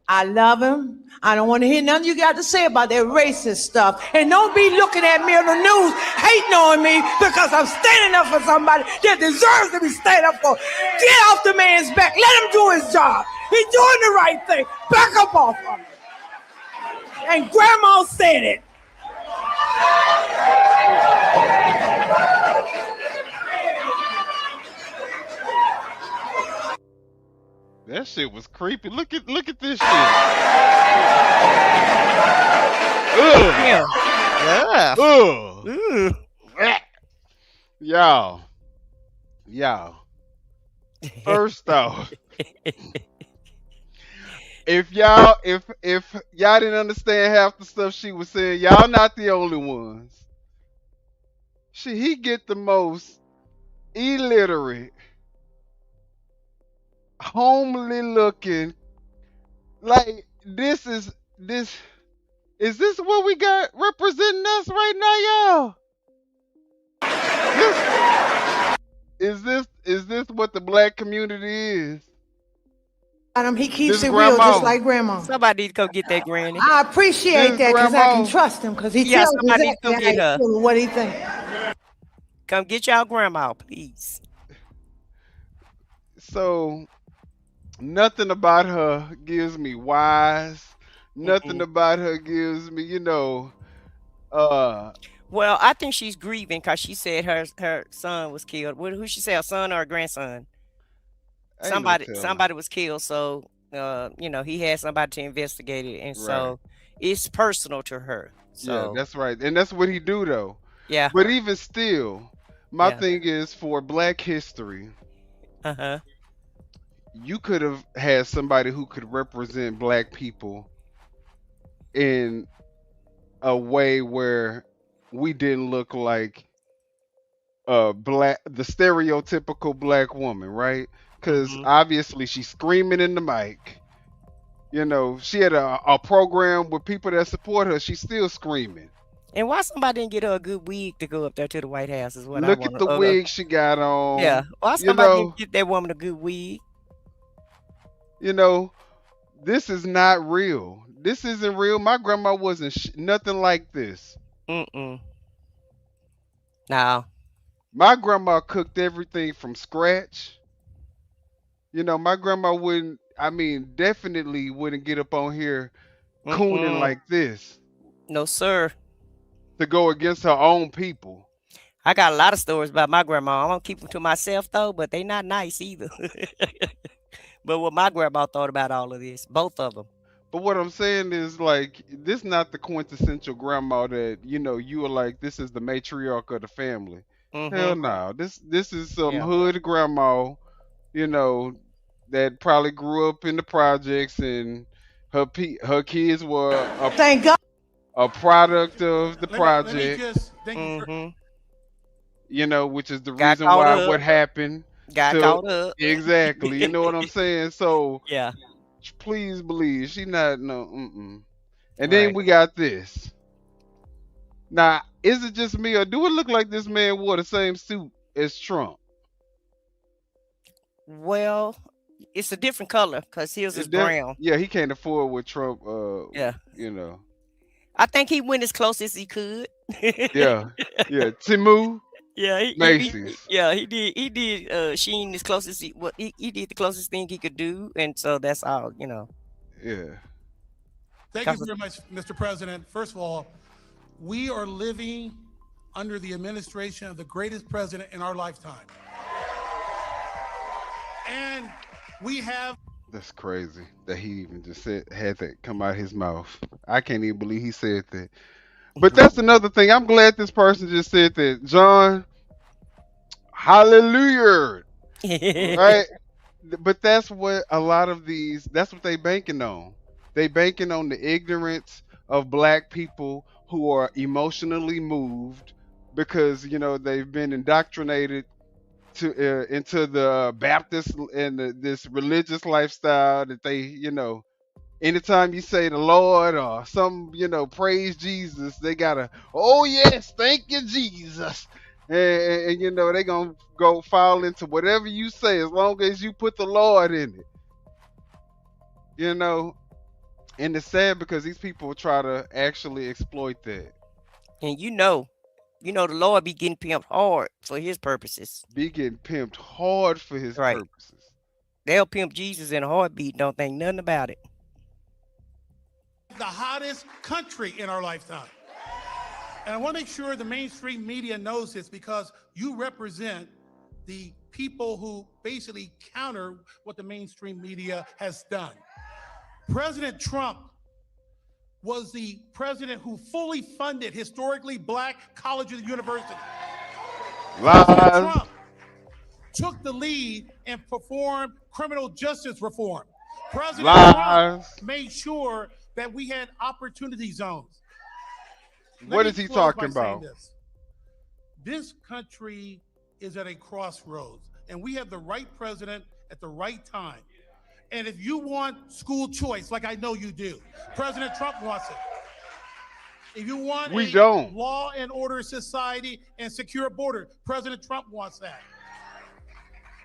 I love him. I don't want to hear nothing you got to say about that racist stuff. And don't be looking at me on the news hating on me because I'm standing up for somebody that deserves to be standing up for. Get off the man's back. Let him do his job. He's doing the right thing. Back up off of him. And Grandma said it. That shit was creepy. Look at this shit. Ugh. Yeah. Ugh. Y'all. First off, if y'all didn't understand half the stuff she was saying, y'all not the only ones. He get the most illiterate, homely looking, like this is this what we got representing us right now, y'all? Is this what the black community is? He keeps it real just like Grandma. Somebody need to go get that granny. I appreciate that because I can trust him because he tells somebody need to exactly go get how her. he feels, what he thinks. Come get y'all grandma, please. So nothing about her gives me wise. Nothing about her gives me, Well, I think she's grieving because she said her son was killed. Who she said, her son or her grandson? Somebody was killed. So he had somebody to investigate it, and so it's personal to her. So yeah, that's right, and that's what he do though. Yeah. But even still, my thing is for Black History. You could have had somebody who could represent Black people in a way where we didn't look like the stereotypical Black woman, right? Because obviously she's screaming in the mic. She had a program with people that support her. She's still screaming. And why somebody didn't get her a good wig to go up there to the White House is what Look I want. at the wig she got on. Yeah. Why somebody didn't get that woman a good wig? This is not real. This isn't real. My grandma wasn't nothing like this. No. My grandma cooked everything from scratch. My grandma definitely wouldn't get up on here cooning like this. No, sir. To go against her own people. I got a lot of stories about my grandma. I'm going to keep them to myself, though, but they not nice either. But what my grandma thought about all of this, both of them. But what I'm saying is, this not the quintessential grandma that, you are like, this is the matriarch of the family. Hell no. This is some hood grandma, that probably grew up in the projects, and her kids were a product of the project. Which is the reason why what happened. Got caught up. Exactly. You know what I'm saying? So yeah. Please believe she not no. And then we got this. Now is it just me or do it look like this man wore the same suit as Trump? Well, it's a different color because his is brown. Yeah, he can't afford what Trump. Yeah. You know. I think he went as close as he could. Yeah. Timu. Yeah, Macy's. he did Sheen as close as he did the closest thing he could do, and so that's all, you know. Yeah. Thank you very much, Mr. President. First of all, we are living under the administration of the greatest president in our lifetime. And we have. That's crazy that he even just had that come out his mouth. I can't even believe he said that. But that's another thing. I'm glad this person just said that. John, hallelujah. Right? But that's what a lot of that's what they banking on. They banking on the ignorance of black people who are emotionally moved because, they've been indoctrinated into the Baptist and this religious lifestyle that they, anytime you say the Lord or some, praise Jesus, they gotta, oh yes, thank you, Jesus. And they gonna go fall into whatever you say as long as you put the Lord in it. And it's sad because these people try to actually exploit that. And the Lord be getting pimped hard for his purposes. Be getting pimped hard for his purposes. They'll pimp Jesus in a heartbeat, don't think nothing about it. The hottest country in our lifetime. And I want to make sure the mainstream media knows this because you represent the people who basically counter what the mainstream media has done. President Trump was the president who fully funded historically black colleges and universities. President Trump took the lead and performed criminal justice reform. President Trump made sure that we had opportunity zones. What is he talking about? This country is at a crossroads, and we have the right president at the right time. And if you want school choice, like I know you do, President Trump wants it. If you want law and order society and secure border, President Trump wants that.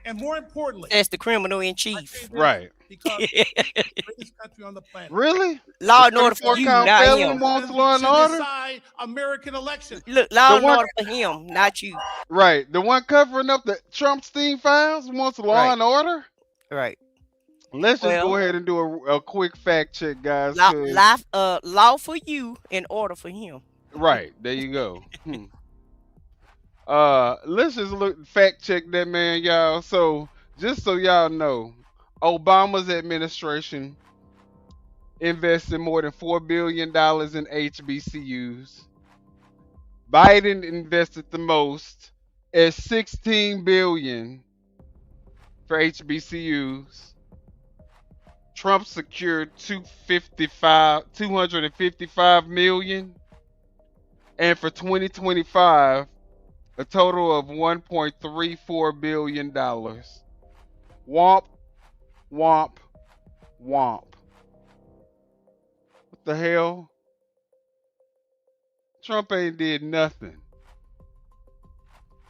And more importantly, that's the criminal in chief, right? Because it's the greatest country on the planet. Really? Law and order for you, not him. Wants law and order? Decide American elections. Look, law and order for him, not you. Right. The one covering up the Trump-Stein files wants law and order? Right. Let's just go ahead and do a quick fact check, guys. Law for you and order for him. Right. There you go. Let's just fact check that man, y'all. So just so y'all know, Obama's administration invested more than $4 billion in HBCUs. Biden invested the most at $16 billion for HBCUs. Trump secured $255 million, and for 2025, a total of $1.34 billion. Womp, womp, womp. What the hell? Trump ain't did nothing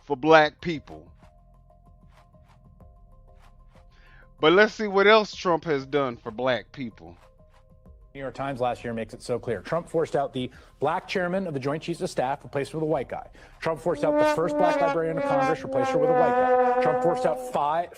for black people. But let's see what else Trump has done for black people. New York Times last year makes it so clear. Trump forced out the black chairman of the Joint Chiefs of Staff, replaced her with a white guy. Trump forced out the first black librarian of Congress, replaced her with a white guy. Trump forced out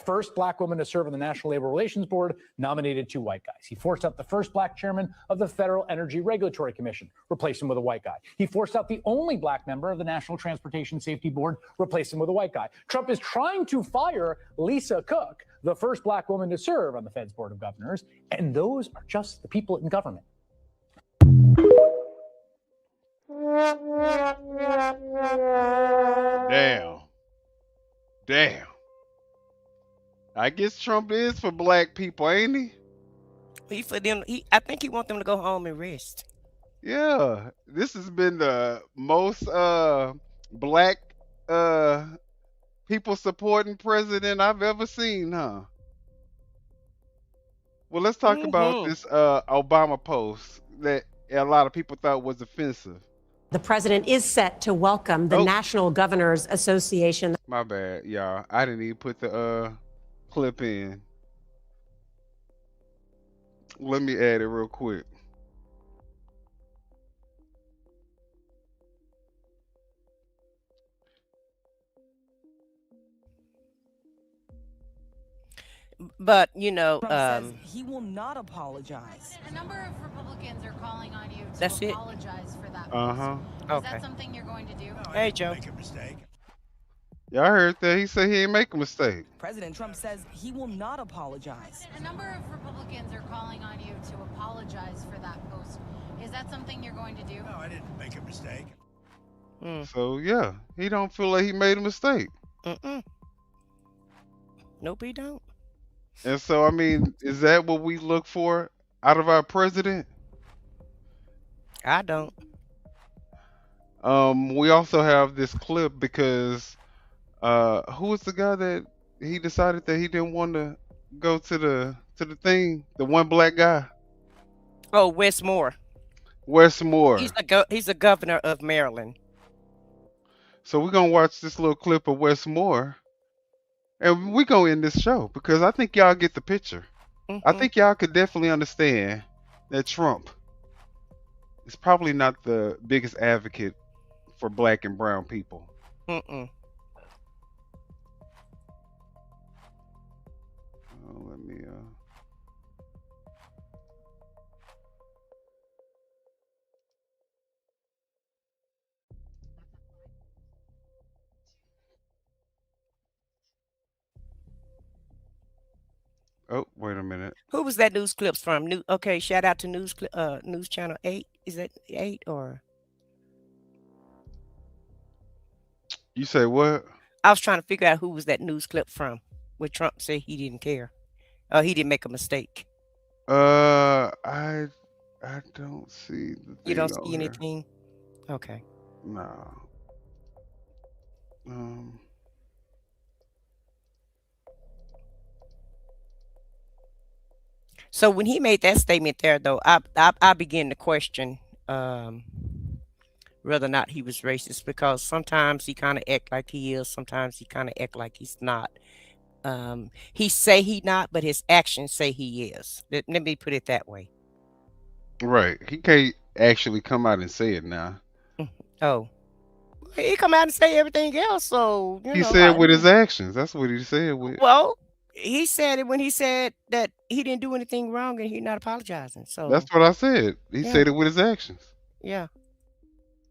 first black woman to serve on the National Labor Relations Board, nominated 2 white guys. He forced out the first black chairman of the Federal Energy Regulatory Commission, replaced him with a white guy. He forced out the only black member of the National Transportation Safety Board, replaced him with a white guy. Trump is trying to fire Lisa Cook, the first black woman to serve on the Fed's Board of Governors, and those are just the people in government. Damn. I guess Trump is for black people, ain't he? He for them. I think he wants them to go home and rest. Yeah, this has been the most black people supporting president I've ever seen, huh? Well, let's talk about this Obama post that a lot of people thought was offensive. The president is set to welcome the National Governors Association. My bad, y'all. I didn't even put the clip in. Let me add it real quick. But you know, says he will not apologize. A number of Republicans are calling on you to That's it. apologize for that. Is Okay. that something you're going to do? Hey, Joe. Make a mistake. Y'all heard that? He said he ain't make a mistake. President Trump says he will not apologize. A number of Republicans are calling on you to apologize for that post. Is that something you're going to do? No, I didn't make a mistake. So yeah, he don't feel like he made a mistake. Nope, he don't. And so I mean, is that what we look for out of our president? I don't. We also have this clip because who was the guy that he decided that he didn't want to go to the thing? The one black guy. Oh, Wes Moore. Wes Moore. He's the governor of Maryland. So we're gonna watch this little clip of Wes Moore, and we're gonna end this show because I think y'all get the picture. I think y'all could definitely understand that Trump is probably not the biggest advocate for black and brown people. Let me Oh, wait a minute. Who was that news clips from? Okay, shout out to News Channel 8. Is that 8 or? You say what? I was trying to figure out who was that news clip from, where Trump said he didn't care. He didn't make a mistake. I don't see the thing. You don't on see here. anything? Okay. No. So when he made that statement there, though, I began to question whether or not he was racist, because sometimes he kind of act like he is, sometimes he kind of act like he's not. He say he not, but his actions say he is. Let me put it that way. Right. He can't actually come out and say it now. Oh, he come out and say everything else. So He said with his actions. That's what he said with. Well, he said it when he said that he didn't do anything wrong and he's not apologizing. So That's what I said. He Yeah. said it with his actions. yeah.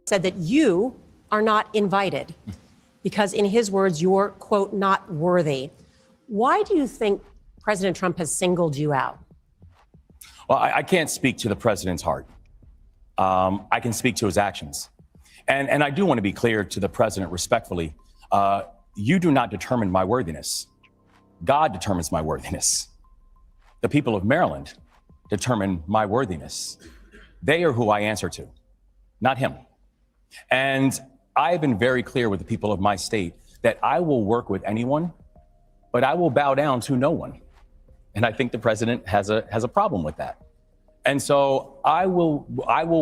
Said that you are not invited because, in his words, you're, quote, not worthy. Why do you think President Trump has singled you out? Well, I can't speak to the president's heart. I can speak to his actions. And I do want to be clear to the president respectfully. You do not determine my worthiness. God determines my worthiness. The people of Maryland determine my worthiness. They are who I answer to, not him. And I've been very clear with the people of my state that I will work with anyone, but I will bow down to no one. And I think the president has a problem with that. And so I will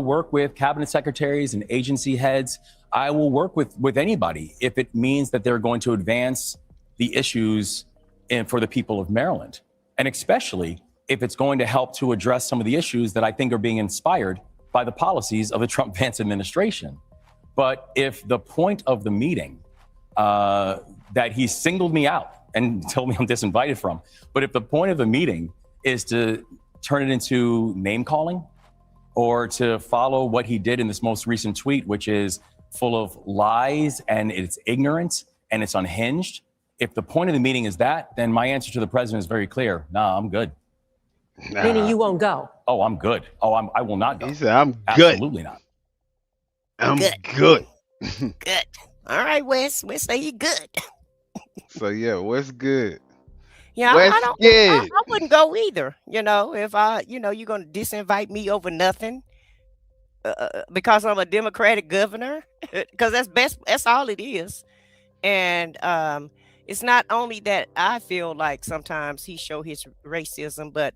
work with cabinet secretaries and agency heads. I will work with anybody if it means that they're going to advance the issues for the people of Maryland. And especially if it's going to help to address some of the issues that I think are being inspired by the policies of the Trump-Vance administration. But if the point of the meeting that he singled me out and told me I'm disinvited from, but if the point of the meeting is to turn it into name calling or to follow what he did in this most recent tweet, which is full of lies and it's ignorant and it's unhinged, if the point of the meeting is that, then my answer to the president is very clear. Nah, I'm good. Meaning you won't go. Oh, I'm good. Oh, I will not go. He said, I'm good. Absolutely not. I'm good. Good. All right, Wes. Wes say he good. So yeah, what's good? Yeah, Wes I don't. good. I wouldn't go either. If you're gonna disinvite me over nothing because I'm a Democratic governor, because that's all it is. And it's not only that I feel like sometimes he show his racism, but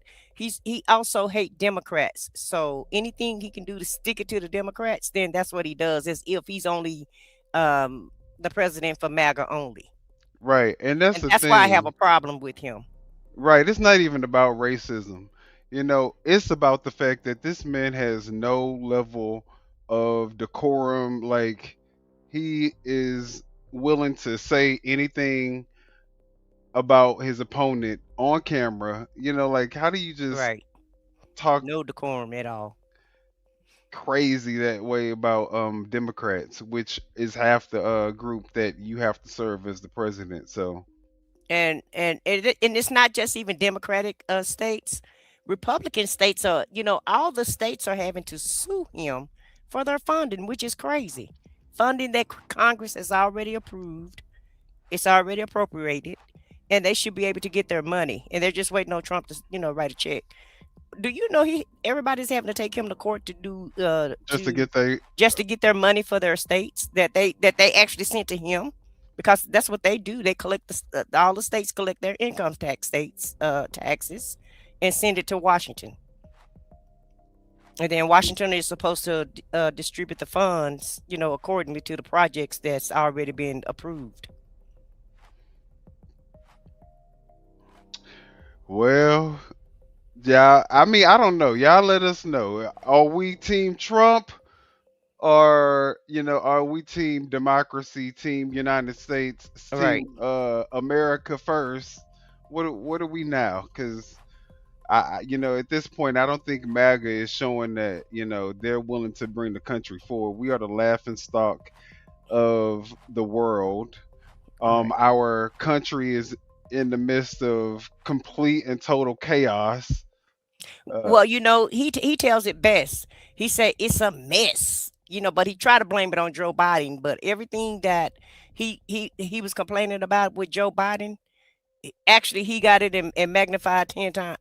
he also hate Democrats. So anything he can do to stick it to the Democrats, then that's what he does. As if he's only the president for MAGA only, Right. And that's and the that's why I have a thing. problem with him. Right. It's not even about racism. It's about the fact that this man has no level of decorum. Like, he is willing to say anything about his opponent on camera. Like, how do you just Right. talk No decorum at all. crazy that way about Democrats, which is half the group that you have to serve as the president? So, And it's not just even Democratic states. Republican states are, all the states are having to sue him for their funding, which is crazy. Funding that Congress has already approved, it's already appropriated, and they should be able to get their money. And they're just waiting on Trump to, write a check. Do you know everybody's having to take him to court to do just to get they just to get their money for their states that they actually sent to him, because that's what they do. They collect all the states collect their income taxes and send it to Washington, and then Washington is supposed to distribute the funds, accordingly to the projects that's already been approved. well, yeah, I mean, I don't know. Y'all let us know. Are we team Trump, or are we team democracy, team United States, Right. team America first? What are we now? Because at this point, I don't think MAGA is showing that they're willing to bring the country forward. We are the laughing stock of the world. Our country is in the midst of complete and total chaos. Well, he tells it best. He said it's a mess, but he tried to blame it on Joe Biden. But everything that he was complaining about with Joe Biden, actually he got it in magnified 10 times,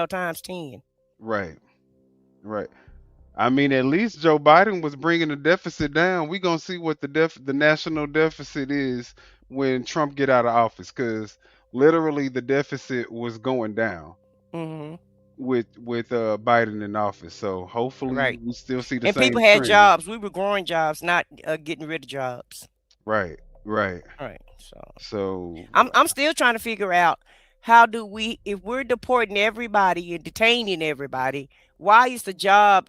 times 10. Right, right. I mean, at least Joe Biden was bringing the deficit down. We gonna see what the national deficit is when Trump get out of office, because literally the deficit was going down Hmm. with Biden in office. So hopefully Right. we still see the And same people had trend. jobs. We were growing jobs, not getting rid of jobs. Right, right. Right. So So I'm still trying to figure out, how do we, if we're deporting everybody and detaining everybody, why is the job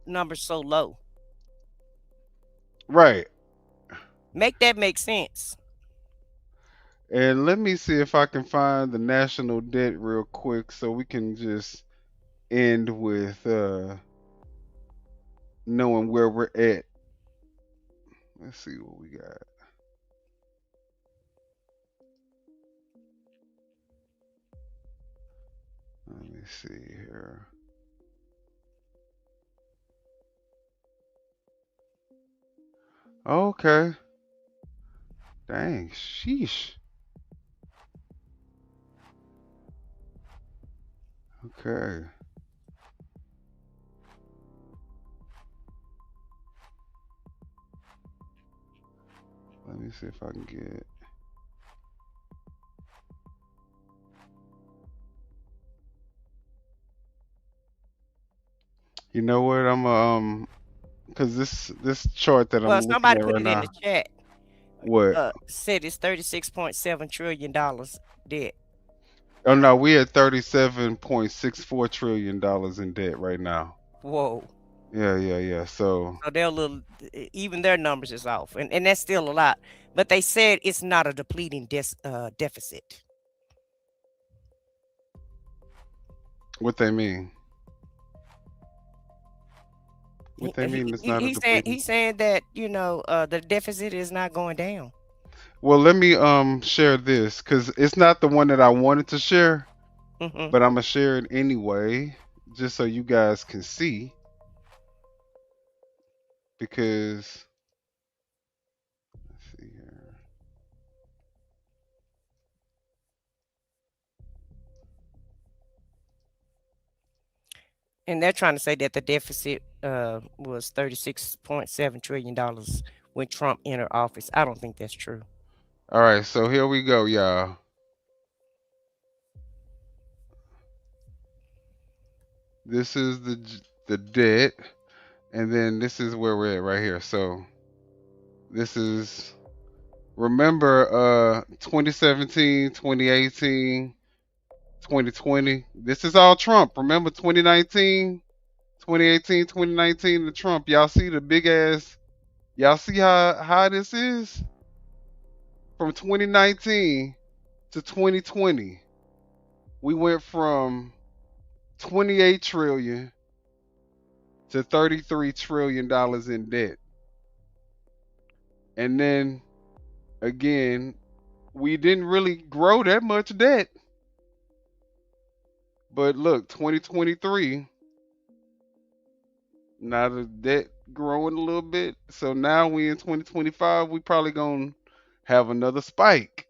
number so low? right. Make that make sense. And let me see if I can find the national debt real quick so we can just end with knowing where we're at. Let's see what we got. Let me see here. Okay. Dang, sheesh. Okay. Let me see if I can get. You know what? because this chart that I'm Well, looking somebody at put right it in now. the chat. What? Said it's $36.7 trillion debt. Oh no, we at $37.64 trillion in debt right now. Whoa. Yeah. So So they're a little, even their numbers is off, and that's still a lot. But they said it's not a depleting deficit. what they mean? What they mean? It's not a depleting. He's saying that the deficit is not going down. Well, let me share this because it's not the one that I wanted to share, Hmm. but I'm gonna share it anyway, just so you guys can see. Because let's see here. And they're trying to say that the deficit was $36.7 trillion when Trump entered office. I don't think that's true. All right, so here we go, y'all. This is the debt, and then this is where we're at right here. So this is remember 2017, 2018, 2020. This is all Trump. Remember 2019, 2018, 2019, the Trump. Y'all see the big ass. Y'all see how this is from 2019 to 2020. We went from 28 trillion to 33 trillion dollars in debt. And then again, we didn't really grow that much debt. But look, 2023, now the debt growing a little bit. So now we in 2025, we probably gonna have another spike.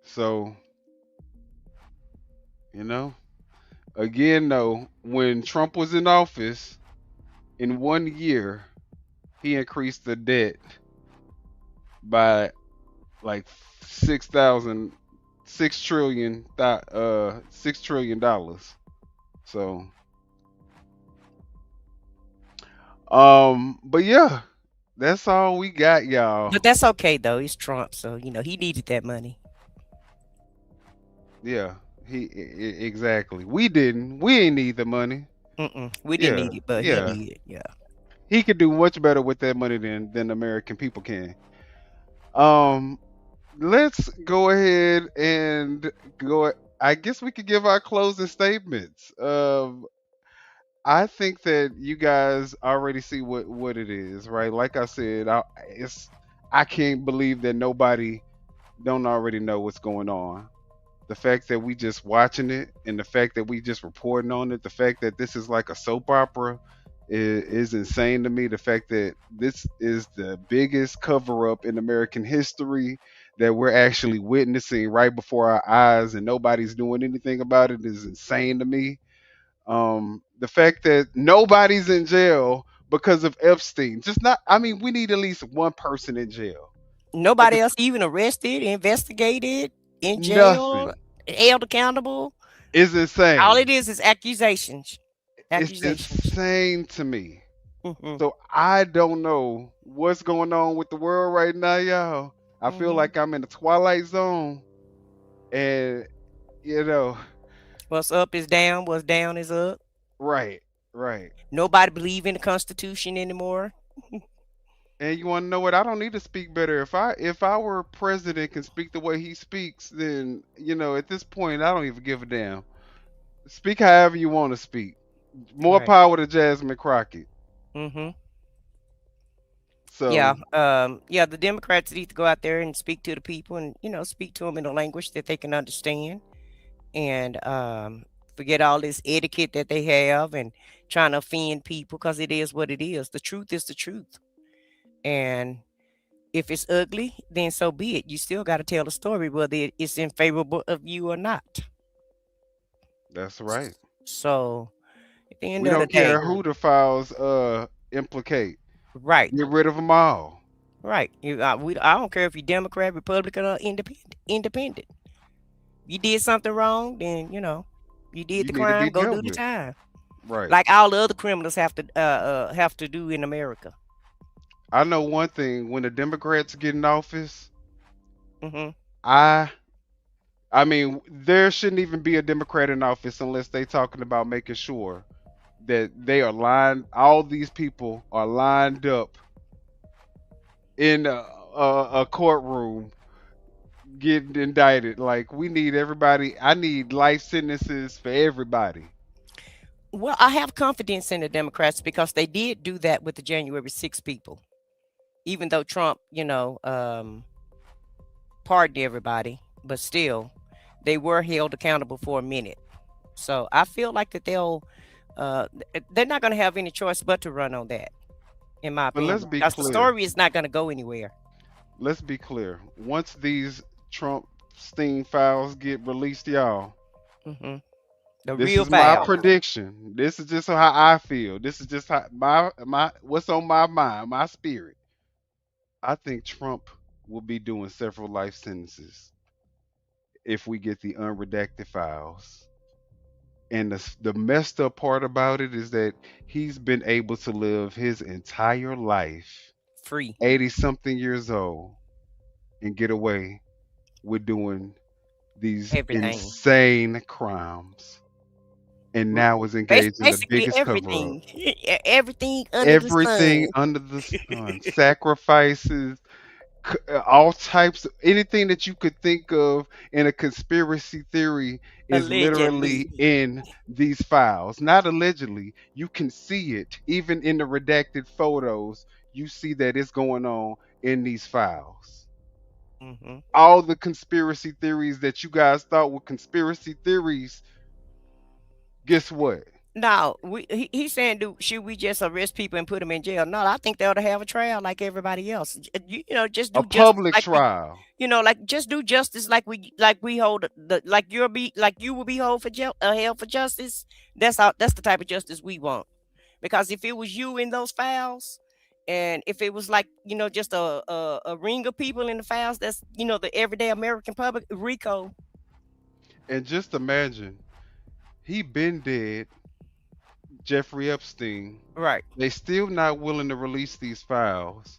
So, you know, again though, when Trump was in office, in 1 year, he increased the debt by like 6,000, 6 trillion dollars. So, but yeah, that's all we got, y'all. But that's okay though. He's Trump, so he needed that money. Yeah, exactly. We didn't. We ain't need the money. We didn't Yeah, need it, but he yeah. did. Yeah. He could do much better with that money than American people can. Um, let's go ahead and go. I guess we could give our closing statements. I think that you guys already see what it is, right? Like I said, I can't believe that nobody don't already know what's going on. The fact that we just watching it, and the fact that we just reporting on it, the fact that this is like a soap opera is insane to me. The fact that this is the biggest cover up in American history that we're actually witnessing right before our eyes and nobody's doing anything about it is insane to me. The fact that nobody's in jail because of Epstein, just not, I mean, we need at least one person in jail. But Nobody else even arrested, investigated, in jail, nothing held accountable. is insane. All it is accusations. It's Accusations. insane to me. Mhm. So I don't know what's going on with the world right now, y'all. I feel like I'm in the twilight zone, and you know, What's up is down. What's down is up. right, right. Nobody believe in the Constitution anymore. And you want to know what? I don't need to speak better. If our president can speak the way he speaks, then at this point, I don't even give a damn. Speak however you want to speak. More Right. power to Jasmine Crockett. Mm-hmm. So Yeah. The Democrats need to go out there and speak to the people, and speak to them in a language that they can understand, and forget all this etiquette that they have and trying to offend people, because it is what it is. The truth is the truth, and if it's ugly, then so be it. You still got to tell the story, whether it's in favorable of you or not. that's right. So at the end We of the don't care day, who the files implicate. right, Get rid of them all. right. I don't care if you're Democrat, Republican, or independent. You did something wrong, then you did You the need to be crime. Go dealt do the with. time, Right. like all the other criminals have to do in America. I know one thing: when the Democrats get in office, Hmm. I mean, there shouldn't even be a Democrat in office unless they talking about making sure that they are lined. All these people are lined up in a courtroom getting indicted. Like we need everybody. I need life sentences for everybody. Well, I have confidence in the Democrats because they did do that with the January 6 people. Even though Trump, pardoned everybody, but still, they were held accountable for a minute. So I feel like that they're not going to have any choice but to run on that, in my But let's opinion, be because the clear. story is not going to go anywhere. Let's be clear. Once these Trump Sting files get released, y'all, Hmm. The this real is my file. prediction. This is just how I feel. This is just how my what's on my mind, my spirit. I think Trump will be doing several life sentences if we get the unredacted files. And the messed up part about it is that he's been able to live his entire life, Free. 80 something years old, and get away with doing these Everything. insane crimes. And now is engaged in the Basically biggest cover up. everything. Everything under the Everything sun. under the sun, sacrifices, all types of anything that you could think of in a conspiracy theory is literally Allegedly. in these files. Not allegedly, you can see it even in the redacted photos. You see that it's going on in these files. Mm-hmm. All the conspiracy theories that you guys thought were conspiracy theories, guess what? No, he's saying, should we just arrest people and put them in jail? No, I think they ought to have a trial like everybody else. Just do A justice public like trial. like just do justice like we hold like you will be held for justice. That's the type of justice we want. Because if it was you in those files, and if it was like just a ring of people in the files, that's the everyday American public, RICO. And just imagine, he been dead. Jeffrey Epstein. Right. They still not willing to release these files.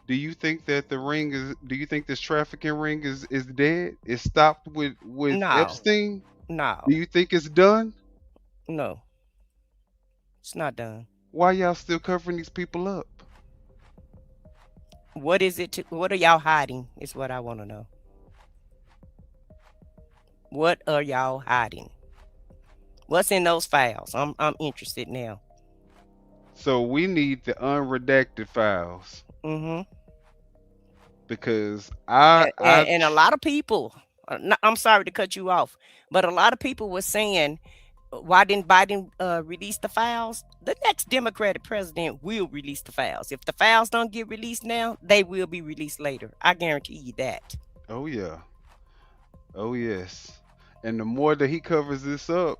Do you think that do you think this trafficking ring is dead? It stopped with No. Epstein? No. Do you think it's done? No. It's not done. Why y'all still covering these people up? What is it? What are y'all hiding? Is what I want to know. What are y'all hiding? What's in those files? I'm interested now. So we need the unredacted files. Mm-hmm. Because and a lot of people, I'm sorry to cut you off, but a lot of people were saying, why didn't Biden release the files? The next Democratic president will release the files. If the files don't get released now, they will be released later. I guarantee you that. Oh yeah. Oh yes. And the more that he covers this up,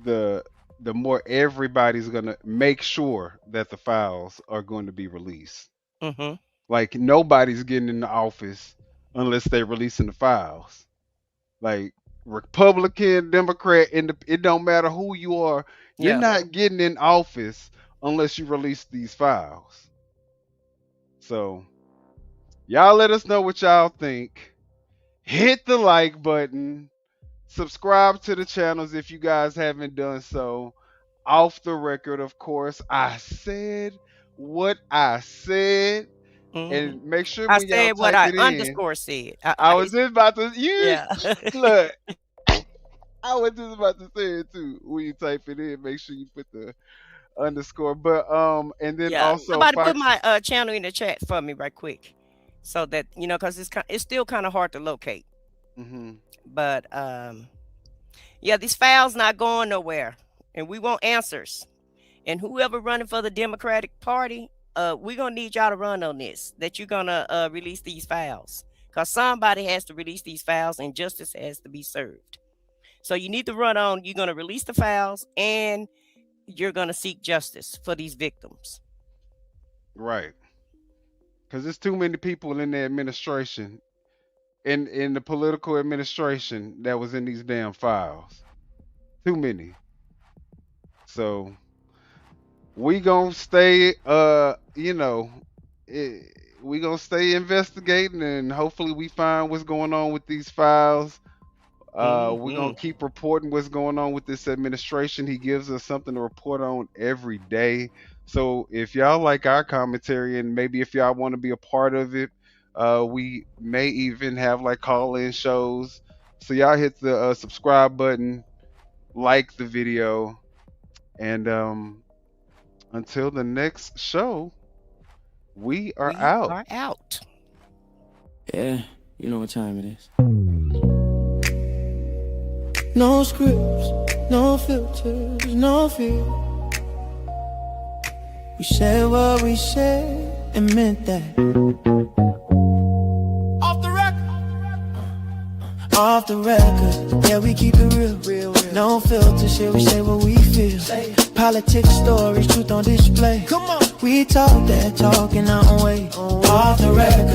the more everybody's gonna make sure that the files are going to be released. Mm-hmm. Like nobody's getting in the office unless they're releasing the files. Like Republican, Democrat, it don't matter who you are. You're not getting in office unless you release these files. So y'all let us know what y'all think. Hit the like button. Subscribe to the channels if you guys haven't done so. Off the record, of course, I said what I said. Mm-hmm. And make sure I when y'all said what type I it in, underscore said. I was just about to look. I was just about to say it too. When you type it in, make sure you put the underscore. But and then also somebody put my channel in the chat for me right quick, so that because it's still kind of hard to locate. Mm-hmm. But these files not going nowhere, and we want answers. And whoever running for the Democratic Party, we're gonna need y'all to run on this. That you're gonna release these files, because somebody has to release these files, and justice has to be served. So you need to run on. You're gonna release the files, and you're gonna seek justice for these victims. Right. Because there's too many people in the administration. In the political administration that was in these damn files. Too many. So we gonna stay we gonna stay investigating, and hopefully we find what's going on with these files. We're gonna keep reporting what's going on with this administration. He gives us something to report on every day. So if y'all like our commentary, and maybe if y'all want to be a part of it, we may even have like call-in shows. So y'all hit the subscribe button, like the video, and until the next show, we are out. Yeah, you know what time it is. No scripts, no filters, no fear. We said what we said and meant that. Off the record. Off the record, yeah, we keep it real. No filter, shit, we say what we feel. Politics, stories, truth on display. Come on. We talk that talk in our own way. Off the record,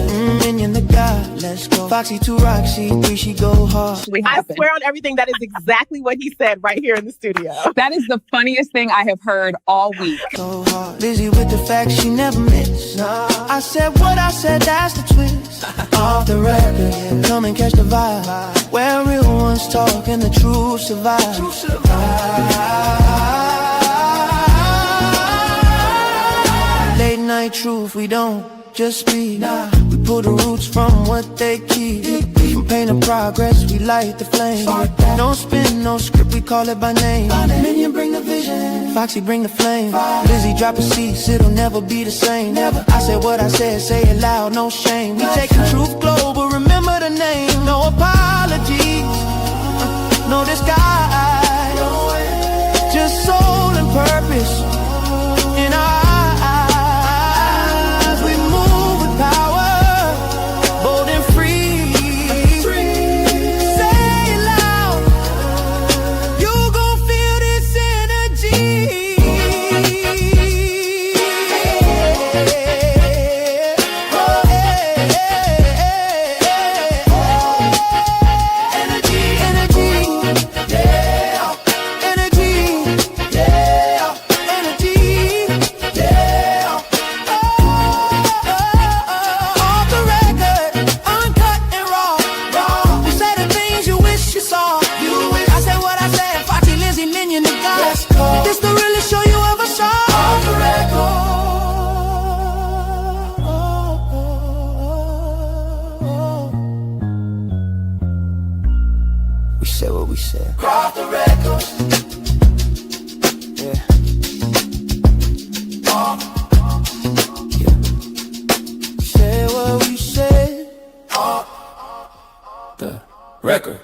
minion the God, let's go. Foxy 2 Roxy 3, she go hard. I swear on everything, that is exactly what he said right here in the studio. That is the funniest thing I have heard all week. So hard. Busy with the facts, she never miss. Nah. I said what I said, that's the twist. Off the record, yeah. Come and catch the vibe. Where real ones talk and the truth survive. Late night truth, we don't just speak. We pull the roots from what they keep. From pain to progress, we light the flame. No spin, no script, we call it by name. Minion bring the vision, Foxy bring the flame. Lizzie drop a cease, it'll never be the same. I said what I said, say it loud, no shame. We take the truth global, remember the name. No apologies, no disguise. Just soul and purpose in our eyes. We move with power, bold and free. Say it loud, you gon' feel this energy. This the realest show you ever saw. Off the record. We said what we said. Off the record. Yeah. Yeah. Say what we said. Off the record.